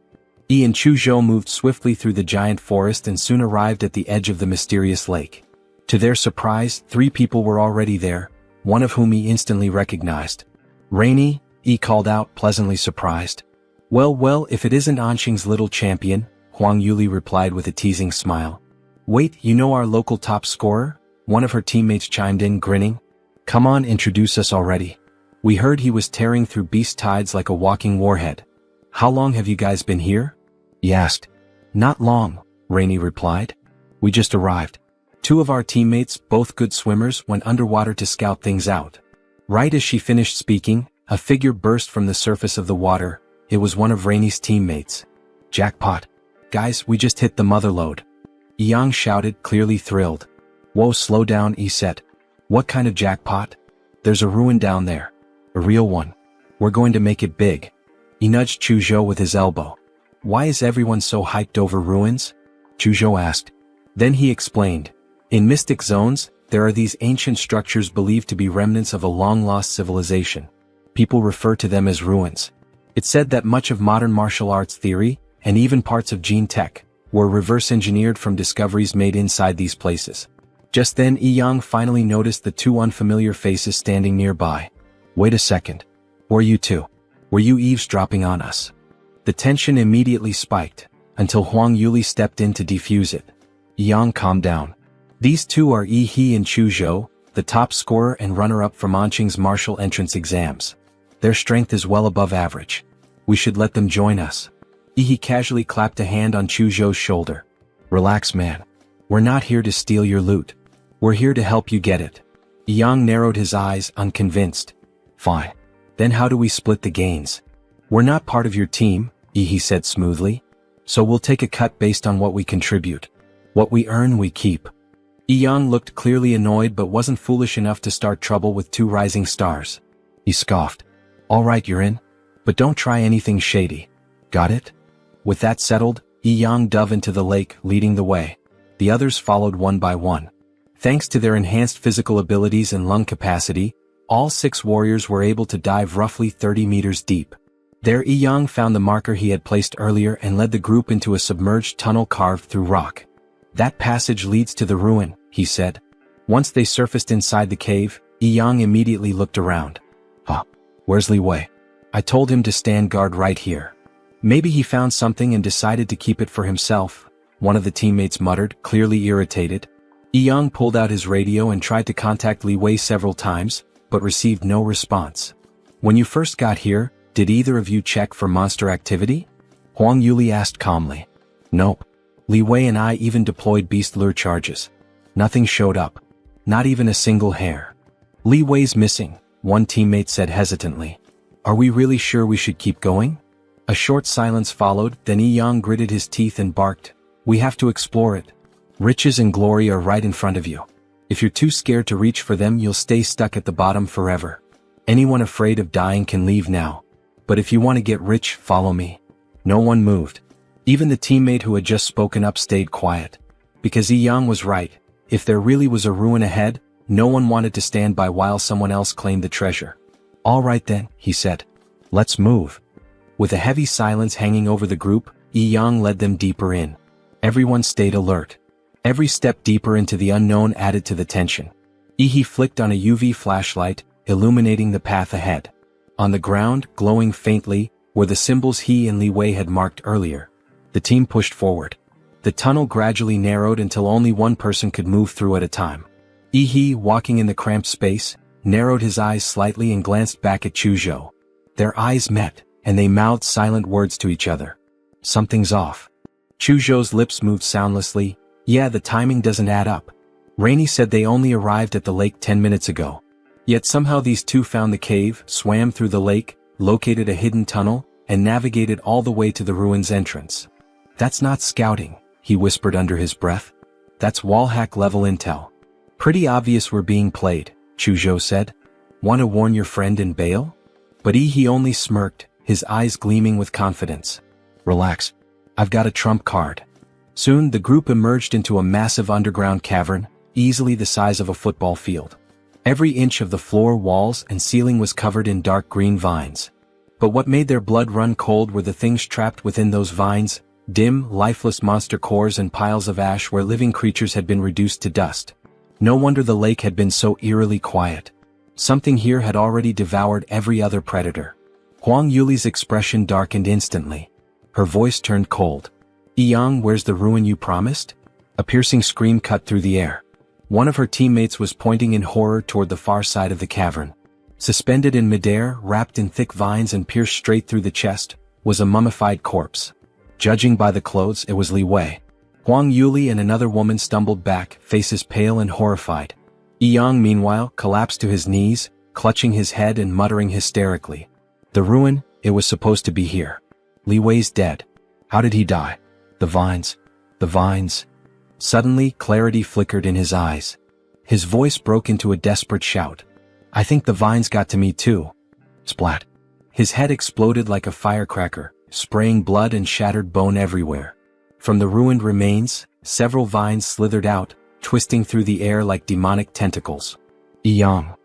Yi and Chuzhou moved swiftly through the giant forest and soon arrived at the edge of the mysterious lake. To their surprise, 3 people were already there, one of whom he instantly recognized. Rainy, Yi called out, pleasantly surprised. Well, if it isn't Anqing's little champion, Huang Yuli replied with a teasing smile. Wait, you know our local top scorer? One of her teammates chimed in, grinning. Come on, introduce us already. We heard he was tearing through beast tides like a walking warhead. How long have you guys been here? He asked. Not long, Rainy replied. We just arrived. 2 of our teammates, both good swimmers, went underwater to scout things out. Right as she finished speaking, a figure burst from the surface of the water. It was one of Rainy's teammates. Jackpot. Guys, we just hit the motherlode. Yang shouted, clearly thrilled. Whoa, slow down, Yi said. What kind of jackpot? There's a ruin down there. A real one. We're going to make it big. He nudged Chuzhou with his elbow. Why is everyone so hyped over ruins? Chuzhou asked. Then he explained. In mystic zones, there are these ancient structures believed to be remnants of a long-lost civilization. People refer to them as ruins. It's said that much of modern martial arts theory, and even parts of gene tech, were reverse-engineered from discoveries made inside these places. Just then Yang finally noticed the 2 unfamiliar faces standing nearby. Wait a second. Were you 2? Were you eavesdropping on us? The tension immediately spiked. until Huang Yuli stepped in to defuse it. Yang calmed down. These two are Yi He and Chu Zhou, the top scorer and runner-up for Manqing's martial entrance exams. Their strength is well above average. We should let them join us. Yi He casually clapped a hand on Chu Zhou's shoulder. Relax, man. We're not here to steal your loot. We're here to help you get it. Yang narrowed his eyes, unconvinced. Fine. Then how do we split the gains? We're not part of your team, Yi He said smoothly. So we'll take a cut based on what we contribute. What we earn, we keep. Yang looked clearly annoyed but wasn't foolish enough to start trouble with two rising stars. He scoffed. All right, you're in. But don't try anything shady. Got it? With that settled, Yang dove into the lake, leading the way. The others followed one by one. Thanks to their enhanced physical abilities and lung capacity, all 6 warriors were able to dive roughly 30 meters deep. There Yang found the marker he had placed earlier and led the group into a submerged tunnel carved through rock. That passage leads to the ruin, he said. Once they surfaced inside the cave, Yang immediately looked around. Huh. Where's Li Wei? I told him to stand guard right here. Maybe he found something and decided to keep it for himself, one of the teammates muttered, clearly irritated. Yang pulled out his radio and tried to contact Li Wei several times, but received no response. When you first got here, did either of you check for monster activity? Huang Yuli asked calmly. Nope. Li Wei and I even deployed beast lure charges. Nothing showed up. Not even a single hair. Li Wei's missing, one teammate said hesitantly. Are we really sure we should keep going? A short silence followed, then Yang gritted his teeth and barked. We have to explore it. Riches and glory are right in front of you. If you're too scared to reach for them, you'll stay stuck at the bottom forever. Anyone afraid of dying can leave now. But if you want to get rich, follow me. No one moved. Even the teammate who had just spoken up stayed quiet. Because Yang was right. If there really was a ruin ahead, no one wanted to stand by while someone else claimed the treasure. All right then, he said. Let's move. With a heavy silence hanging over the group, Yang led them deeper in. Everyone stayed alert. Every step deeper into the unknown added to the tension. Yi He flicked on a UV flashlight, illuminating the path ahead. On the ground, glowing faintly, were the symbols he and Li Wei had marked earlier. The team pushed forward. The tunnel gradually narrowed until only one person could move through at a time. Yi He, walking in the cramped space, narrowed his eyes slightly and glanced back at Chu Zhou. Their eyes met, and they mouthed silent words to each other. Something's off. Chu Zhou's lips moved soundlessly. Yeah, the timing doesn't add up. Rainey said they only arrived at the lake 10 minutes ago. Yet somehow these two found the cave, swam through the lake, located a hidden tunnel, and navigated all the way to the ruin's entrance. That's not scouting, he whispered under his breath. That's wallhack level intel. Pretty obvious we're being played, Chu Zhou said. Want to warn your friend and bail? But he only smirked, his eyes gleaming with confidence. Relax. I've got a trump card. Soon the group emerged into a massive underground cavern, easily the size of a football field. Every inch of the floor, walls, and ceiling was covered in dark green vines. But what made their blood run cold were the things trapped within those vines, dim, lifeless monster cores and piles of ash where living creatures had been reduced to dust. No wonder the lake had been so eerily quiet. Something here had already devoured every other predator. Huang Yuli's expression darkened instantly. Her voice turned cold. Yang, where's the ruin you promised? A piercing scream cut through the air. One of her teammates was pointing in horror toward the far side of the cavern. Suspended in midair, wrapped in thick vines and pierced straight through the chest, was a mummified corpse. Judging by the clothes, it was Li Wei. Huang Yuli and another woman stumbled back, faces pale and horrified. Yang, meanwhile, collapsed to his knees, clutching his head and muttering hysterically. The ruin, it was supposed to be here. Li Wei's dead. How did he die? The vines. The vines. Suddenly, clarity flickered in his eyes. His voice broke into a desperate shout. I think the vines got to me too. Splat. His head exploded like a firecracker, spraying blood and shattered bone everywhere. From the ruined remains, several vines slithered out, twisting through the air like demonic tentacles. Yang.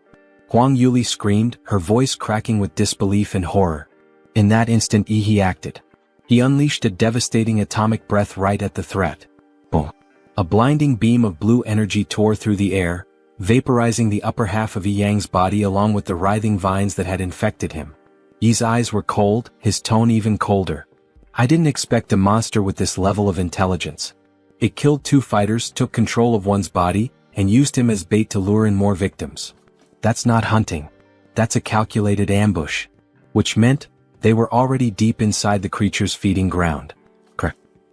Huang Yuli screamed, her voice cracking with disbelief and horror. In that instant he acted. He unleashed a devastating atomic breath right at the threat. Boom. A blinding beam of blue energy tore through the air, vaporizing the upper half of Yang's body along with the writhing vines that had infected him. Yi's eyes were cold, his tone even colder. I didn't expect a monster with this level of intelligence. It killed 2 fighters, took control of one's body, and used him as bait to lure in more victims. That's not hunting. That's a calculated ambush. Which meant, they were already deep inside the creature's feeding ground.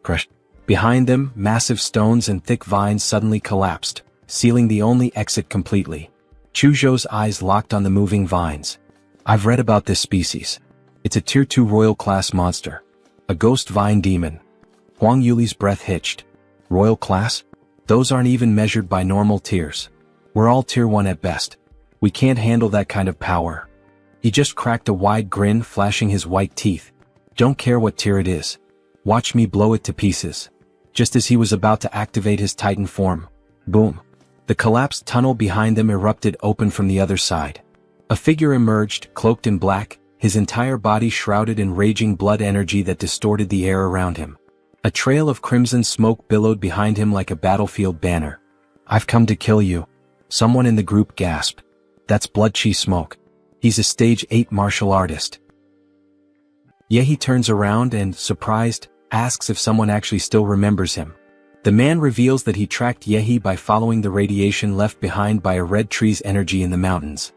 Crush. Behind them, massive stones and thick vines suddenly collapsed, sealing the only exit completely. Chuzhou's eyes locked on the moving vines. I've read about this species. It's a Tier 2 Royal Class monster. A ghost vine demon. Huang Yuli's breath hitched. Royal Class? Those aren't even measured by normal tiers. We're all Tier 1 at best. We can't handle that kind of power. He just cracked a wide grin, flashing his white teeth. Don't care what tier it is. Watch me blow it to pieces. Just as he was about to activate his Titan form. Boom. The collapsed tunnel behind them erupted open from the other side. A figure emerged, cloaked in black, his entire body shrouded in raging blood energy that distorted the air around him. A trail of crimson smoke billowed behind him like a battlefield banner. I've come to kill you. Someone in the group gasped. That's Blood Chi Smoke. He's a stage 8 martial artist. Yehi turns around and, surprised, asks if someone actually still remembers him. The man reveals that he tracked Yehi by following the radiation left behind by a red tree's energy in the mountains.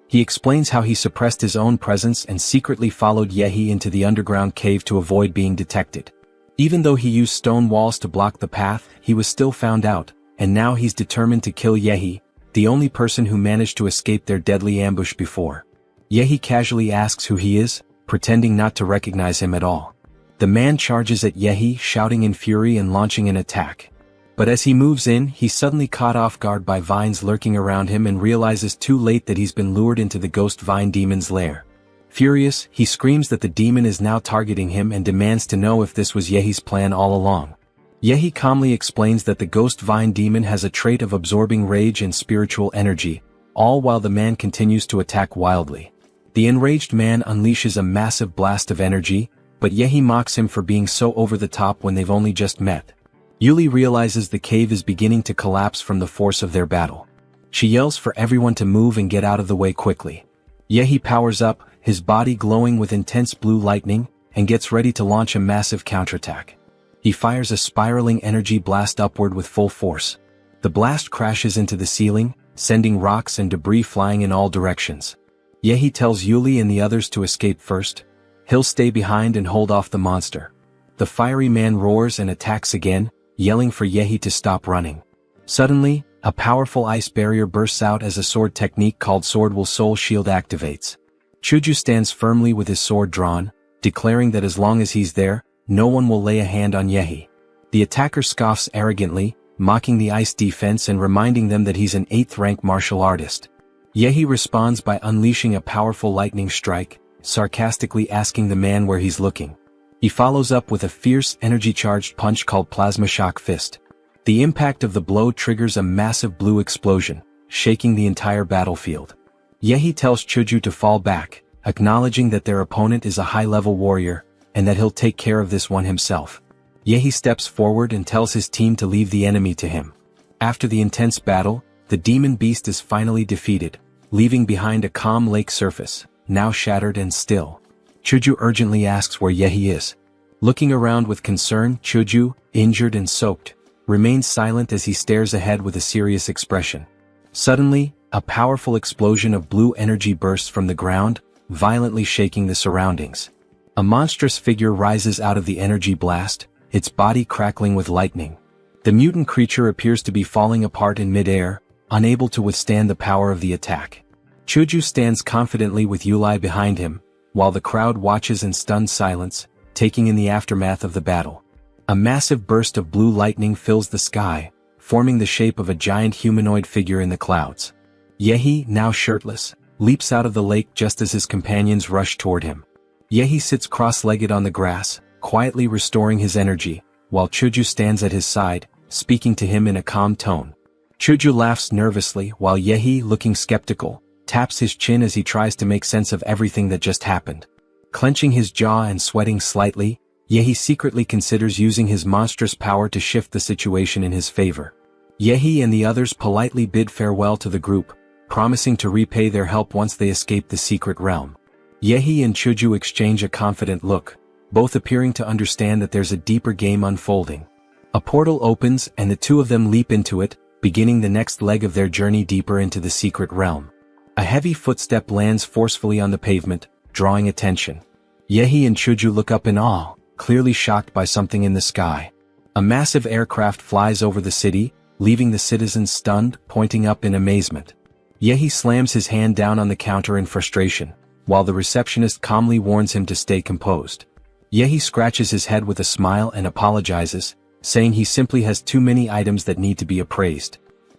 He explains how he suppressed his own presence and secretly followed Yehi into the underground cave to avoid being detected. Even though he used stone walls to block the path, he was still found out, and now he's determined to kill Yehi, the only person who managed to escape their deadly ambush before. Yehi casually asks who he is, pretending not to recognize him at all. The man charges at Yehi, shouting in fury and launching an attack. But as he moves in, he's suddenly caught off guard by vines lurking around him and realizes too late that he's been lured into the ghost vine demon's lair. Furious, he screams that the demon is now targeting him and demands to know if this was Yehi's plan all along. Yehi calmly explains that the ghost vine demon has a trait of absorbing rage and spiritual energy, all while the man continues to attack wildly. The enraged man unleashes a massive blast of energy, but Yehi mocks him for being so over the top when they've only just met. Yuli realizes the cave is beginning to collapse from the force of their battle. She yells for everyone to move and get out of the way quickly. Yehi powers up, his body glowing with intense blue lightning, and gets ready to launch a massive counterattack. He fires a spiraling energy blast upward with full force. The blast crashes into the ceiling, sending rocks and debris flying in all directions. Yehi tells Yuli and the others to escape first. He'll stay behind and hold off the monster. The fiery man roars and attacks again, yelling for Yehi to stop running. Suddenly, a powerful ice barrier bursts out as a sword technique called Sword Will Soul Shield activates. Chuju stands firmly with his sword drawn, declaring that as long as he's there, no one will lay a hand on Yehi. The attacker scoffs arrogantly, mocking the ice defense and reminding them that he's an 8th rank martial artist. Yehi responds by unleashing a powerful lightning strike, sarcastically asking the man where he's looking. He follows up with a fierce energy-charged punch called Plasma Shock Fist. The impact of the blow triggers a massive blue explosion, shaking the entire battlefield. Yehi tells Chuju to fall back, acknowledging that their opponent is a high-level warrior, and that he'll take care of this one himself. Yehi steps forward and tells his team to leave the enemy to him. After the intense battle, the demon beast is finally defeated, leaving behind a calm lake surface, now shattered and still. Chuju urgently asks where Yehi is. Looking around with concern, Chuju, injured and soaked, remains silent as he stares ahead with a serious expression. Suddenly, a powerful explosion of blue energy bursts from the ground, violently shaking the surroundings. A monstrous figure rises out of the energy blast, its body crackling with lightning. The mutant creature appears to be falling apart in midair, unable to withstand the power of the attack. Chuju stands confidently with Yulai behind him, while the crowd watches in stunned silence, taking in the aftermath of the battle. A massive burst of blue lightning fills the sky, forming the shape of a giant humanoid figure in the clouds. Yehi, now shirtless, leaps out of the lake just as his companions rush toward him. Yehi sits cross-legged on the grass, quietly restoring his energy, while Chuju stands at his side, speaking to him in a calm tone. Chuju laughs nervously while Yehi, looking skeptical, taps his chin as he tries to make sense of everything that just happened. Clenching his jaw and sweating slightly, Yehi secretly considers using his monstrous power to shift the situation in his favor. Yehi and the others politely bid farewell to the group, promising to repay their help once they escape the secret realm. Yehi and Chuju exchange a confident look, both appearing to understand that there's a deeper game unfolding. A portal opens and the two of them leap into it, beginning the next leg of their journey deeper into the secret realm. A heavy footstep lands forcefully on the pavement, drawing attention. Yehi and Chuju look up in awe, clearly shocked by something in the sky. A massive aircraft flies over the city, leaving the citizens stunned, pointing up in amazement. Yehi slams his hand down on the counter in frustration, while the receptionist calmly warns him to stay composed. Yehi scratches his head with a smile and apologizes, saying he simply has too many items that need to be appraised.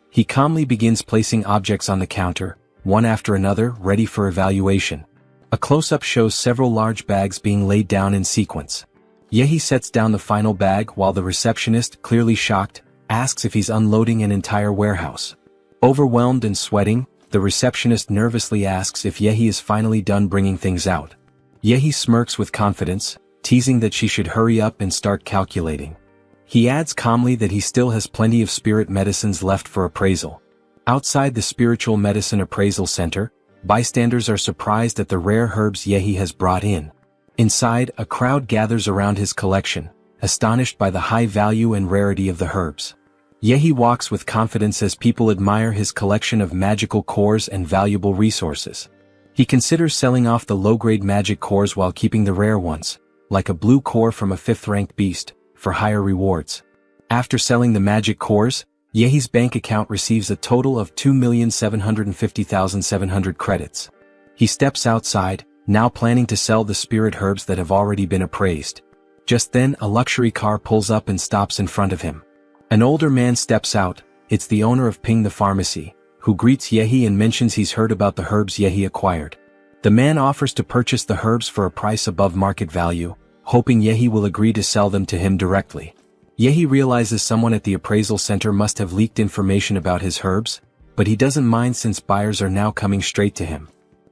He calmly begins placing objects on the counter, one after another, ready for evaluation. A close-up shows several large bags being laid down in sequence. Yehi sets down the final bag while the receptionist, clearly shocked, asks if he's unloading an entire warehouse. Overwhelmed and sweating, the receptionist nervously asks if Yehi is finally done bringing things out. Yehi smirks with confidence, teasing that she should hurry up and start calculating. He adds calmly that he still has plenty of spirit medicines left for appraisal. Outside the Spiritual Medicine Appraisal Center, bystanders are surprised at the rare herbs Yehi has brought in. Inside, a crowd gathers around his collection, astonished by the high value and rarity of the herbs. Yehi walks with confidence as people admire his collection of magical cores and valuable resources. He considers selling off the low-grade magic cores while keeping the rare ones, like a blue core from a 5th-ranked beast, for higher rewards. After selling the magic cores, Yehi's bank account receives a total of 2,750,700 credits. He steps outside, now planning to sell the spirit herbs that have already been appraised. Just then a luxury car pulls up and stops in front of him. An older man steps out. It's the owner of Ping the Pharmacy, who greets Yehi and mentions he's heard about the herbs Yehi acquired. The man offers to purchase the herbs for a price above market value, hoping Yehi will agree to sell them to him directly. Yehi realizes someone at the appraisal center must have leaked information about his herbs, but he doesn't mind since buyers are now coming straight to him.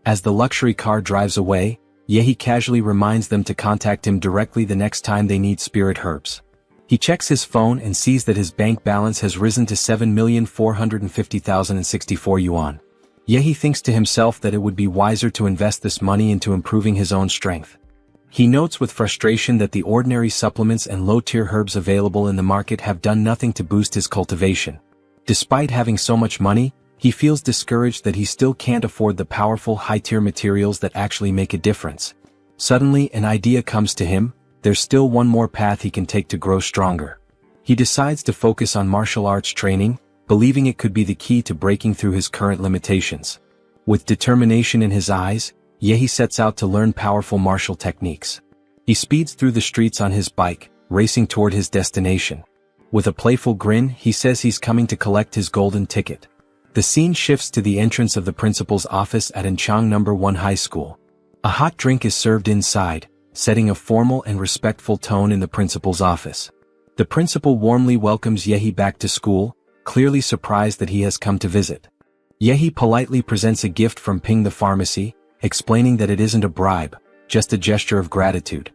As the luxury car drives away, Yehi casually reminds them to contact him directly the next time they need spirit herbs. He checks his phone and sees that his bank balance has risen to 7,450,064 yuan. Yehi thinks to himself that it would be wiser to invest this money into improving his own strength. He notes with frustration that the ordinary supplements and low-tier herbs available in the market have done nothing to boost his cultivation. Despite having so much money, he feels discouraged that he still can't afford the powerful high-tier materials that actually make a difference. Suddenly, an idea comes to him. There's still one more path he can take to grow stronger. He decides to focus on martial arts training, believing it could be the key to breaking through his current limitations. With determination in his eyes, Yehi sets out to learn powerful martial techniques. He speeds through the streets on his bike, racing toward his destination. With a playful grin, he says he's coming to collect his golden ticket. The scene shifts to the entrance of the principal's office at Enchang No. 1 High School. A hot drink is served inside, setting a formal and respectful tone in the principal's office. The principal warmly welcomes Yehi back to school, clearly surprised that he has come to visit. Yehi politely presents a gift from Ping the Pharmacy, explaining that it isn't a bribe, just a gesture of gratitude.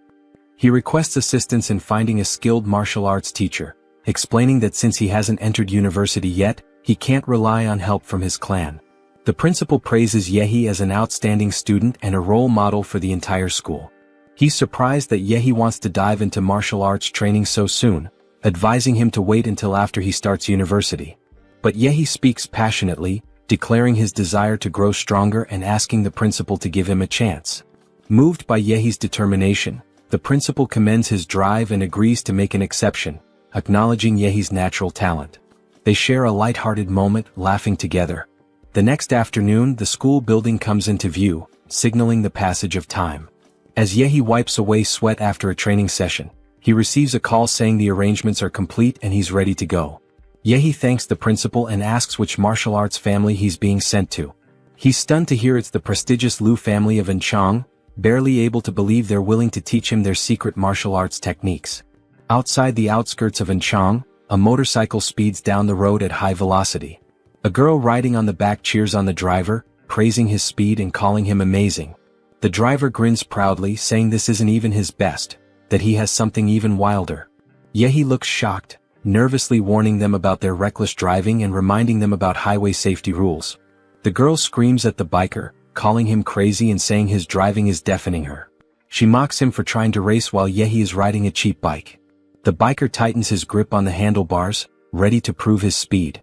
He requests assistance in finding a skilled martial arts teacher, explaining that since he hasn't entered university yet, he can't rely on help from his clan. The principal praises Yehi as an outstanding student and a role model for the entire school. He's surprised that Yehi wants to dive into martial arts training so soon, advising him to wait until after he starts university. But Yehi speaks passionately, declaring his desire to grow stronger and asking the principal to give him a chance. Moved by Yehi's determination, the principal commends his drive and agrees to make an exception, acknowledging Yehi's natural talent. They share a light-hearted moment, laughing together. The next afternoon, the school building comes into view, signaling the passage of time. As Yehi wipes away sweat after a training session, he receives a call saying the arrangements are complete and he's ready to go. Yehi thanks the principal and asks which martial arts family he's being sent to. He's stunned to hear it's the prestigious Liu family of Enchang, barely able to believe they're willing to teach him their secret martial arts techniques. Outside the outskirts of Enchang, a motorcycle speeds down the road at high velocity. A girl riding on the back cheers on the driver, praising his speed and calling him amazing. The driver grins proudly, saying this isn't even his best, that he has something even wilder. Yehi looks shocked, nervously warning them about their reckless driving and reminding them about highway safety rules. The girl screams at the biker, calling him crazy and saying his driving is deafening her. She mocks him for trying to race while Yehi is riding a cheap bike. The biker tightens his grip on the handlebars, ready to prove his speed.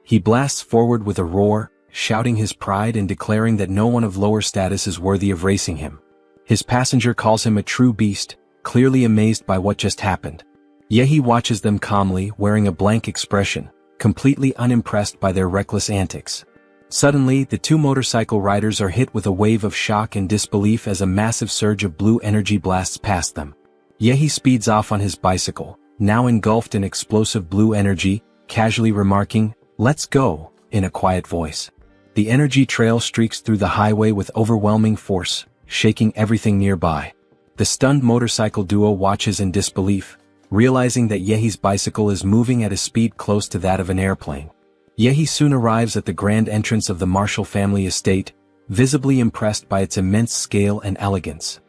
He blasts forward with a roar, shouting his pride and declaring that no one of lower status is worthy of racing him. His passenger calls him a true beast, clearly amazed by what just happened. Yehi watches them calmly, wearing a blank expression, completely unimpressed by their reckless antics. Suddenly, the two motorcycle riders are hit with a wave of shock and disbelief as a massive surge of blue energy blasts past them. Yehi speeds off on his bicycle, now engulfed in explosive blue energy, casually remarking, "Let's go," in a quiet voice. The energy trail streaks through the highway with overwhelming force, shaking everything nearby. The stunned motorcycle duo watches in disbelief, realizing that Yehi's bicycle is moving at a speed close to that of an airplane. Yehi soon arrives at the grand entrance of the Marshall family estate, visibly impressed by its immense scale and elegance.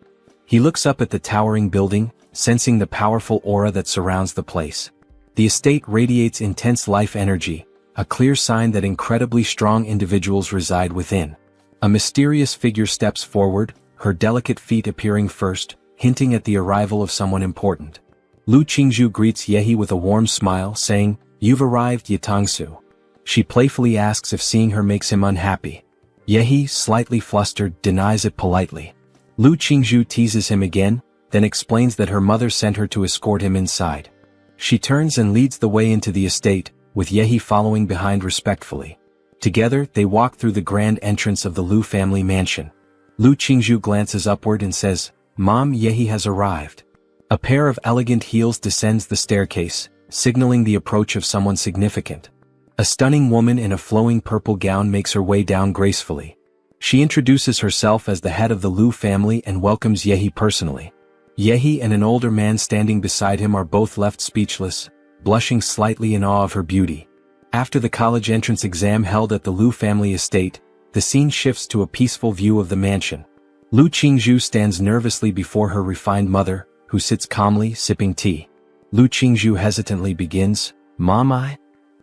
He looks up at the towering building, sensing the powerful aura that surrounds the place. The estate radiates intense life energy, a clear sign that incredibly strong individuals reside within. A mysterious figure steps forward, her delicate feet appearing first, hinting at the arrival of someone important. Lu Qingzhu greets Yehi with a warm smile, saying, "You've arrived, Yatangsu." She playfully asks if seeing her makes him unhappy. Yehi, slightly flustered, denies it politely. Lu Qingzhu teases him again, then explains that her mother sent her to escort him inside. She turns and leads the way into the estate, with Yehi following behind respectfully. Together, they walk through the grand entrance of the Lu family mansion. Lu Qingzhu glances upward and says, "Mom, Yehi has arrived." A pair of elegant heels descends the staircase, signaling the approach of someone significant. A stunning woman in a flowing purple gown makes her way down gracefully. She introduces herself as the head of the Lu family and welcomes Yehi personally. Yehi and an older man standing beside him are both left speechless, blushing slightly in awe of her beauty. After the college entrance exam held at the Lu family estate, the scene shifts to a peaceful view of the mansion. Lu Qingzhu stands nervously before her refined mother, who sits calmly sipping tea. Lu Qingzhu hesitantly begins, "Mom,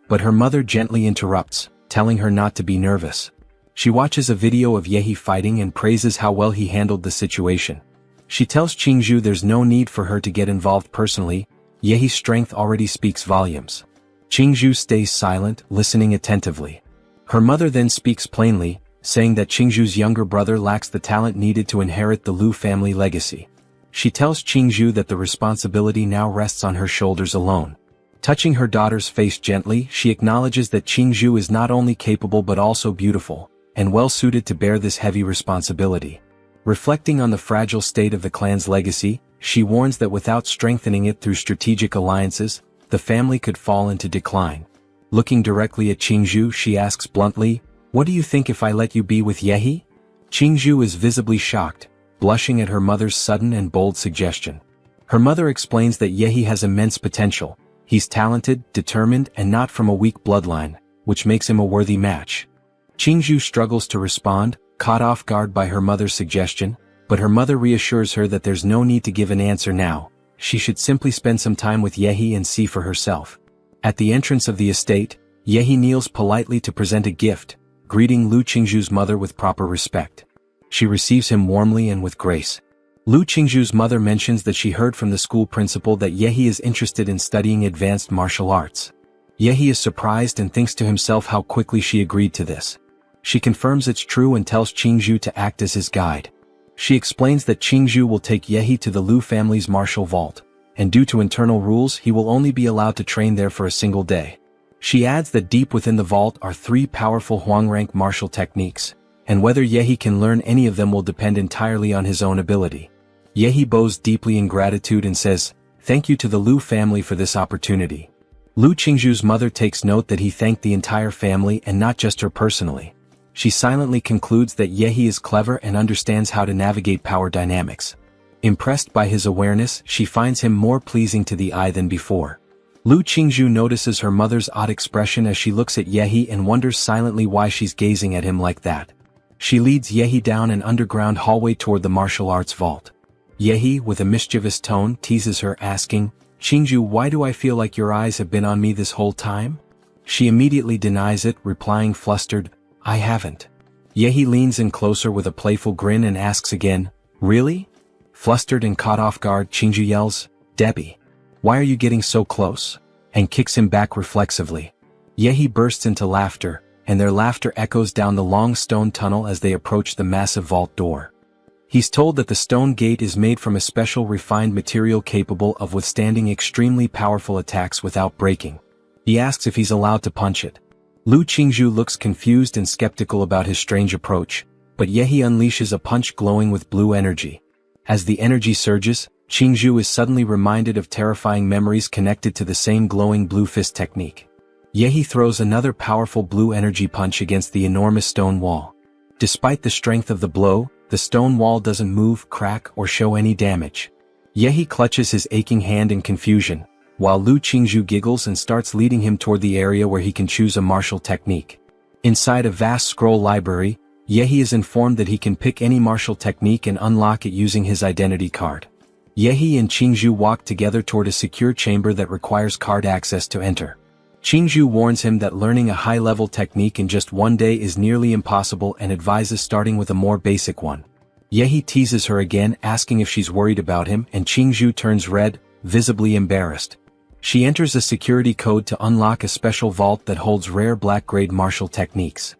But her mother gently interrupts, telling her not to be nervous. She watches a video of Yehi fighting and praises how well he handled the situation. She tells Qingzhu there's no need for her to get involved personally, Yehi's strength already speaks volumes. Qingzhu stays silent, listening attentively. Her mother then speaks plainly, saying that Qingzhu's younger brother lacks the talent needed to inherit the Lu family legacy. She tells Qingzhu that the responsibility now rests on her shoulders alone. Touching her daughter's face gently, she acknowledges that Qingzhu is not only capable but also beautiful, and well-suited to bear this heavy responsibility. Reflecting on the fragile state of the clan's legacy, she warns that without strengthening it through strategic alliances, the family could fall into decline. Looking directly at Qingzhu, she asks bluntly, "What do you think if I let you be with Yehi?" Qingzhu is visibly shocked, blushing at her mother's sudden and bold suggestion. Her mother explains that Yehi has immense potential. He's talented, determined, and not from a weak bloodline, which makes him a worthy match. Qingzhu struggles to respond, caught off guard by her mother's suggestion, but her mother reassures her that there's no need to give an answer now. She should simply spend some time with Yehi and see for herself. At the entrance of the estate, Yehi kneels politely to present a gift, greeting Lu Qingzhu's mother with proper respect. She receives him warmly and with grace. Lu Qingzhu's mother mentions that she heard from the school principal that Yehi is interested in studying advanced martial arts. Yehi is surprised and thinks to himself how quickly she agreed to this. She confirms it's true and tells Qingzhu to act as his guide. She explains that Qingzhu will take Yehi to the Lu family's martial vault, and due to internal rules he will only be allowed to train there for a single day. She adds that deep within the vault are 3 powerful Huang-rank martial techniques, and whether Yehi can learn any of them will depend entirely on his own ability. Yehi bows deeply in gratitude and says, "Thank you to the Lu family for this opportunity." Lu Qingzhu's mother takes note that he thanked the entire family and not just her personally. She silently concludes that Yehi is clever and understands how to navigate power dynamics. Impressed by his awareness, she finds him more pleasing to the eye than before. Lu Qingzhu notices her mother's odd expression as she looks at Yehi and wonders silently why she's gazing at him like that. She leads Yehi down an underground hallway toward the martial arts vault. Yehi, with a mischievous tone, teases her, asking, "Qingzhu, why do I feel like your eyes have been on me this whole time?" She immediately denies it, replying flustered, "I haven't." Yehi leans in closer with a playful grin and asks again, "Really?" Flustered and caught off guard, Qingju yells, "Debbie! Why are you getting so close?" and kicks him back reflexively. Yehi bursts into laughter, and their laughter echoes down the long stone tunnel as they approach the massive vault door. He's told that the stone gate is made from a special refined material capable of withstanding extremely powerful attacks without breaking. He asks if he's allowed to punch it. Lu Qingju looks confused and skeptical about his strange approach, but Yehi unleashes a punch glowing with blue energy. As the energy surges, Qingju is suddenly reminded of terrifying memories connected to the same glowing blue fist technique. Yehi throws another powerful blue energy punch against the enormous stone wall. Despite the strength of the blow, the stone wall doesn't move, crack, or show any damage. Yehi clutches his aching hand in confusion, while Lu Qingju giggles and starts leading him toward the area where he can choose a martial technique. Inside a vast scroll library, Yehi is informed that he can pick any martial technique and unlock it using his identity card. Yehi and Qingju walk together toward a secure chamber that requires card access to enter. Qingju warns him that learning a high-level technique in just one day is nearly impossible and advises starting with a more basic one. Yehi teases her again, asking if she's worried about him, and Qingju turns red, visibly embarrassed. She enters a security code to unlock a special vault that holds rare black-grade martial techniques.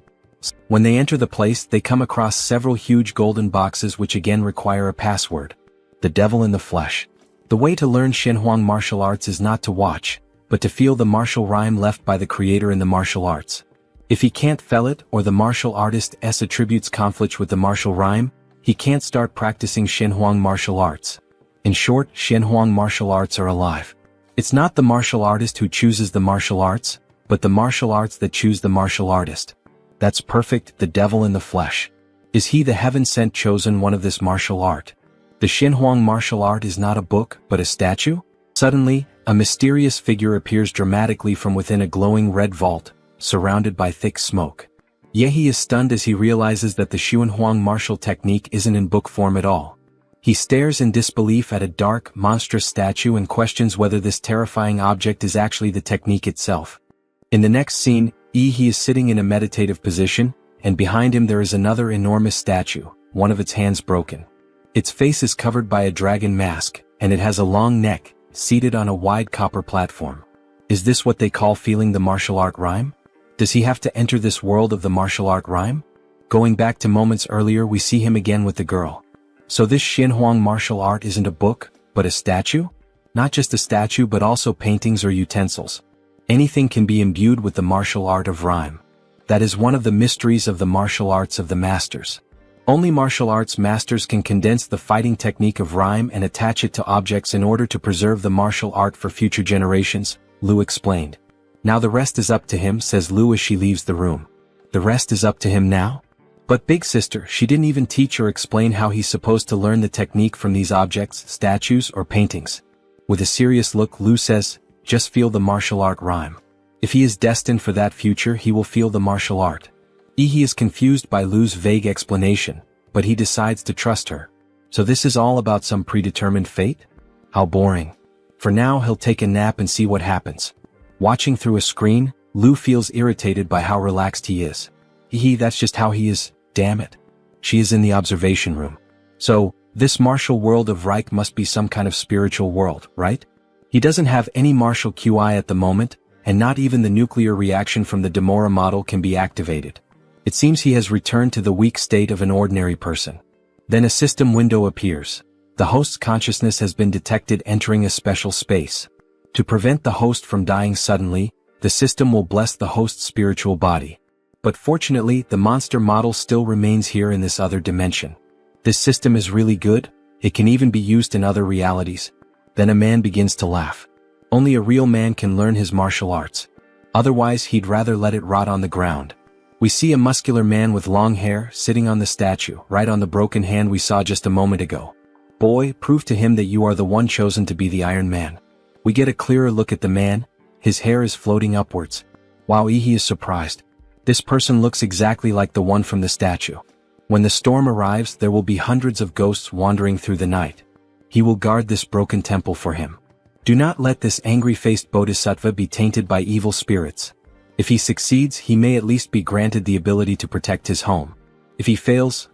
When they enter the place, they come across several huge golden boxes which again require a password. The devil in the flesh. The way to learn Xinhuang martial arts is not to watch, but to feel the martial rhyme left by the creator in the martial arts. If he can't feel it, or the martial artist's attributes conflict with the martial rhyme, he can't start practicing Xinhuang martial arts. In short, Xinhuang martial arts are alive. It's not the martial artist who chooses the martial arts, but the martial arts that choose the martial artist. That's perfect, the devil in the flesh. Is he the heaven-sent chosen one of this martial art? The Xinhuang martial art is not a book, but a statue? Suddenly, a mysterious figure appears dramatically from within a glowing red vault, surrounded by thick smoke. Yehi is stunned as he realizes that the Xinhuang martial technique isn't in book form at all. He stares in disbelief at a dark, monstrous statue and questions whether this terrifying object is actually the technique itself. In the next scene, he is sitting in a meditative position, and behind him there is another enormous statue, one of its hands broken. Its face is covered by a dragon mask, and it has a long neck, seated on a wide copper platform. Is this what they call feeling the martial art rhyme? Does he have to enter this world of the martial art rhyme? Going back to moments earlier, we see him again with the girl. So this Xinhuang martial art isn't a book, but a statue? Not just a statue but also paintings or utensils. Anything can be imbued with the martial art of rhyme. That is one of the mysteries of the martial arts of the masters. Only martial arts masters can condense the fighting technique of rhyme and attach it to objects in order to preserve the martial art for future generations, Lu explained. Now the rest is up to him, says Lu as she leaves the room. The rest is up to him now? But big sister, she didn't even teach or explain how he's supposed to learn the technique from these objects, statues, or paintings. With a serious look, Lu says, just feel the martial art rhyme. If he is destined for that future, he will feel the martial art. He is confused by Lu's vague explanation, but he decides to trust her. So this is all about some predetermined fate? How boring. For now, he'll take a nap and see what happens. Watching through a screen, Lu feels irritated by how relaxed he is. That's just how he is, damn it. She is in the observation room. So, this martial world of Reich must be some kind of spiritual world, right? He doesn't have any martial QI at the moment, and not even the nuclear reaction from the Demora model can be activated. It seems he has returned to the weak state of an ordinary person. Then a system window appears. The host's consciousness has been detected entering a special space. To prevent the host from dying suddenly, the system will bless the host's spiritual body. But fortunately, the monster model still remains here in this other dimension. This system is really good, it can even be used in other realities. Then a man begins to laugh. Only a real man can learn his martial arts. Otherwise, he'd rather let it rot on the ground. We see a muscular man with long hair sitting on the statue, right on the broken hand we saw just a moment ago. Boy, prove to him that you are the one chosen to be the Iron Man. We get a clearer look at the man. His hair is floating upwards. Wow, he is surprised. This person looks exactly like the one from the statue. When the storm arrives, there will be hundreds of ghosts wandering through the night. He will guard this broken temple for him. Do not let this angry-faced bodhisattva be tainted by evil spirits. If he succeeds, he may at least be granted the ability to protect his home. If he fails,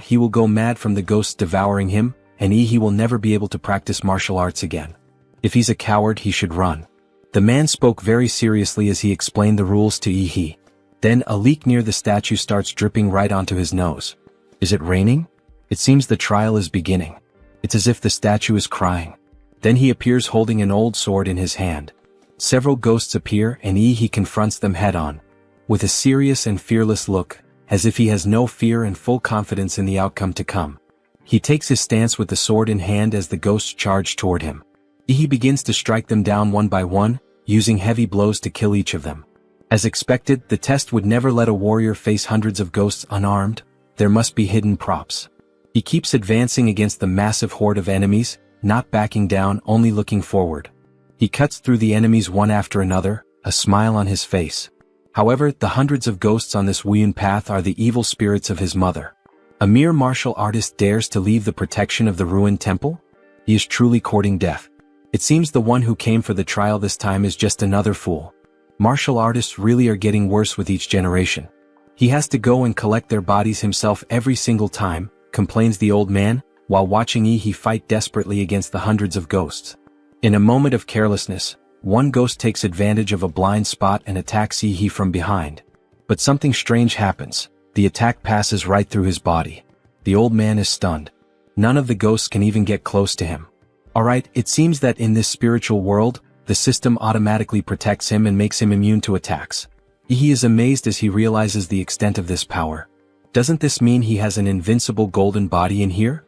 he will go mad from the ghosts devouring him, and he will never be able to practice martial arts again. If he's a coward, he should run. The man spoke very seriously as he explained the rules to Yi. Then a leak near the statue starts dripping right onto his nose. Is it raining? It seems the trial is beginning. It's as if the statue is crying. Then he appears holding an old sword in his hand. Several ghosts appear and he confronts them head-on, with a serious and fearless look, as if he has no fear and full confidence in the outcome to come. He takes his stance with the sword in hand as the ghosts charge toward him. He begins to strike them down one by one, using heavy blows to kill each of them. As expected, the test would never let a warrior face hundreds of ghosts unarmed. There must be hidden props. He keeps advancing against the massive horde of enemies, not backing down, only looking forward. He cuts through the enemies one after another, a smile on his face. However, the hundreds of ghosts on this Wuyun path are the evil spirits of his mother. A mere martial artist dares to leave the protection of the ruined temple? He is truly courting death. It seems the one who came for the trial this time is just another fool. Martial artists really are getting worse with each generation. He has to go and collect their bodies himself every single time, complains the old man, while watching Yi fight desperately against the hundreds of ghosts. In a moment of carelessness, one ghost takes advantage of a blind spot and attacks Yi from behind. But something strange happens. The attack passes right through his body. The old man is stunned. None of the ghosts can even get close to him. Alright, it seems that in this spiritual world, the system automatically protects him and makes him immune to attacks. He is amazed as he realizes the extent of this power. Doesn't this mean he has an invincible golden body in here?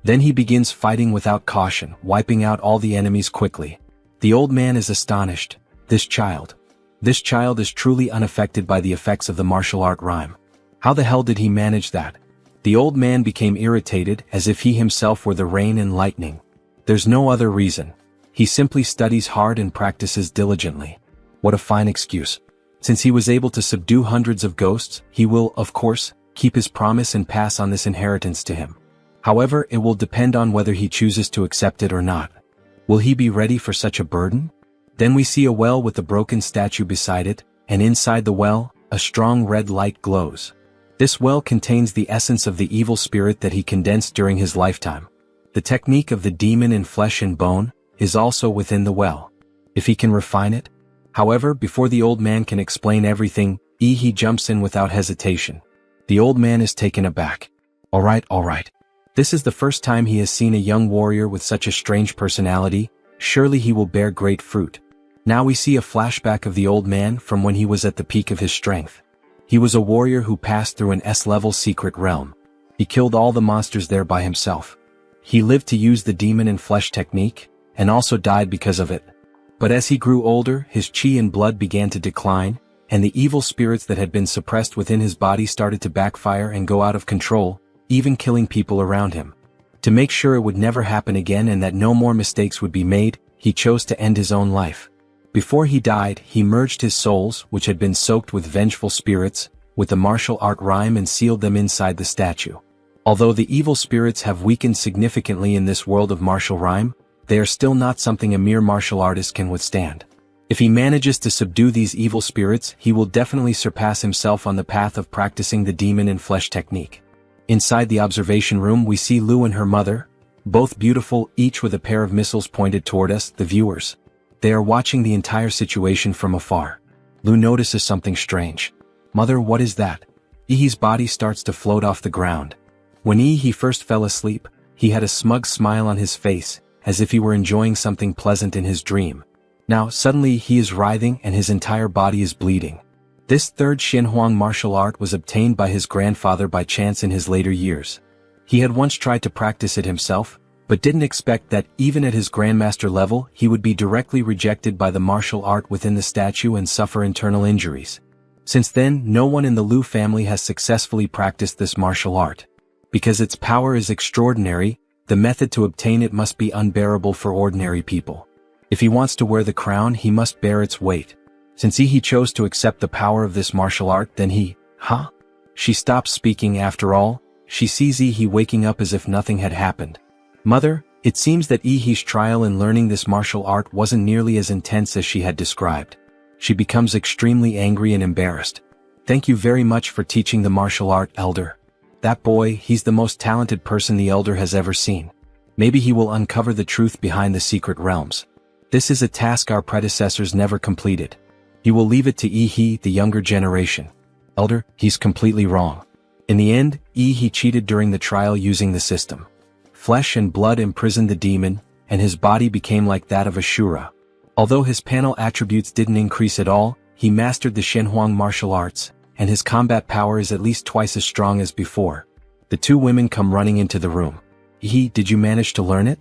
Then he begins fighting without caution, wiping out all the enemies quickly. The old man is astonished. This child is truly unaffected by the effects of the martial art rhyme. How the hell did he manage that? The old man became irritated, as if he himself were the rain and lightning. There's no other reason. He simply studies hard and practices diligently. What a fine excuse. Since he was able to subdue hundreds of ghosts, he will, of course, keep his promise and pass on this inheritance to him. However, it will depend on whether he chooses to accept it or not. Will he be ready for such a burden? Then we see a well with a broken statue beside it, and inside the well, a strong red light glows. This well contains the essence of the evil spirit that he condensed during his lifetime. The technique of the demon in flesh and bone is also within the well. If he can refine it? However, before the old man can explain everything, he jumps in without hesitation. The old man is taken aback. Alright. This is the first time he has seen a young warrior with such a strange personality. Surely he will bear great fruit. Now we see a flashback of the old man from when he was at the peak of his strength. He was a warrior who passed through an S-level secret realm. He killed all the monsters there by himself. He lived to use the demon in flesh technique, and also died because of it. But as he grew older, his chi and blood began to decline, and the evil spirits that had been suppressed within his body started to backfire and go out of control, even killing people around him. To make sure it would never happen again and that no more mistakes would be made, he chose to end his own life. Before he died, he merged his souls, which had been soaked with vengeful spirits, with the martial art rhyme and sealed them inside the statue. Although the evil spirits have weakened significantly in this world of martial rhyme, they are still not something a mere martial artist can withstand. If he manages to subdue these evil spirits, he will definitely surpass himself on the path of practicing the demon in flesh technique. Inside the observation room we see Lu and her mother, both beautiful, each with a pair of missiles pointed toward us, the viewers. They are watching the entire situation from afar. Lu notices something strange. Mother, what is that? Ihi's body starts to float off the ground. When he first fell asleep, he had a smug smile on his face, as if he were enjoying something pleasant in his dream. Now, suddenly he is writhing and his entire body is bleeding. This third Xinhuang martial art was obtained by his grandfather by chance in his later years. He had once tried to practice it himself, but didn't expect that even at his grandmaster level he would be directly rejected by the martial art within the statue and suffer internal injuries. Since then, no one in the Lu family has successfully practiced this martial art. Because its power is extraordinary, the method to obtain it must be unbearable for ordinary people. If he wants to wear the crown, he must bear its weight. Since he chose to accept the power of this martial art, then She stops speaking after all. She sees he waking up as if nothing had happened. Mother, it seems that Ihi's trial in learning this martial art wasn't nearly as intense as she had described. She becomes extremely angry and embarrassed. Thank you very much for teaching the martial art, elder. That boy, he's the most talented person the elder has ever seen. Maybe he will uncover the truth behind the secret realms. This is a task our predecessors never completed. He will leave it to Yi, the younger generation. Elder, he's completely wrong. In the end, Yi cheated during the trial using the system. Flesh and blood imprisoned the demon, and his body became like that of a Shura. Although his panel attributes didn't increase at all, he mastered the Shenhuang martial arts, and his combat power is at least twice as strong as before. The two women come running into the room. Yi, did you manage to learn it?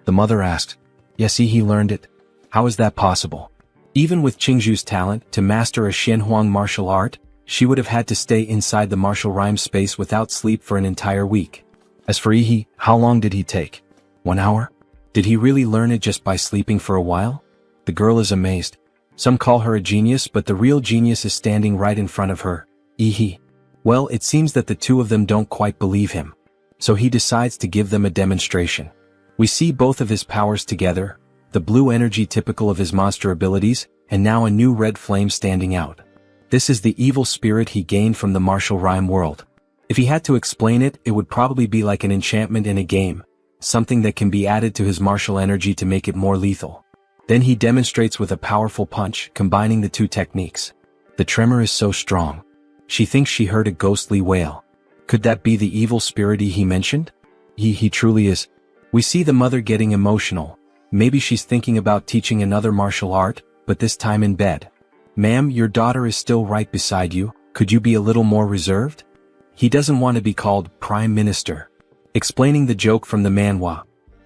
The mother asked. Yes, Yi learned it. How is that possible? Even with Qingzhu's talent to master a Shenhuang martial art, she would have had to stay inside the martial rhyme space without sleep for an entire week. As for Yi, how long did he take? 1 hour? Did he really learn it just by sleeping for a while? The girl is amazed. Some call her a genius, but the real genius is standing right in front of her. Yi. Well, it seems that the two of them don't quite believe him. So he decides to give them a demonstration. We see both of his powers together, the blue energy typical of his monster abilities, and now a new red flame standing out. This is the evil spirit he gained from the martial rhyme world. If he had to explain it, it would probably be like an enchantment in a game, something that can be added to his martial energy to make it more lethal. Then he demonstrates with a powerful punch, combining the two techniques. The tremor is so strong. She thinks she heard a ghostly wail. Could that be the evil spirit he mentioned? He truly is. We see the mother getting emotional. Maybe she's thinking about teaching another martial art, but this time in bed. Ma'am, your daughter is still right beside you. Could you be a little more reserved? He doesn't want to be called Prime Minister. Explaining the joke from the manhwa.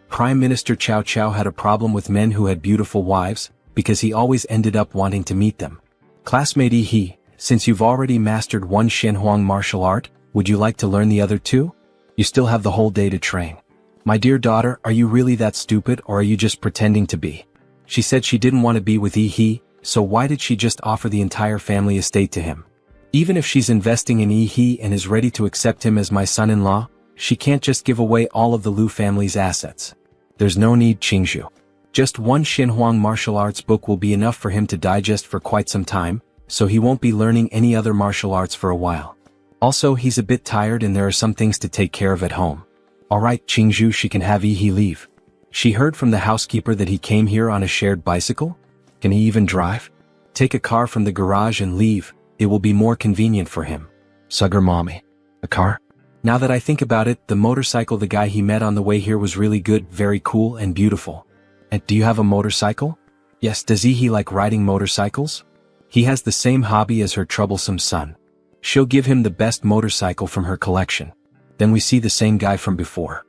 Prime Minister Cao Cao had a problem with men who had beautiful wives, because he always ended up wanting to meet them. Classmate Yi, since you've already mastered one Shenhuang martial art, would you like to learn the other two? You still have the whole day to train. My dear daughter, are you really that stupid, or are you just pretending to be? She said she didn't want to be with Yi, so why did she just offer the entire family estate to him? Even if she's investing in Yi and is ready to accept him as my son-in-law, she can't just give away all of the Lu family's assets. There's no need, Qingzhu. Just one Shenhuang martial arts book will be enough for him to digest for quite some time, so he won't be learning any other martial arts for a while. Also, he's a bit tired and there are some things to take care of at home. Alright, Qingzhu, she can have Yi leave. She heard from the housekeeper that he came here on a shared bicycle? Can he even drive? Take a car from the garage and leave, it will be more convenient for him. Sugar mommy. A car? Now that I think about it, the motorcycle the guy he met on the way here was really good, very cool and beautiful. And do you have a motorcycle? Yes, does he like riding motorcycles? He has the same hobby as her troublesome son. She'll give him the best motorcycle from her collection. Then we see the same guy from before.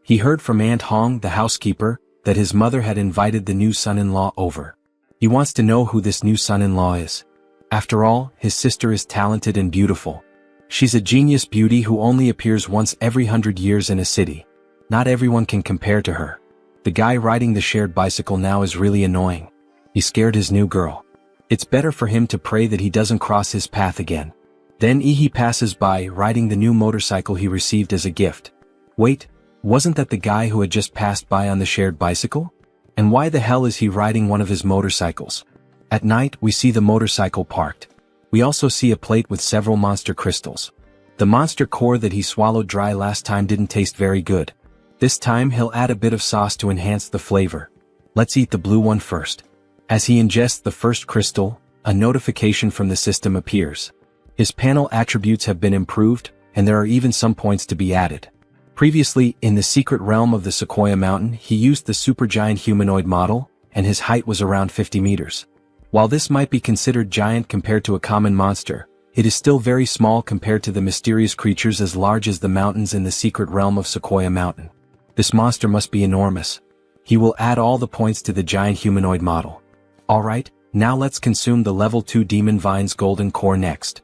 He heard from Aunt Hong, the housekeeper, that his mother had invited the new son-in-law over. He wants to know who this new son-in-law is. After all, his sister is talented and beautiful. She's a genius beauty who only appears once every 100 years in a city. Not everyone can compare to her. The guy riding the shared bicycle now is really annoying. He scared his new girl. It's better for him to pray that he doesn't cross his path again. Then Yi passes by, riding the new motorcycle he received as a gift. Wait, wasn't that the guy who had just passed by on the shared bicycle? And why the hell is he riding one of his motorcycles? At night, we see the motorcycle parked. We also see a plate with several monster crystals. The monster core that he swallowed dry last time didn't taste very good. This time he'll add a bit of sauce to enhance the flavor. Let's eat the blue one first. As he ingests the first crystal, a notification from the system appears. His panel attributes have been improved, and there are even some points to be added. Previously, in the secret realm of the Sequoia Mountain, he used the supergiant humanoid model, and his height was around 50 meters. While this might be considered giant compared to a common monster, it is still very small compared to the mysterious creatures as large as the mountains in the secret realm of Sequoia Mountain. This monster must be enormous. He will add all the points to the giant humanoid model. Alright, now let's consume the level 2 Demon Vine's golden core next.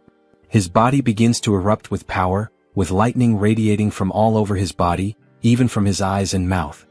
His body begins to erupt with power, with lightning radiating from all over his body, even from his eyes and mouth.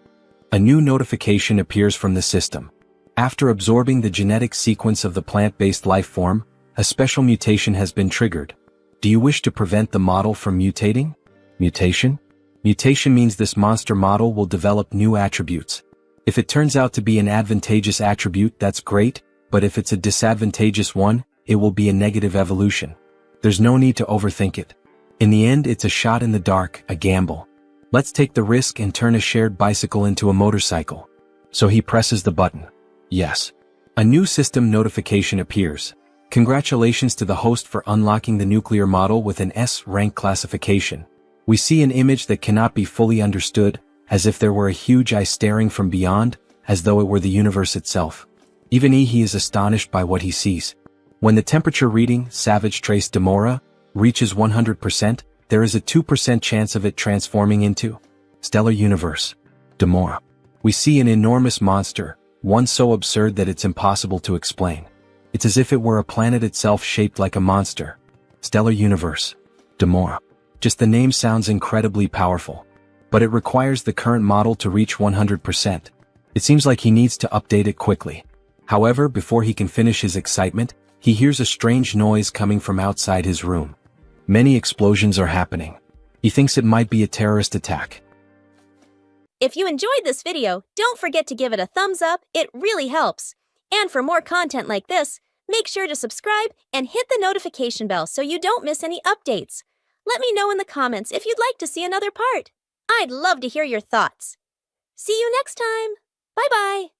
A new notification appears from the system. After absorbing the genetic sequence of the plant-based life form, a special mutation has been triggered. Do you wish to prevent the model from mutating? Mutation? Mutation means this monster model will develop new attributes. If it turns out to be an advantageous attribute, that's great, but if it's a disadvantageous one, it will be a negative evolution. There's no need to overthink it. In the end, it's a shot in the dark, a gamble. Let's take the risk and turn a shared bicycle into a motorcycle. So he presses the button. Yes. A new system notification appears. Congratulations to the host for unlocking the nuclear model with an S rank classification. We see an image that cannot be fully understood, as if there were a huge eye staring from beyond, as though it were the universe itself. Even he is astonished by what he sees. When the temperature reading, Savage Trace Demora, reaches 100%, there is a 2% chance of it transforming into Stellar Universe. Demora. We see an enormous monster, one so absurd that it's impossible to explain. It's as if it were a planet itself shaped like a monster. Stellar Universe. Demora. Just the name sounds incredibly powerful. But it requires the current model to reach 100%. It seems like he needs to update it quickly. However, before he can finish his excitement, he hears a strange noise coming from outside his room. Many explosions are happening. He thinks it might be a terrorist attack. If you enjoyed this video, don't forget to give it a thumbs up, it really helps. And for more content like this, make sure to subscribe and hit the notification bell so you don't miss any updates. Let me know in the comments if you'd like to see another part. I'd love to hear your thoughts. See you next time. Bye-bye.